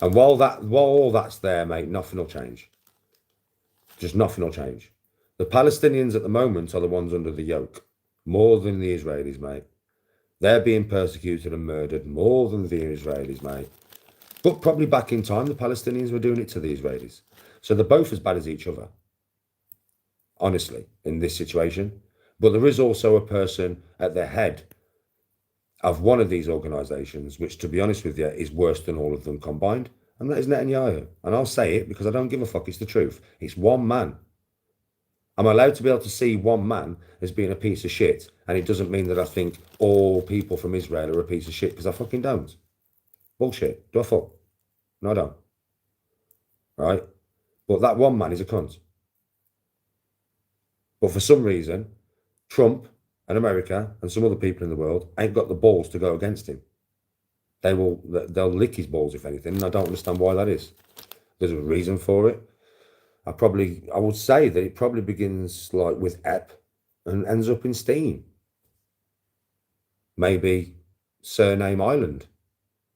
And while all that's there, mate, nothing will change. Just nothing will change. The Palestinians at the moment are the ones under the yoke, more than the Israelis, mate. They're being persecuted and murdered more than the Israelis, mate. But probably back in time, the Palestinians were doing it to the Israelis. So they're both as bad as each other, honestly, in this situation. But there is also a person at the head of one of these organisations, which, to be honest with you, is worse than all of them combined. And that is Netanyahu. And I'll say it because I don't give a fuck. It's the truth. It's one man. I'm allowed to be able to see one man as being a piece of shit. And it doesn't mean that I think all people from Israel are a piece of shit, because I fucking don't. Bullshit. Do I fuck? No, I don't. Right? But that one man is a cunt. But for some reason, Trump and America and some other people in the world ain't got the balls to go against him. They'll lick his balls, if anything, and I don't understand why that is. There's a reason for it. I would say that it probably begins like with EP and ends up in Steam. Maybe Surname Island.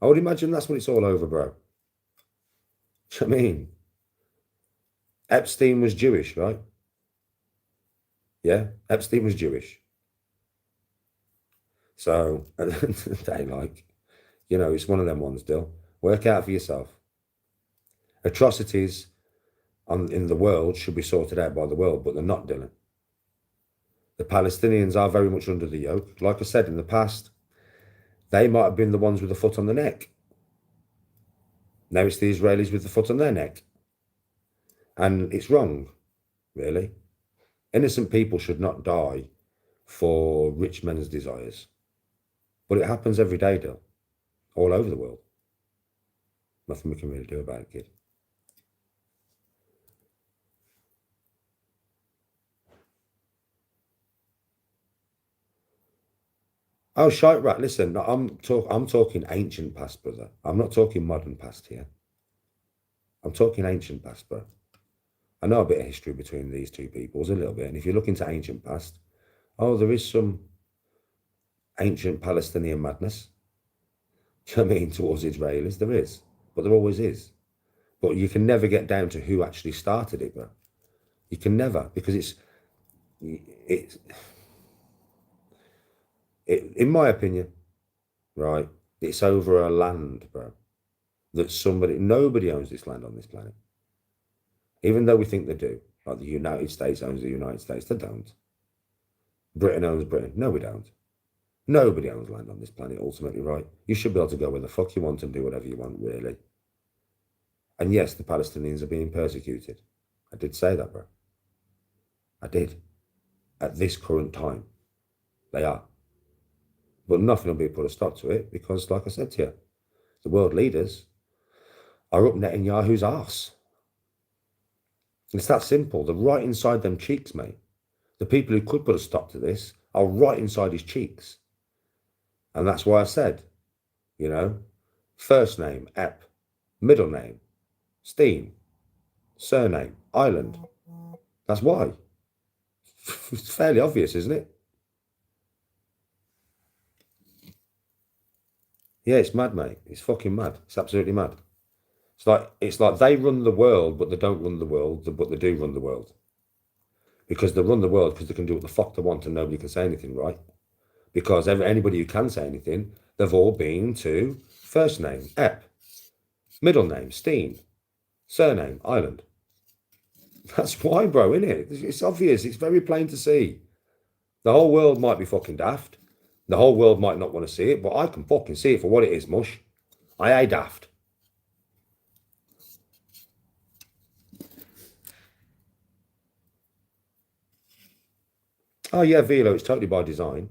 I would imagine that's what it's all over, bro. Do you know what I mean? Epstein was Jewish, right? Yeah, Epstein was Jewish. So, they like, you know, it's one of them ones, Dill. Work out for yourself. Atrocities in the world should be sorted out by the world, but they're not, Dylan. The Palestinians are very much under the yoke. Like I said, in the past, they might have been the ones with the foot on the neck. Now it's the Israelis with the foot on their neck. And it's wrong, really. Innocent people should not die for rich men's desires. But it happens every day, Dill. All over the world. Nothing we can really do about it, kid. Oh, shite rat, listen, I'm talking ancient past, brother. I'm not talking modern past here. I'm talking ancient past, bro. I know a bit of history between these two peoples, a little bit. And if you look into ancient past, oh, there is some ancient Palestinian madness. Do you know what I mean? Towards Israelis, there is. But there always is. But you can never get down to who actually started it, bro. You can never, because in my opinion, right, it's over a land, bro, that nobody owns this land on this planet. Even though we think they do, like the United States owns the United States, they don't. Britain owns Britain. No, we don't. Nobody owns land on this planet, ultimately, right? You should be able to go where the fuck you want and do whatever you want, really. And yes, the Palestinians are being persecuted. I did say that, bro. I did. At this current time, they are. But nothing will be put a stop to it because, like I said to you, the world leaders are up Netanyahu's arse. It's that simple. They're right inside them cheeks, mate. The people who could put a stop to this are right inside his cheeks. And that's why I said, you know, first name, Ep, middle name, Steen, surname, Island. That's why. It's fairly obvious, isn't it? Yeah, it's mad, mate. It's fucking mad. It's absolutely mad. It's like they run the world, but they don't run the world, but they do run the world. Because they run the world because they can do what the fuck they want and nobody can say anything, right? Because anybody who can say anything, they've all been to first name, Ep, middle name, Steen, surname, Island. That's why, bro, innit? It's obvious. It's very plain to see. The whole world might be fucking daft. The whole world might not want to see it, but I can fucking see it for what it is, mush. I ain't daft. Oh, yeah, Velo, it's totally by design.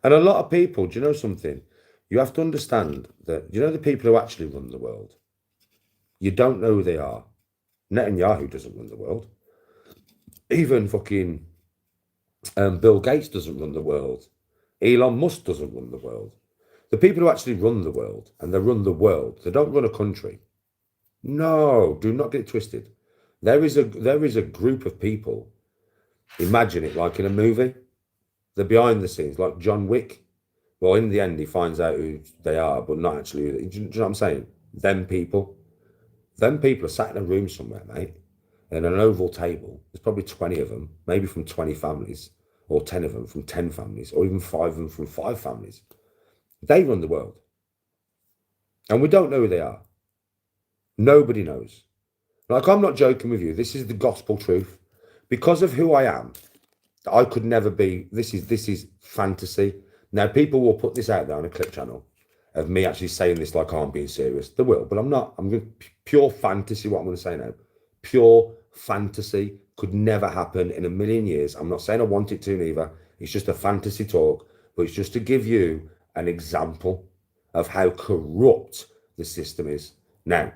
And a lot of people, do you know something? You have to understand that, you know, the people who actually run the world, you don't know who they are. Netanyahu doesn't run the world. Even fucking Bill Gates doesn't run the world. Elon Musk doesn't run the world. The people who actually run the world, and they run the world, they don't run a country. No, do not get it twisted. There is a group of people. Imagine it like in a movie. the behind the scenes, like John Wick. Well, in the end, he finds out who they are, but not actually. Do you know what I'm saying? Them people are sat in a room somewhere, mate, in an oval table. There's probably 20 of them, maybe from 20 families, or 10 of them from 10 families, or even 5 of them from 5 families. They run the world. And we don't know who they are. Nobody knows. Like, I'm not joking with you. This is the gospel truth. Because of who I am, I could never be. This is fantasy. Now, people will put this out there on a clip channel of me actually saying this like I'm being serious. They will, but I'm not. I'm going pure fantasy, what I'm going to say now. Pure fantasy. Could never happen in a million years. I'm not saying I want it to neither. It's just a fantasy talk, but it's just to give you an example of how corrupt the system is. Now,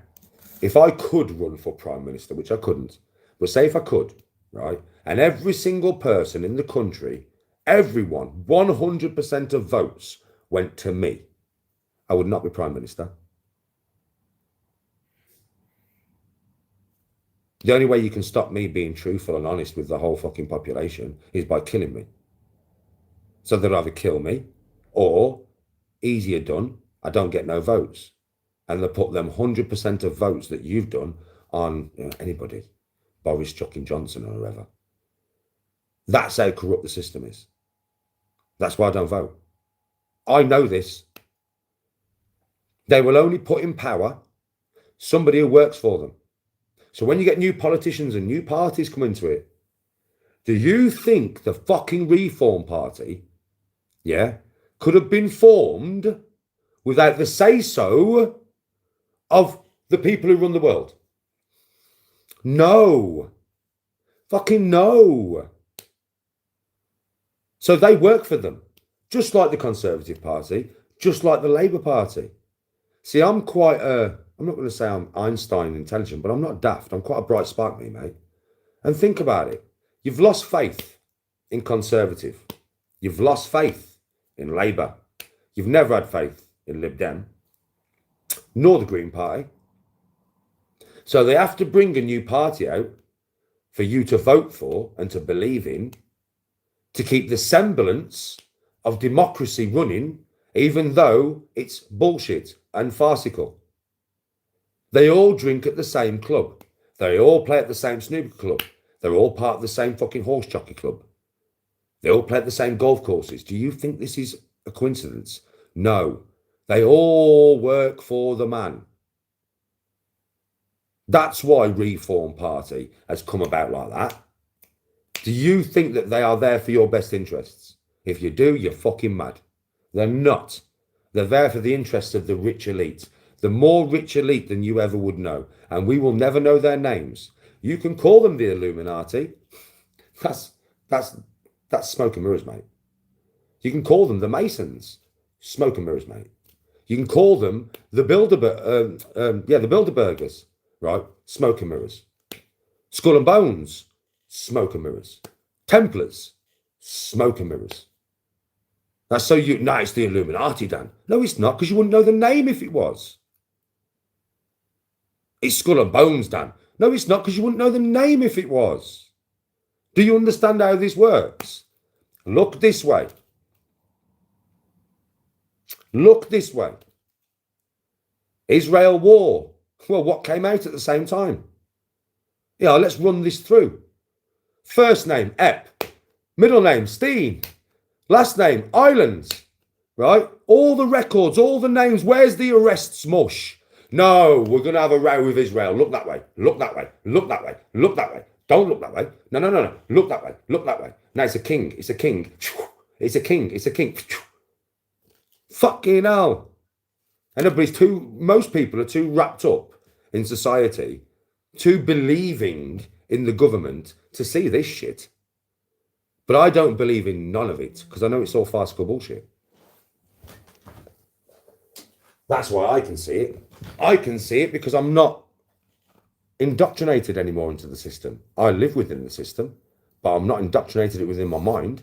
if I could run for Prime Minister, which I couldn't, but say if I could, right, and every single person in the country, everyone, 100% of votes went to me, I would not be Prime Minister. The only way you can stop me being truthful and honest with the whole fucking population is by killing me. So they'd either kill me or, easier done, I don't get no votes. And they put them 100% of votes that you've done on anybody, Boris fucking Johnson or whoever. That's how corrupt the system is. That's why I don't vote. I know this. They will only put in power somebody who works for them. So when you get new politicians and new parties come into it, do you think the fucking Reform Party, could have been formed without the say-so of the people who run the world? No. Fucking no. So they work for them, just like the Conservative Party, just like the Labour Party. See, I'm quite I'm not going to say I'm Einstein intelligent, but I'm not daft. I'm quite a bright spark, me, mate. And think about it. You've lost faith in Conservative. You've lost faith in Labour. You've never had faith in Lib Dem, nor the Green Party. So they have to bring a new party out for you to vote for and to believe in, to keep the semblance of democracy running, even though it's bullshit and farcical. They all drink at the same club. They all play at the same snooker club. They're all part of the same fucking horse jockey club. They all play at the same golf courses. Do you think this is a coincidence? No. They all work for the man. That's why Reform Party has come about like that. Do you think that they are there for your best interests? If you do, you're fucking mad. They're not. They're there for the interests of the rich elite. The more rich elite than you ever would know. And we will never know their names. You can call them the Illuminati. That's smoke and mirrors, mate. You can call them the Masons. Smoke and mirrors, mate. You can call them the Bilderbergers, right? Smoke and mirrors. Skull and Bones. Smoke and mirrors. Templars. Smoke and mirrors. That's so you... No, it's the Illuminati, Dan. No, it's not, because you wouldn't know the name if it was. It's Skull and Bones, Dan. No, it's not, because you wouldn't know the name if it was. Do you understand how this works? Look this way. Look this way. Israel war. Well, what came out at the same time? Yeah, let's run this through. First name, Epp. Middle name, Steen. Last name, Islands. Right? All the records, all the names. Where's the arrest smush? No, we're going to have a row with Israel. Look that way. Look that way. Look that way. Look that way. Don't look that way. No. Look that way. Look that way. No, it's a king. It's a king. It's a king. It's a king. Fucking hell. And most people are too wrapped up in society, too believing in the government to see this shit. But I don't believe in none of it because I know it's all farcical bullshit. That's why I can see it. I can see it because I'm not indoctrinated anymore into the system. I live within the system, but I'm not indoctrinated within my mind.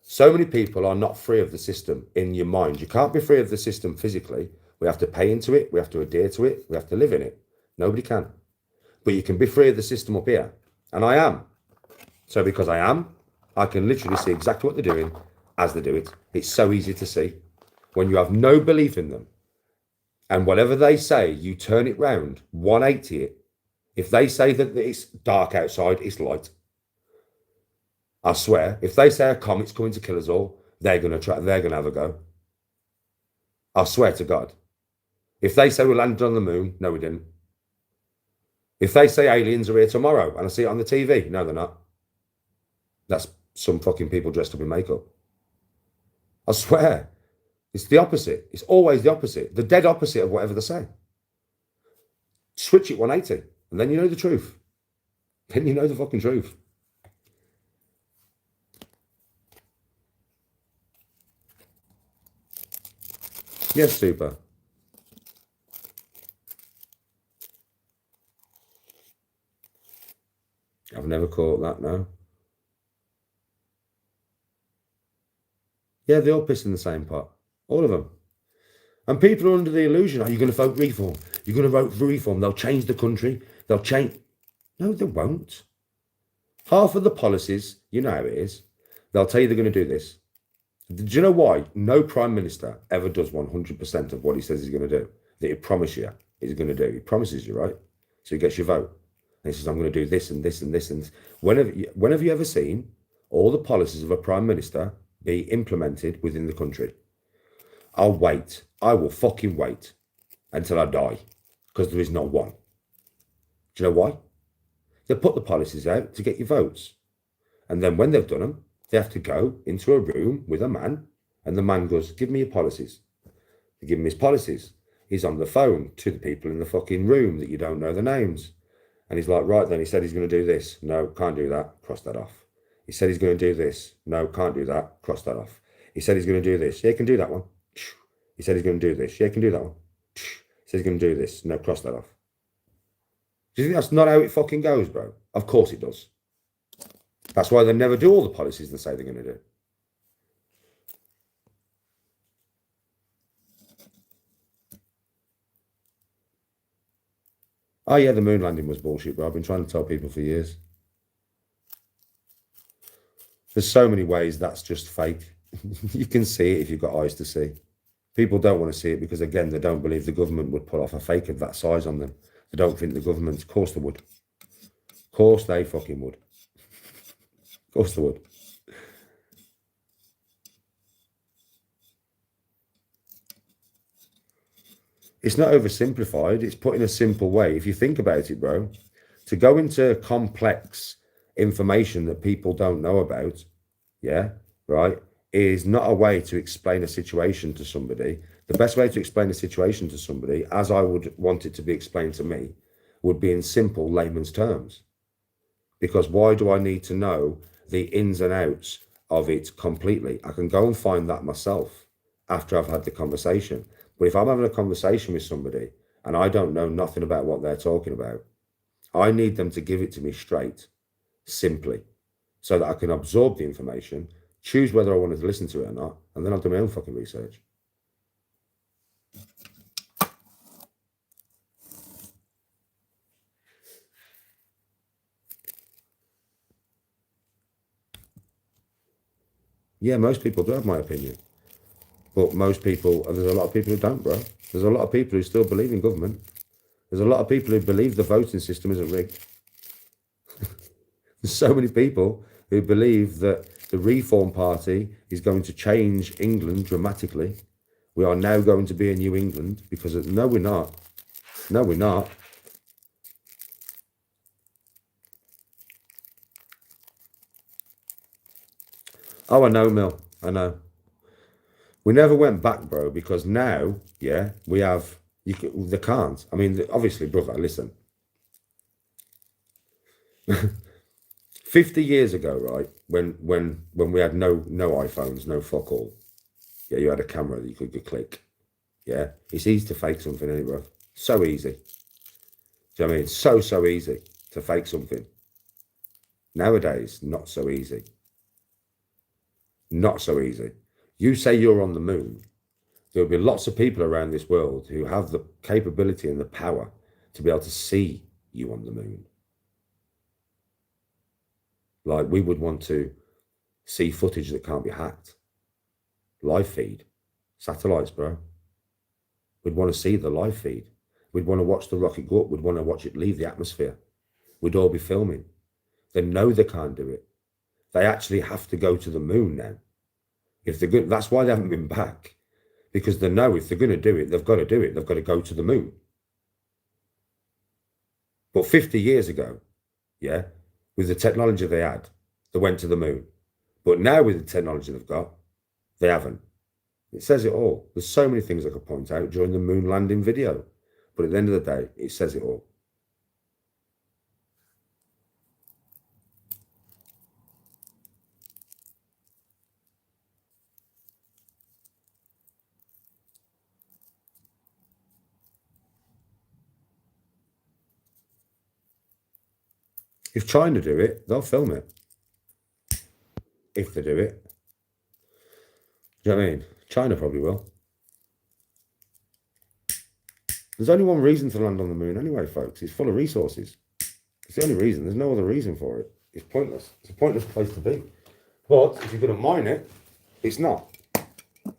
So many people are not free of the system in your mind. You can't be free of the system physically. We have to pay into it. We have to adhere to it. We have to live in it. Nobody can. But you can be free of the system up here. And I am. So because I am, I can literally see exactly what they're doing, as they do it. It's so easy to see. When you have no belief in them, and whatever they say, you turn it round, 180 it. If they say that it's dark outside, it's light. I swear, if they say a comet's coming to kill us all, they're gonna have a go. I swear to God. If they say we landed on the moon, no, we didn't. If they say aliens are here tomorrow and I see it on the TV, no, they're not. That's some fucking people dressed up in makeup. I swear. It's the opposite. It's always the opposite. The dead opposite of whatever they say. Switch it 180 and then you know the truth. Then you know the fucking truth. Yes, super. I've never caught that now. Yeah, they all piss in the same pot. All of them. And people are under the illusion, are you going to vote reform? You're going to vote for reform. They'll change the country. They'll change. No, they won't. Half of the policies, you know how it is. They'll tell you they're going to do this. Do you know why? No prime minister ever does 100% of what he says he's going to do. That he promises you he's going to do. He promises you, right? So he gets your vote. And he says, I'm going to do this and this and this. And this. When have you ever seen all the policies of a prime minister be implemented within the country? I'll wait. I will fucking wait until I die because there is not one. Do you know why? They put the policies out to get your votes. And then when they've done them, they have to go into a room with a man and the man goes, give me your policies. They give him his policies. He's on the phone to the people in the fucking room that you don't know the names. And he's like, right then, he said he's going to do this. No, can't do that. Cross that off. He said he's going to do this. No, can't do that. Cross that off. He said he's going to do this. Yeah, he can do that one. He said he's going to do this. Yeah, he can do that one. He said he's going to do this. No, cross that off. Do you think that's not how it fucking goes, bro? Of course it does. That's why they never do all the policies they say they're going to do. Oh, yeah, the moon landing was bullshit, bro. I've been trying to tell people for years. There's so many ways that's just fake. You can see it if you've got eyes to see. People don't want to see it because, again, they don't believe the government would pull off a fake of that size on them. They don't think the government, of course they would. Of course they fucking would. Of course they would. It's not oversimplified. It's put in a simple way. If you think about it, bro, to go into complex information that people don't know about, yeah, right, is not a way to explain a situation to somebody. The best way to explain a situation to somebody, as I would want it to be explained to me, would be in simple layman's terms. Because why do I need to know the ins and outs of it completely? I can go and find that myself after I've had the conversation. But if I'm having a conversation with somebody and I don't know nothing about what they're talking about, I need them to give it to me straight, simply, so that I can absorb the information, choose whether I wanted to listen to it or not, and then I'll do my own fucking research. Yeah, most people do have my opinion. But most people, and there's a lot of people who don't, bro. There's a lot of people who still believe in government. There's a lot of people who believe the voting system isn't rigged. There's so many people who believe that the Reform Party is going to change England dramatically. We are now going to be a New England because no, we're not. No, we're not. Oh, I know, Mill. I know. We never went back, bro, because now, yeah, we have. They can't. I mean, obviously, brother. Listen. 50 years ago, right, when we had no iPhones, no fuck all. Yeah, you had a camera that you could click. Yeah, it's easy to fake something, isn't it, bro? So easy. Do you know what I mean? It's so easy to fake something. Nowadays, not so easy. Not so easy. You say you're on the moon, there'll be lots of people around this world who have the capability and the power to be able to see you on the moon. Like we would want to see footage that can't be hacked. live feed. Satellites, bro. We'd want to see the live feed. We'd want to watch the rocket go up. We'd want to watch it leave the atmosphere. We'd all be filming. They know they can't do it. They actually have to go to the moon now. If they're good, that's why they haven't been back. Because they know if they're going to do it, they've got to do it. They've got to go to the moon. But 50 years ago, yeah, with the technology they had, they went to the moon. But now with the technology they've got, they haven't. It says it all. There's so many things I could point out during the moon landing video. But at the end of the day, it says it all. If China do it, they'll film it. If they do it. Do you know what I mean? China probably will. There's only one reason to land on the moon anyway, folks. It's full of resources. It's the only reason. There's no other reason for it. It's pointless. It's a pointless place to be. But if you're going to mine it, it's not. Do you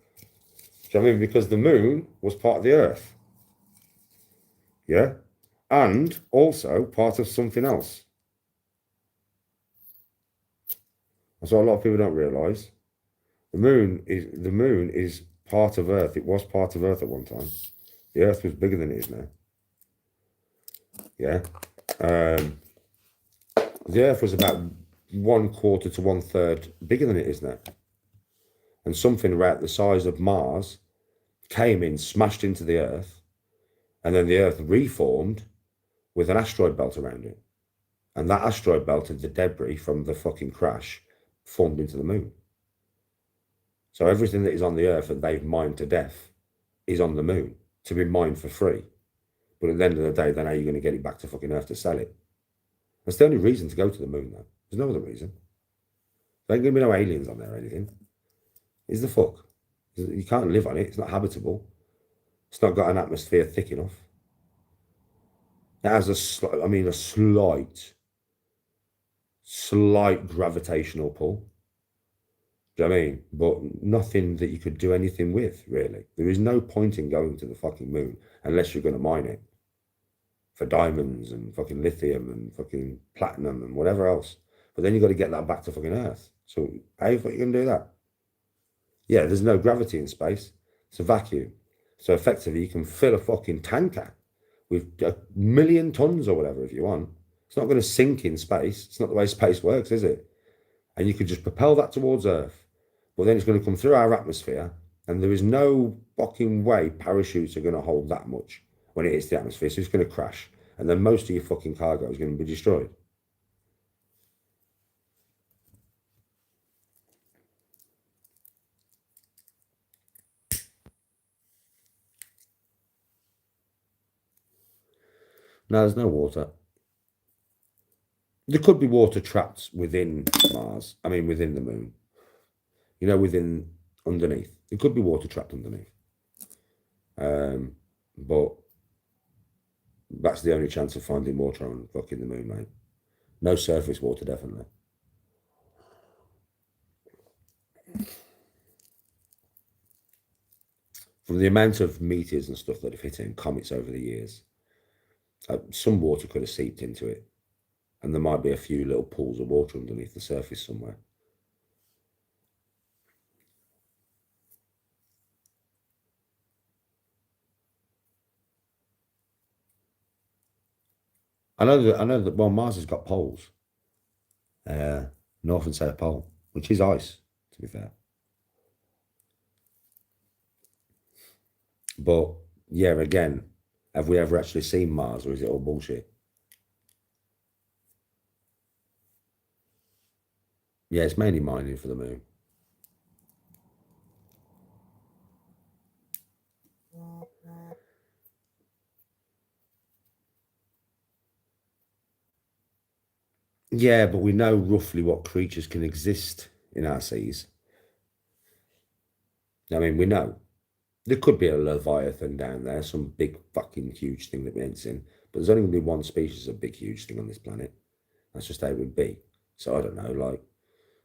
know what I mean? Because the moon was part of the Earth. Yeah? And also part of something else. That's what a lot of people don't realise. The moon is part of Earth. It was part of Earth at one time. The Earth was bigger than it is now. Yeah. The Earth was about 1/4 to 1/3 bigger than it is now. And something about the size of Mars came in, smashed into the Earth, and then the Earth reformed with an asteroid belt around it. And that asteroid belt and the debris from the fucking crash formed into the moon. So everything that is on the Earth that they've mined to death is on the moon to be mined for free. But at the end of the day, then how are you going to get it back to fucking Earth to sell it? That's the only reason to go to the moon, though. There's no other reason. There ain't going to be no aliens on there or anything. Is the fuck? You can't live on it. It's not habitable. It's not got an atmosphere thick enough. It has a slight gravitational pull. Do you know what I mean? But nothing that you could do anything with, really. There is no point in going to the fucking moon unless you're going to mine it for diamonds and fucking lithium and fucking platinum and whatever else. But then you've got to get that back to fucking Earth. So how are you going to do that? Yeah, there's no gravity in space. It's a vacuum. So effectively, you can fill a fucking tanker with 1,000,000 tons or whatever if you want. It's not going to sink in space. It's not the way space works, is it? And you could just propel that towards Earth. But then it's going to come through our atmosphere. And there is no fucking way parachutes are going to hold that much when it hits the atmosphere. So it's going to crash. And then most of your fucking cargo is going to be destroyed. No, there's no water. There could be water trapped within Mars. I mean, within the moon. You know, underneath. There could be water trapped underneath. But that's the only chance of finding water on fucking the moon, mate. No surface water, definitely. From the amount of meteors and stuff that have hit it and comets over the years, some water could have seeped into it. And there might be a few little pools of water underneath the surface somewhere. I know that, well, Mars has got poles. North and South Pole, which is ice, to be fair. But, yeah, again, have we ever actually seen Mars, or is it all bullshit? Yeah, it's mainly mining for the moon. Yeah, but we know roughly what creatures can exist in our seas. I mean, we know. There could be a Leviathan down there, some big fucking huge thing that we ain't seen. But there's only going to be one species of big huge thing on this planet. That's just how it would be. So I don't know, like,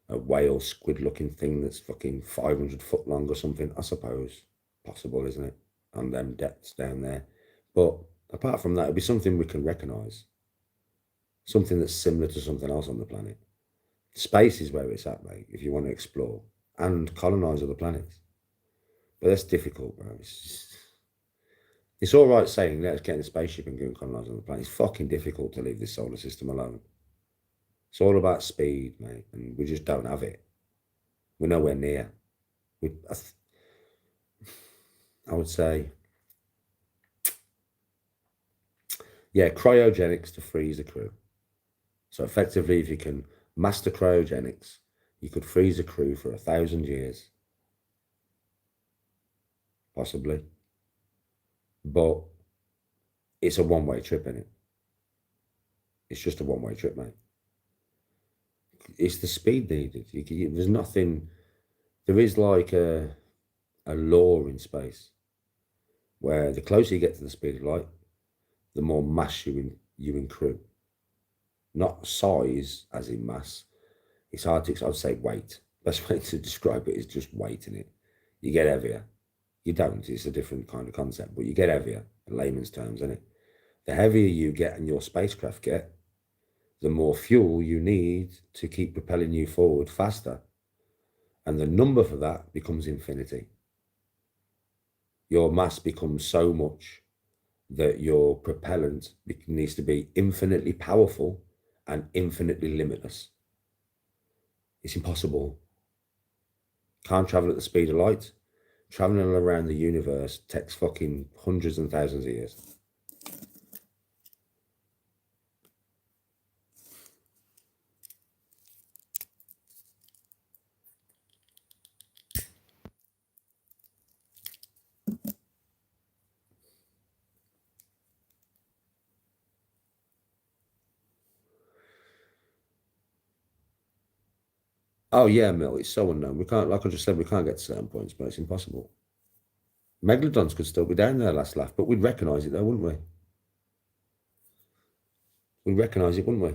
a whale squid looking thing that's fucking 500 foot long or something, I suppose. Possible, isn't it? On them depths down there. But apart from that, it'd be something we can recognise. Something that's similar to something else on the planet. Space is where it's at, mate, if you want to explore and colonise other planets. But that's difficult, bro. It's all right saying, let's get in a spaceship and go and colonise other planets. It's fucking difficult to leave this solar system alone. It's all about speed, mate, and we just don't have it. We're nowhere near. I would say, yeah, cryogenics to freeze the crew. So effectively, if you can master cryogenics, you could freeze a crew for 1,000 years. Possibly. But it's a one-way trip, isn't it? It's just a one-way trip, mate. It's the speed needed. There's nothing. There is like a law in space where the closer you get to the speed of light, the more mass you accrue. Not size as in mass. It's hard to, I'd say weight. Best way to describe it is just weight in it. You get heavier. You don't. It's a different kind of concept, but you get heavier in layman's terms, isn't it? The heavier you get and your spacecraft get, the more fuel you need to keep propelling you forward faster. And the number for that becomes infinity. Your mass becomes so much that your propellant needs to be infinitely powerful and infinitely limitless. It's impossible. Can't travel at the speed of light. Traveling around the universe takes fucking hundreds and thousands of years. Oh yeah, Mill, it's so unknown. We can't, like I just said, we can't get to certain points, but it's impossible. Megalodons could still be down there last laugh, but we'd recognise it though, wouldn't we? We'd recognise it, wouldn't we?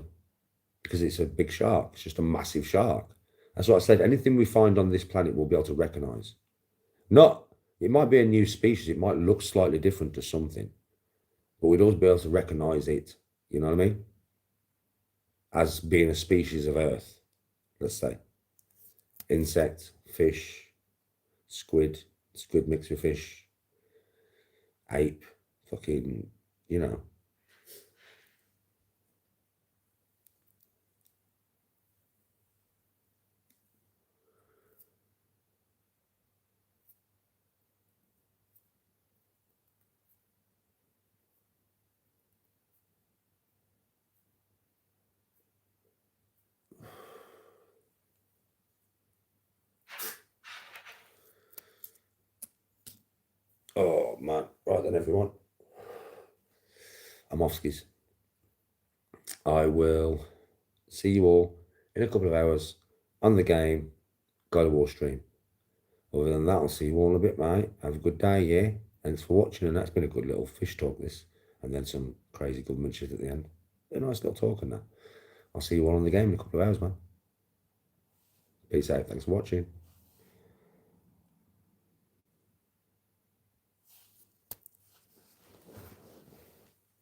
Because it's a big shark. It's just a massive shark. That's what I said. Anything we find on this planet, we'll be able to recognise. Not, it might be a new species. It might look slightly different to something, but we'd always be able to recognise it. You know what I mean? As being a species of Earth, let's say. Insect, fish, squid mixed with fish, ape, fucking, you know. Oh man, right then everyone. I'm off skis. I will see you all in a couple of hours on the game, God of War stream. Other than that, I'll see you all in a bit, mate. Have a good day, yeah? Thanks for watching, and that's been a good little fish talk, this. And then some crazy government shit at the end. A nice little talk on that. I'll see you all on the game in a couple of hours, man. Peace out. Thanks for watching.